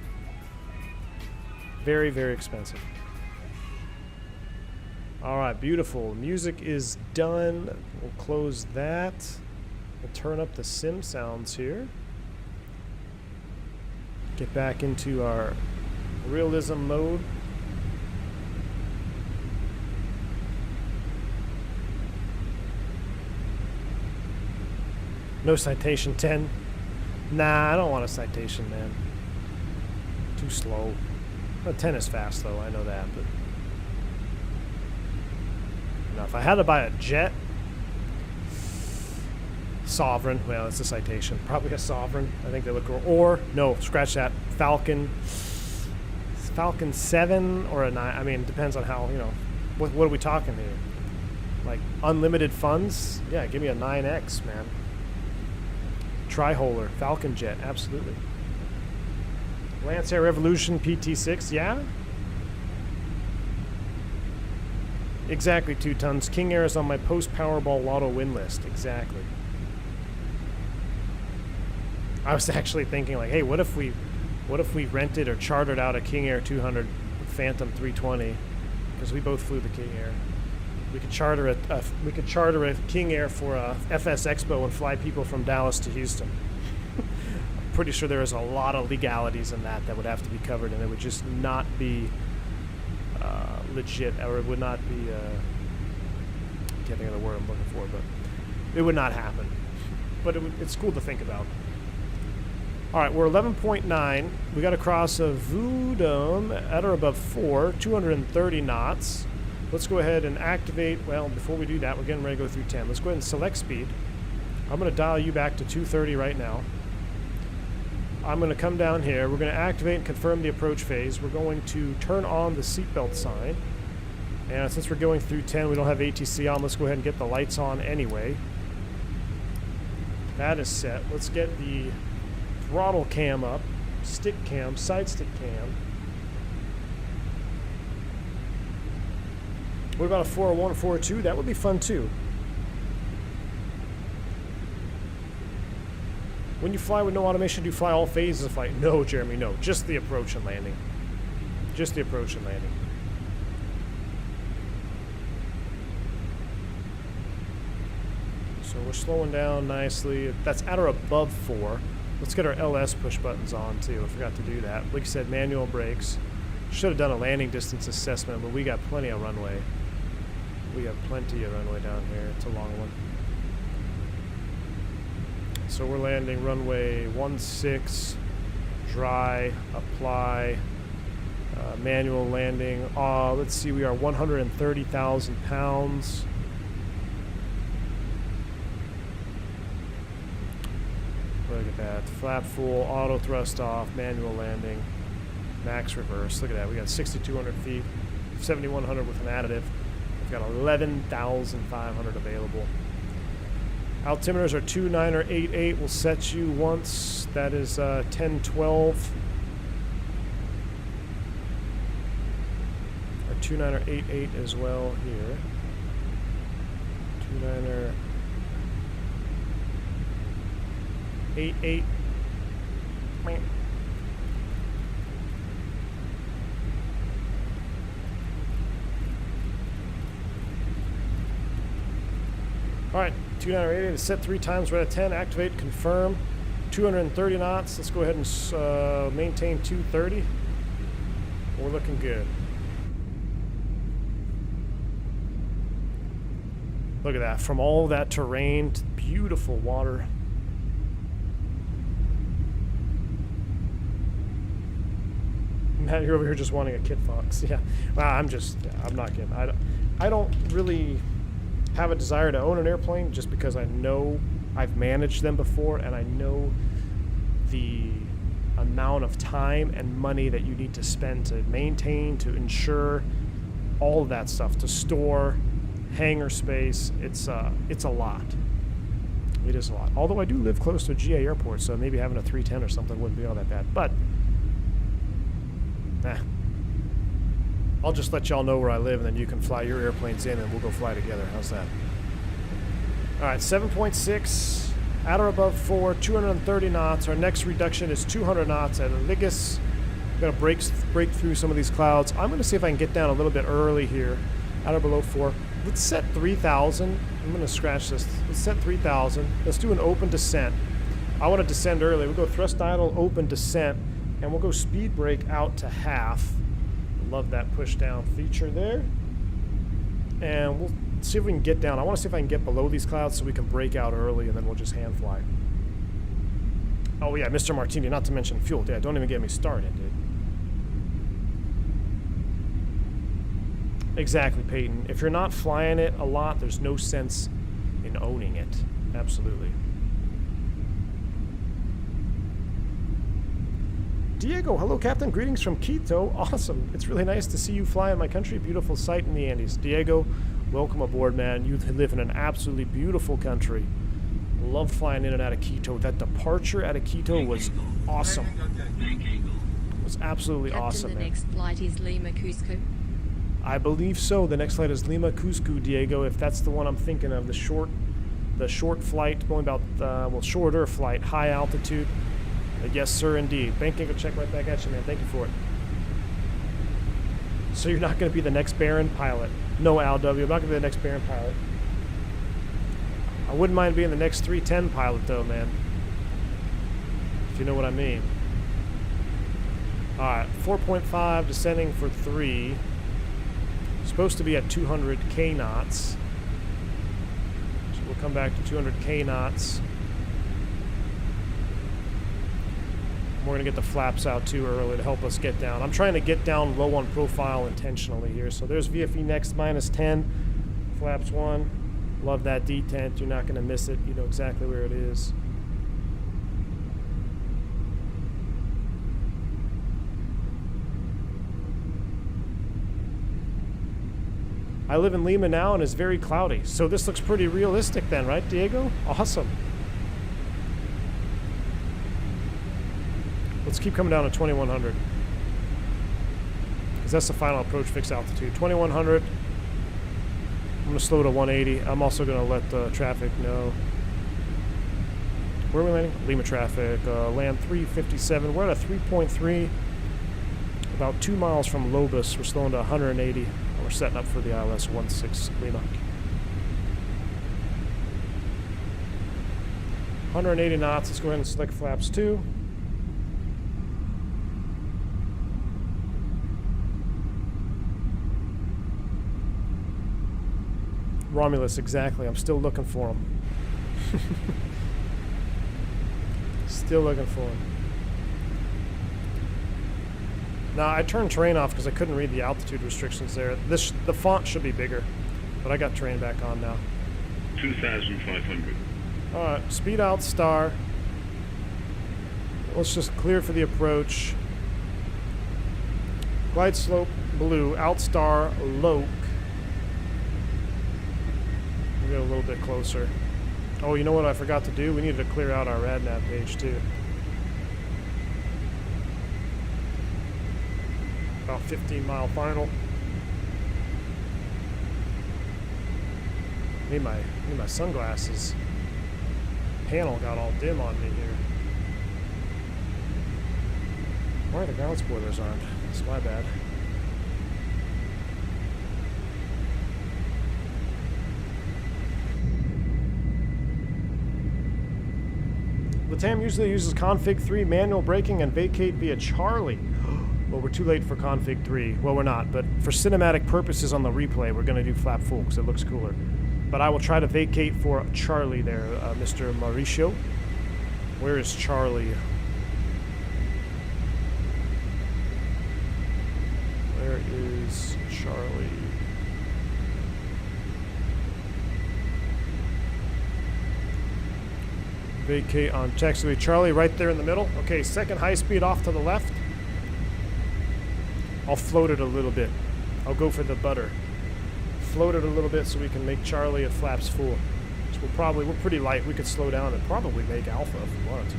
Very, very expensive. All right, beautiful. Music is done. We'll close that. We'll turn up the sim sounds here. Get back into our realism mode. No citation 10. Nah, I don't want a citation, man. Too slow. Well, 10 is fast, though. I know that. But now, if I had to buy a jet, Sovereign. Well, it's a citation. Probably a Sovereign. I think they look cool. Or no, scratch that. Falcon 7 or a 9. I mean, it depends on how, you know. What are we talking here? Like unlimited funds? Yeah, give me a 9X, man. Tri-Holer, Falcon Jet, absolutely. Lancer Revolution PT6, yeah? Exactly, 2 tons. King Air is on my post-Powerball Lotto win list, exactly. I was actually thinking, like, hey, what if we rented or chartered out a King Air 200 Phantom 320? Because we both flew the King Air. We could charter a King Air for a FS Expo and fly people from Dallas to Houston. I'm pretty sure there is a lot of legalities in that would have to be covered, and it would just not be legit, or it would not be. Can't think of the word I'm looking for, but it would not happen. But it's cool to think about. All right, we're 11.9. We got to cross a Voodum at or above 4, 230 knots. Let's go ahead and activate. Well, before we do that, we're getting ready to go through 10. Let's go ahead and select speed. I'm going to dial you back to 230 right now. I'm going to come down here. We're going to activate and confirm the approach phase. We're going to turn on the seatbelt sign. And since we're going through 10, we don't have ATC on. Let's go ahead and get the lights on anyway. That is set. Let's get the throttle cam up. Stick cam, side stick cam. What about a 401 or 402? That would be fun too. When you fly with no automation, do you fly all phases of flight? No, Jeremy, no. Just the approach and landing. Just the approach and landing. So we're slowing down nicely. That's at or above 4. Let's get our LS push buttons on too. I forgot to do that. Like I said, manual brakes. Should have done a landing distance assessment, but we got plenty of runway. We have plenty of runway down here. It's a long one. So we're landing runway 16, dry, apply, manual landing. Let's see, we are 130,000 pounds. Look at that. Flap full, auto thrust off, manual landing, max reverse. Look at that. We got 6,200 feet, 7,100 with an additive. We've got 11,500 available. Altimeters are 2988. We'll set you once. That is 1012. Or 2988 as well here. 2988. Alright, 2988 is set 3 times, we're at 10, activate, confirm, 230 knots, let's go ahead and maintain 230, we're looking good. Look at that, from all that terrain to beautiful water. Matt, you're over here just wanting a Kit Fox, yeah. Well, I'm not kidding, I don't really have a desire to own an airplane just because I know I've managed them before and I know the amount of time and money that you need to spend to maintain, to insure, all of that stuff, to store, hangar space. It's a lot. It is a lot. Although I do live close to a GA airport, so maybe having a 310 or something wouldn't be all that bad. But I'll just let y'all know where I live, and then you can fly your airplanes in, and we'll go fly together. How's that? All right, 7.6, at or above 4, 230 knots. Our next reduction is 200 knots at Ligas. I'm going to break through some of these clouds. I'm going to see if I can get down a little bit early here, at or below 4. Let's set 3,000. I'm going to scratch this. Let's set 3,000. Let's do an open descent. I want to descend early. We'll go thrust idle, open descent, and we'll go speed brake out to half. Love that push down feature there. And we'll see if we can get down. I want to see if I can get below these clouds so we can break out early, and then we'll just hand fly. Oh yeah, Mr. Martini, not to mention fuel. Yeah, don't even get me started, dude. Exactly, Peyton. If you're not flying it a lot, there's no sense in owning it. Absolutely. Diego, hello Captain, greetings from Quito. Awesome. It's really nice to see you fly in my country. Beautiful sight in the Andes. Diego, welcome aboard, man. You live in an absolutely beautiful country. Love flying in and out of Quito. That departure out of Quito was awesome. It was absolutely awesome, Captain, the man. next flight is Lima Cusco. I believe so. The next flight is Lima Cusco, Diego, if that's the one I'm thinking of. The short flight, going about, shorter flight, high altitude. Yes, sir, indeed. Banking will check right back at you, man. Thank you for it. So you're not going to be the next Baron pilot. No, Al W. I'm not going to be the next Baron pilot. I wouldn't mind being the next 310 pilot, though, man. If you know what I mean. Alright, 4.5, descending for 3. Supposed to be at 200k knots. So we'll come back to 200k knots. We're going to get the flaps out too early to help us get down. I'm trying to get down low on profile intentionally here. So there's VFE next, minus 10. Flaps 1. Love that detent. You're not going to miss it. You know exactly where it is. I live in Lima now and it's very cloudy. So this looks pretty realistic then, right, Diego? Awesome. Let's keep coming down to 2100. Because that's the final approach fixed altitude. 2100. I'm going to slow to 180. I'm also going to let the traffic know. Where are we landing? Lima traffic. Land 357. We're at a 3.3. About 2 miles from Lobos. We're slowing to 180. And we're setting up for the ILS 16 Lima. 180 knots. Let's go ahead and select flaps 2. Romulus, exactly. I'm still looking for him. Still looking for him. Now, I turned terrain off because I couldn't read the altitude restrictions there. The font should be bigger, but I got terrain back on now. 2,500. Alright, speed out, star. Let's just clear for the approach. Glide slope, blue, out star, low. Get a little bit closer. Oh, you know what I forgot to do? We needed to clear out our RadNav page too. About 15-mile final. Need my sunglasses. Panel got all dim on me here. Why the ground spoilers aren't? It's my bad. lATAM usually uses config 3 manual braking and vacate via Charlie. Well, we're too late for config 3. Well, we're not, but for cinematic purposes on the replay, we're going to do flap full because it looks cooler. But I will try to vacate for Charlie there, Mr. Mauricio. Where is Charlie? Where is Charlie? Vacate on taxiway Charlie, right there in the middle. Okay, second high speed off to the left. I'll float it a little bit. I'll go for the butter. Float it a little bit so we can make Charlie at flaps full. So we're pretty light. We could slow down and probably make alpha if we wanted to.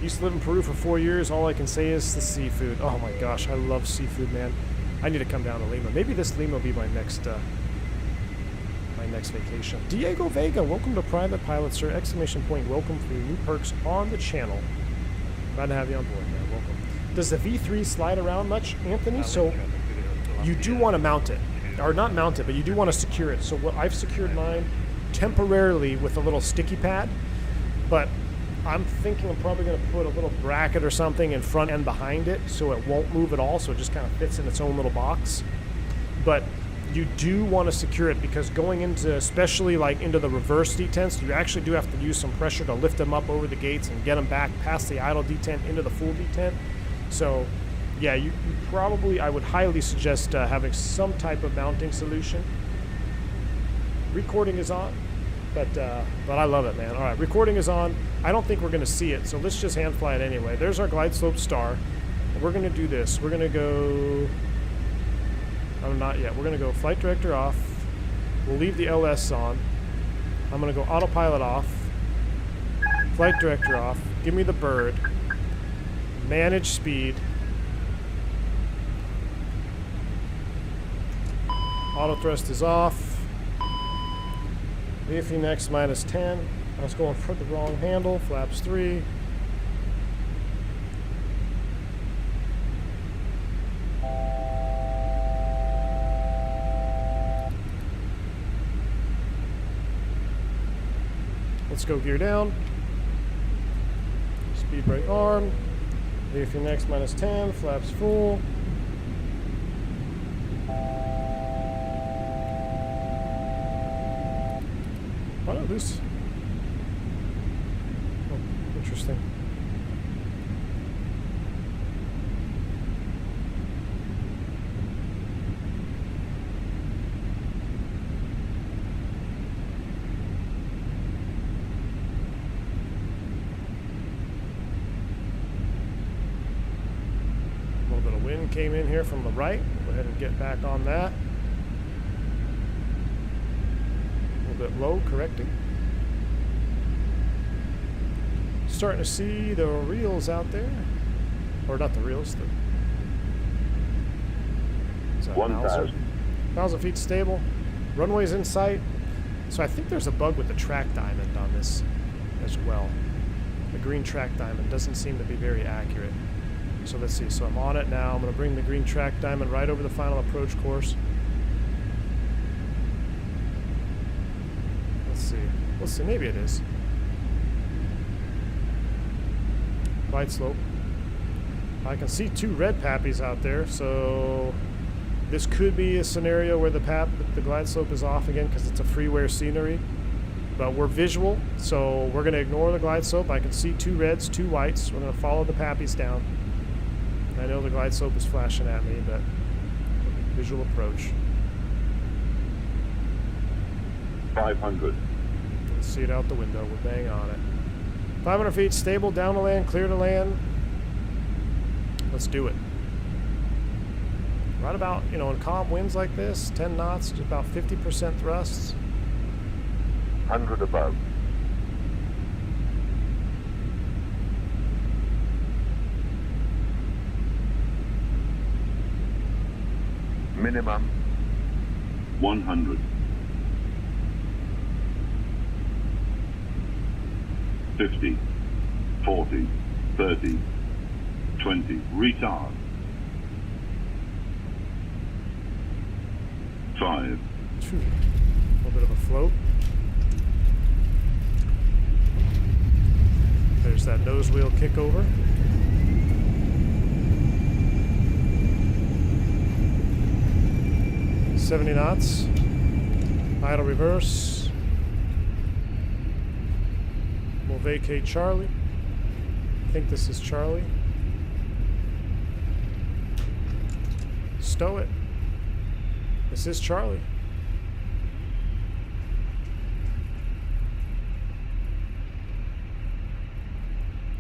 Used to live in Peru for 4 years. All I can say is the seafood. Oh my gosh, I love seafood, man. I need to come down to Lima. Maybe this Lima will be my next vacation. Diego Vega, welcome to Private Pilot, sir. Exclamation point, welcome for your new perks on the channel. Glad to have you on board, man. Welcome. Does the V3 slide around much, Anthony? So you do want to mount it. Or not mount it, but you do want to secure it. So what I've secured mine temporarily with a little sticky pad, but I'm thinking I'm probably going to put a little bracket or something in front and behind it so it won't move at all, so it just kind of fits in its own little box. But you do want to secure it because going into, especially like into the reverse detents, you actually do have to use some pressure to lift them up over the gates and get them back past the idle detent into the full detent. So yeah, you probably, I would highly suggest having some type of mounting solution. Recording is on, but I love it, man. All right, recording is on. I don't think we're going to see it, so let's just hand fly it anyway. There's our glide slope star. And we're going to do this. We're going to go... Oh, not yet. We're going to go flight director off. We'll leave the LS on. I'm going to go autopilot off. Flight director off. Give me the bird. Manage speed. Auto thrust is off. VFE next minus 10. I was going for the wrong handle. Flaps 3. Let's go gear down. Speed brake arm. VFE next minus 10. Flaps full. Why not loose? Oh, interesting. Came in here from the right. Go ahead and get back on that. A little bit low, correcting. Starting to see the reels out there. Or not the reels, the... 1,000. 1,000 feet stable. Runway's in sight. So I think there's a bug with the track diamond on this as well. The green track diamond doesn't seem to be very accurate. So let's see, so I'm on it now. I'm going to bring the green track diamond right over the final approach course. Let's see, maybe it is. Glide slope. I can see 2 red pappies out there, so this could be a scenario where the glide slope is off again because it's a freeware scenery. But we're visual, so we're going to ignore the glide slope. I can see 2 reds, 2 whites. We're going to follow the pappies down. I know the glide slope is flashing at me, but visual approach. 500. Let's see it out the window. We're bang on it. 500 feet, stable, down to land, clear to land. Let's do it. Right about, you know, in calm winds like this, 10 knots, just about 50% thrusts. 100 above. Minimum 100. 50, 40, 30, 20, retard. 5. Phew. A little bit of a float. There's that nose wheel kick over. $70 knots. Idle reverse. We'll vacate Charlie. I think this is Charlie. Stow it. This is Charlie.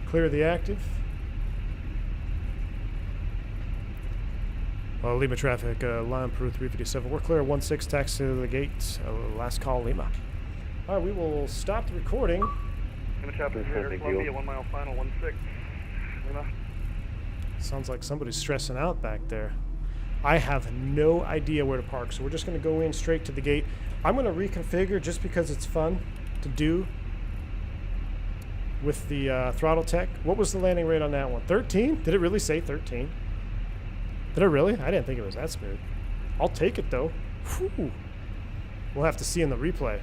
Clear the active. Lima traffic, Lime Peru 357. We're clear 16, taxi to the gate. Last call, Lima. All right, we will stop the recording. Lima traffic, Columbia, 1 mile final, 16. Lima. Sounds like somebody's stressing out back there. I have no idea where to park, so we're just going to go in straight to the gate. I'm going to reconfigure just because it's fun to do with the Throttletek. What was the landing rate on that one? 13? Did it really say 13? Did it really? I didn't think it was that smooth. I'll take it, though. Whew. We'll have to see in the replay.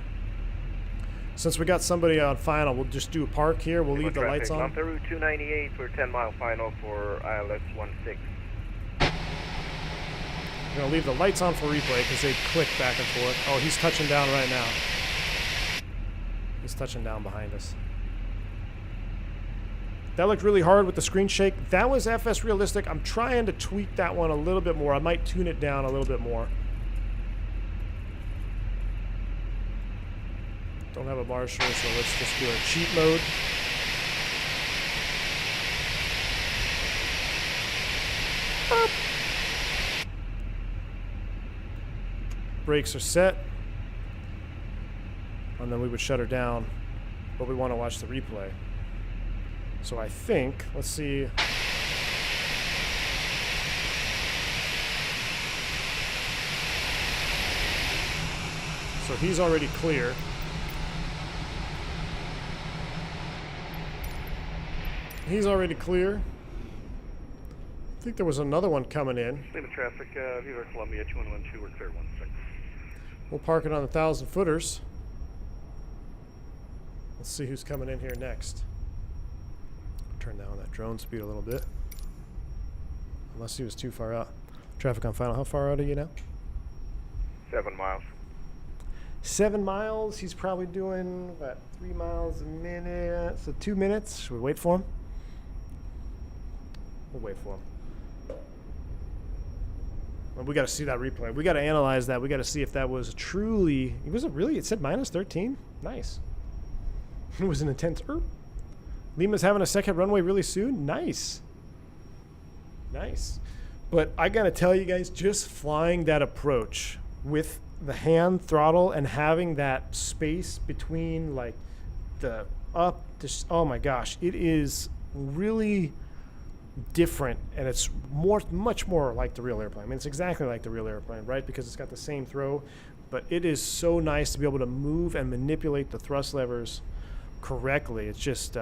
Since we got somebody on final, we'll just do a park here. We'll leave the lights on. Peru 298 for 10 mile final for ILS 16. We're going to leave the lights on for replay because they click back and forth. Oh, he's touching down right now. He's touching down behind us. That looked really hard with the screen shake. That was FS realistic. I'm trying to tweak that one a little bit more. I might tune it down a little bit more. Don't have a marshal, so let's just do a cheat mode. Boop. Brakes are set. And then we would shut her down, but we want to watch the replay. So I think, let's see. So he's already clear. He's already clear. I think there was another one coming in. Lima traffic, Viva Columbia 2112, we're clear 16. We'll park it on 1,000 footers. Let's see who's coming in here next. Turn down that drone speed a little bit. Unless he was too far out. Traffic on final. How far out are you now? 7 miles. 7 miles. He's probably doing, what, 3 miles a minute? So 2 minutes. Should we wait for him? We'll wait for him. Well, we got to see that replay. We got to analyze that. We got to see if that was truly... Was it really? It said minus 13? Nice. It was an intense... Lima's having a second runway really soon? Nice. Nice. But I got to tell you guys, just flying that approach with the hand throttle and having that space between, like, the up... Just, oh, my gosh. It is really... different, and it's much more like the real airplane. I mean, it's exactly like the real airplane, right? Because it's got the same throw, but it is so nice to be able to move and manipulate the thrust levers correctly. It's just,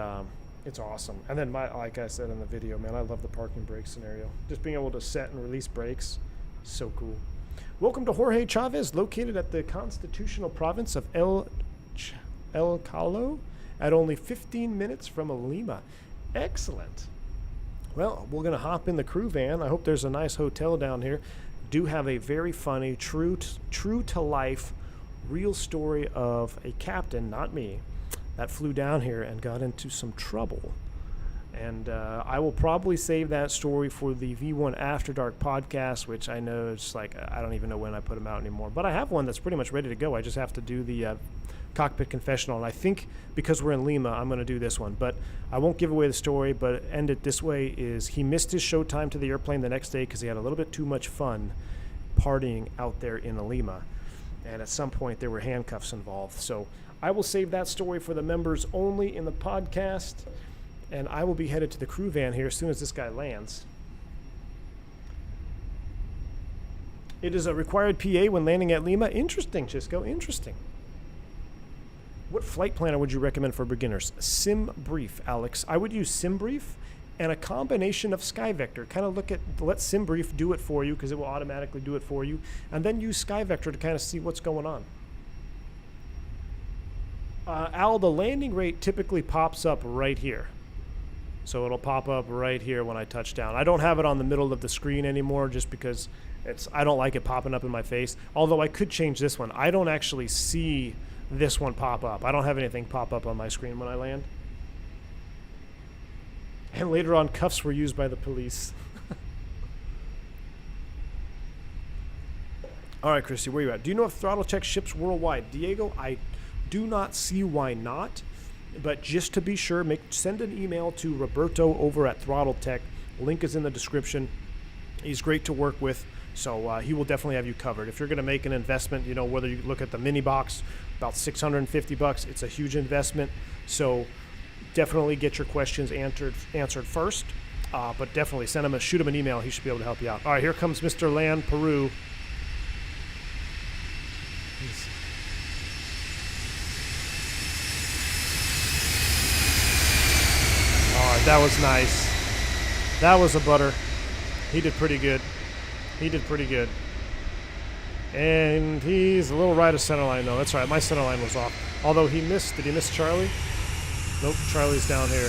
it's awesome. And then, like I said in the video, man, I love the parking brake scenario. Just being able to set and release brakes, so cool. Welcome to Jorge Chavez, located at the constitutional province of El Calo, at only 15 minutes from Lima. Excellent. Well, we're going to hop in the crew van. I hope there's a nice hotel down here. Do have a very funny, true to life, real story of a captain, not me, that flew down here and got into some trouble. And I will probably save that story for the V1 After Dark podcast, which I know it's like, I don't even know when I put them out anymore. But I have one that's pretty much ready to go. I just have to do the cockpit confessional. And I think because we're in Lima, I'm going to do this one. But I won't give away the story, but end it this way is he missed his showtime to the airplane the next day because he had a little bit too much fun partying out there in Lima. And at some point, there were handcuffs involved. So I will save that story for the members only in the podcast. And I will be headed to the crew van here as soon as this guy lands. It is a required PA when landing at Lima. Interesting, Chisco, interesting. What flight planner would you recommend for beginners? SimBrief, Alex. I would use SimBrief and a combination of SkyVector. Kind of let SimBrief do it for you because it will automatically do it for you. And then use SkyVector to kind of see what's going on. Al, the landing rate typically pops up right here. So it'll pop up right here when I touch down. I don't have it on the middle of the screen anymore just because I don't like it popping up in my face. Although I could change this one. I don't actually see this one pop up. I don't have anything pop up on my screen when I land. And later on, cuffs were used by the police. All right, Christy, where you at? Do you know if Throttletek ships worldwide? Diego, I do not see why not. But just to be sure, send an email to Roberto over at Throttletek. Link is in the description. He's great to work with, so he will definitely have you covered. If you're going to make an investment, whether you look at the mini box, about $650, it's a huge investment. So definitely get your questions answered first. But definitely shoot him an email. He should be able to help you out. All right, here comes Mr. Land Peru. That was nice. That was a butter. He did pretty good. And he's a little right of center line, though. That's right. My center line was off. Although he missed. Did he miss Charlie? Nope. Charlie's down here.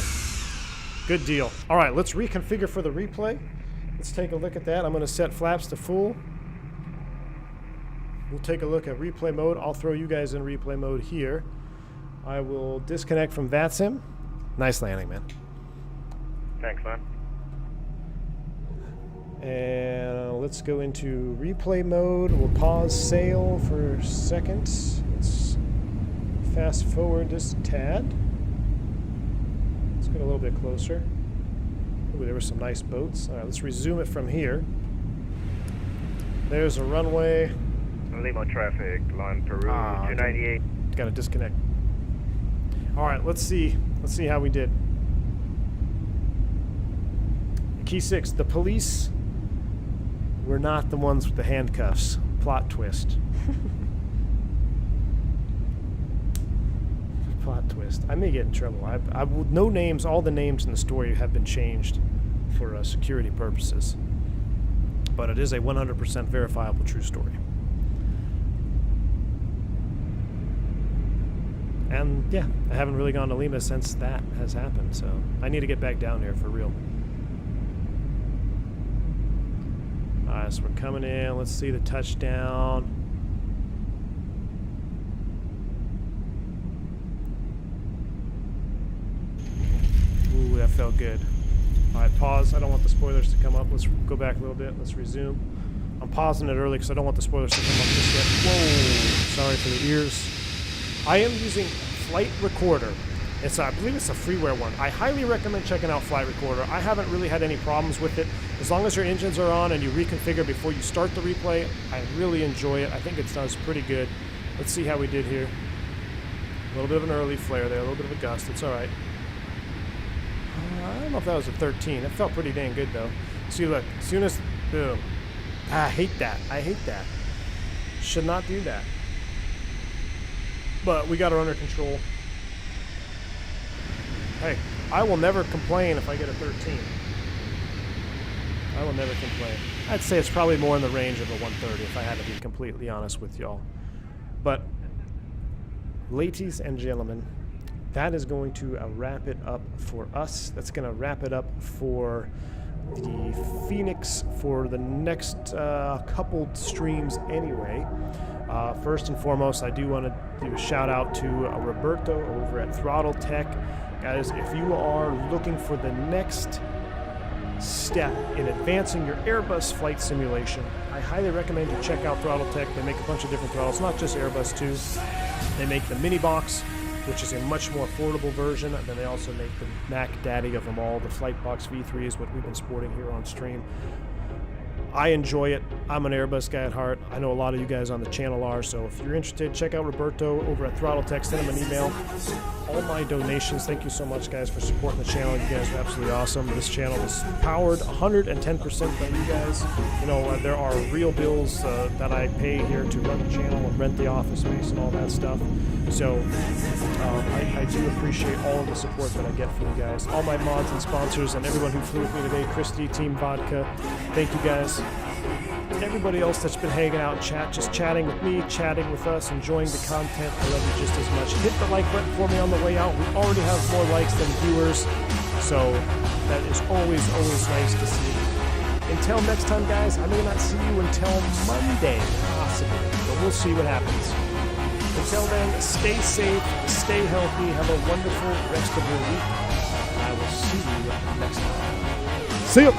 Good deal. All right. Let's reconfigure for the replay. Let's take a look at that. I'm going to set flaps to full. We'll take a look at replay mode. I'll throw you guys in replay mode here. I will disconnect from VATSIM. Nice landing, man. Thanks, man. And let's go into replay mode. We'll pause sail for a second. Let's fast forward just a tad. Let's get a little bit closer. Ooh, there were some nice boats. All right, let's resume it from here. There's a runway. Lima traffic, line Peru, 298. Got to disconnect. All right, let's see. Let's see how we did. Key 6, the police were not the ones with the handcuffs. Plot twist. Plot twist. I may get in trouble. I will, no names, all the names in the story have been changed for security purposes. But it is a 100% verifiable true story. And yeah, I haven't really gone to Lima since that has happened, so I need to get back down here for real. Alright, so we're coming in. Let's see the touchdown. Ooh, that felt good. Alright, pause. I don't want the spoilers to come up. Let's go back a little bit. Let's resume. I'm pausing it early because I don't want the spoilers to come up just yet. Whoa! Sorry for the ears. I am using Flight Recorder. I believe it's a freeware one. I highly recommend checking out Flight Recorder. I haven't really had any problems with it. As long as your engines are on and you reconfigure before you start the replay, I really enjoy it. I think it does pretty good. Let's see how we did here. A little bit of an early flare there, a little bit of a gust. It's all right. I don't know if that was a 13. It felt pretty dang good, though. See, look, as soon as... Boom. I hate that. I hate that. Should not do that. But we got her under control. Hey, I will never complain if I get a 13. I will never complain. I'd say it's probably more in the range of a 130 if I had to be completely honest with y'all. But, ladies and gentlemen, that is going to wrap it up for us. That's going to wrap it up for the Phoenix for the next couple streams anyway. First and foremost, I do want to do a shout out to Roberto over at Throttletek. Guys, if you are looking for the next step in advancing your Airbus flight simulation, I highly recommend you check out Throttletek. They make a bunch of different throttles, not just Airbus too. They make the mini box, which is a much more affordable version, and then they also make the Mac Daddy of them all. The Flightbox V3 is what we've been sporting here on stream. I enjoy it. I'm an Airbus guy at heart. I know a lot of you guys on the channel are, so if you're interested, check out Roberto over at Throttletek. Send him an email. All my donations, thank you so much, guys, for supporting the channel. You guys are absolutely awesome. This channel is powered 110% by you guys. You know, there are real bills that I pay here to run the channel and rent the office space and all that stuff. So I do appreciate all of the support that I get from you guys. All my mods and sponsors and everyone who flew with me today, Christy, Team Vodka, thank you guys. Everybody else that's been hanging out in chat, just chatting with me, chatting with us, enjoying the content, I love you just as much. Hit the like button for me on the way out. We already have more likes than viewers, so that is always nice to see. Until next time, guys, I may not see you until Monday, possibly, but we'll see what happens. Until then, stay safe, stay healthy, have a wonderful rest of your week. I will see you next time. See ya!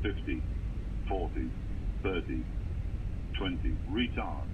$50, $40, $30, $20, retard.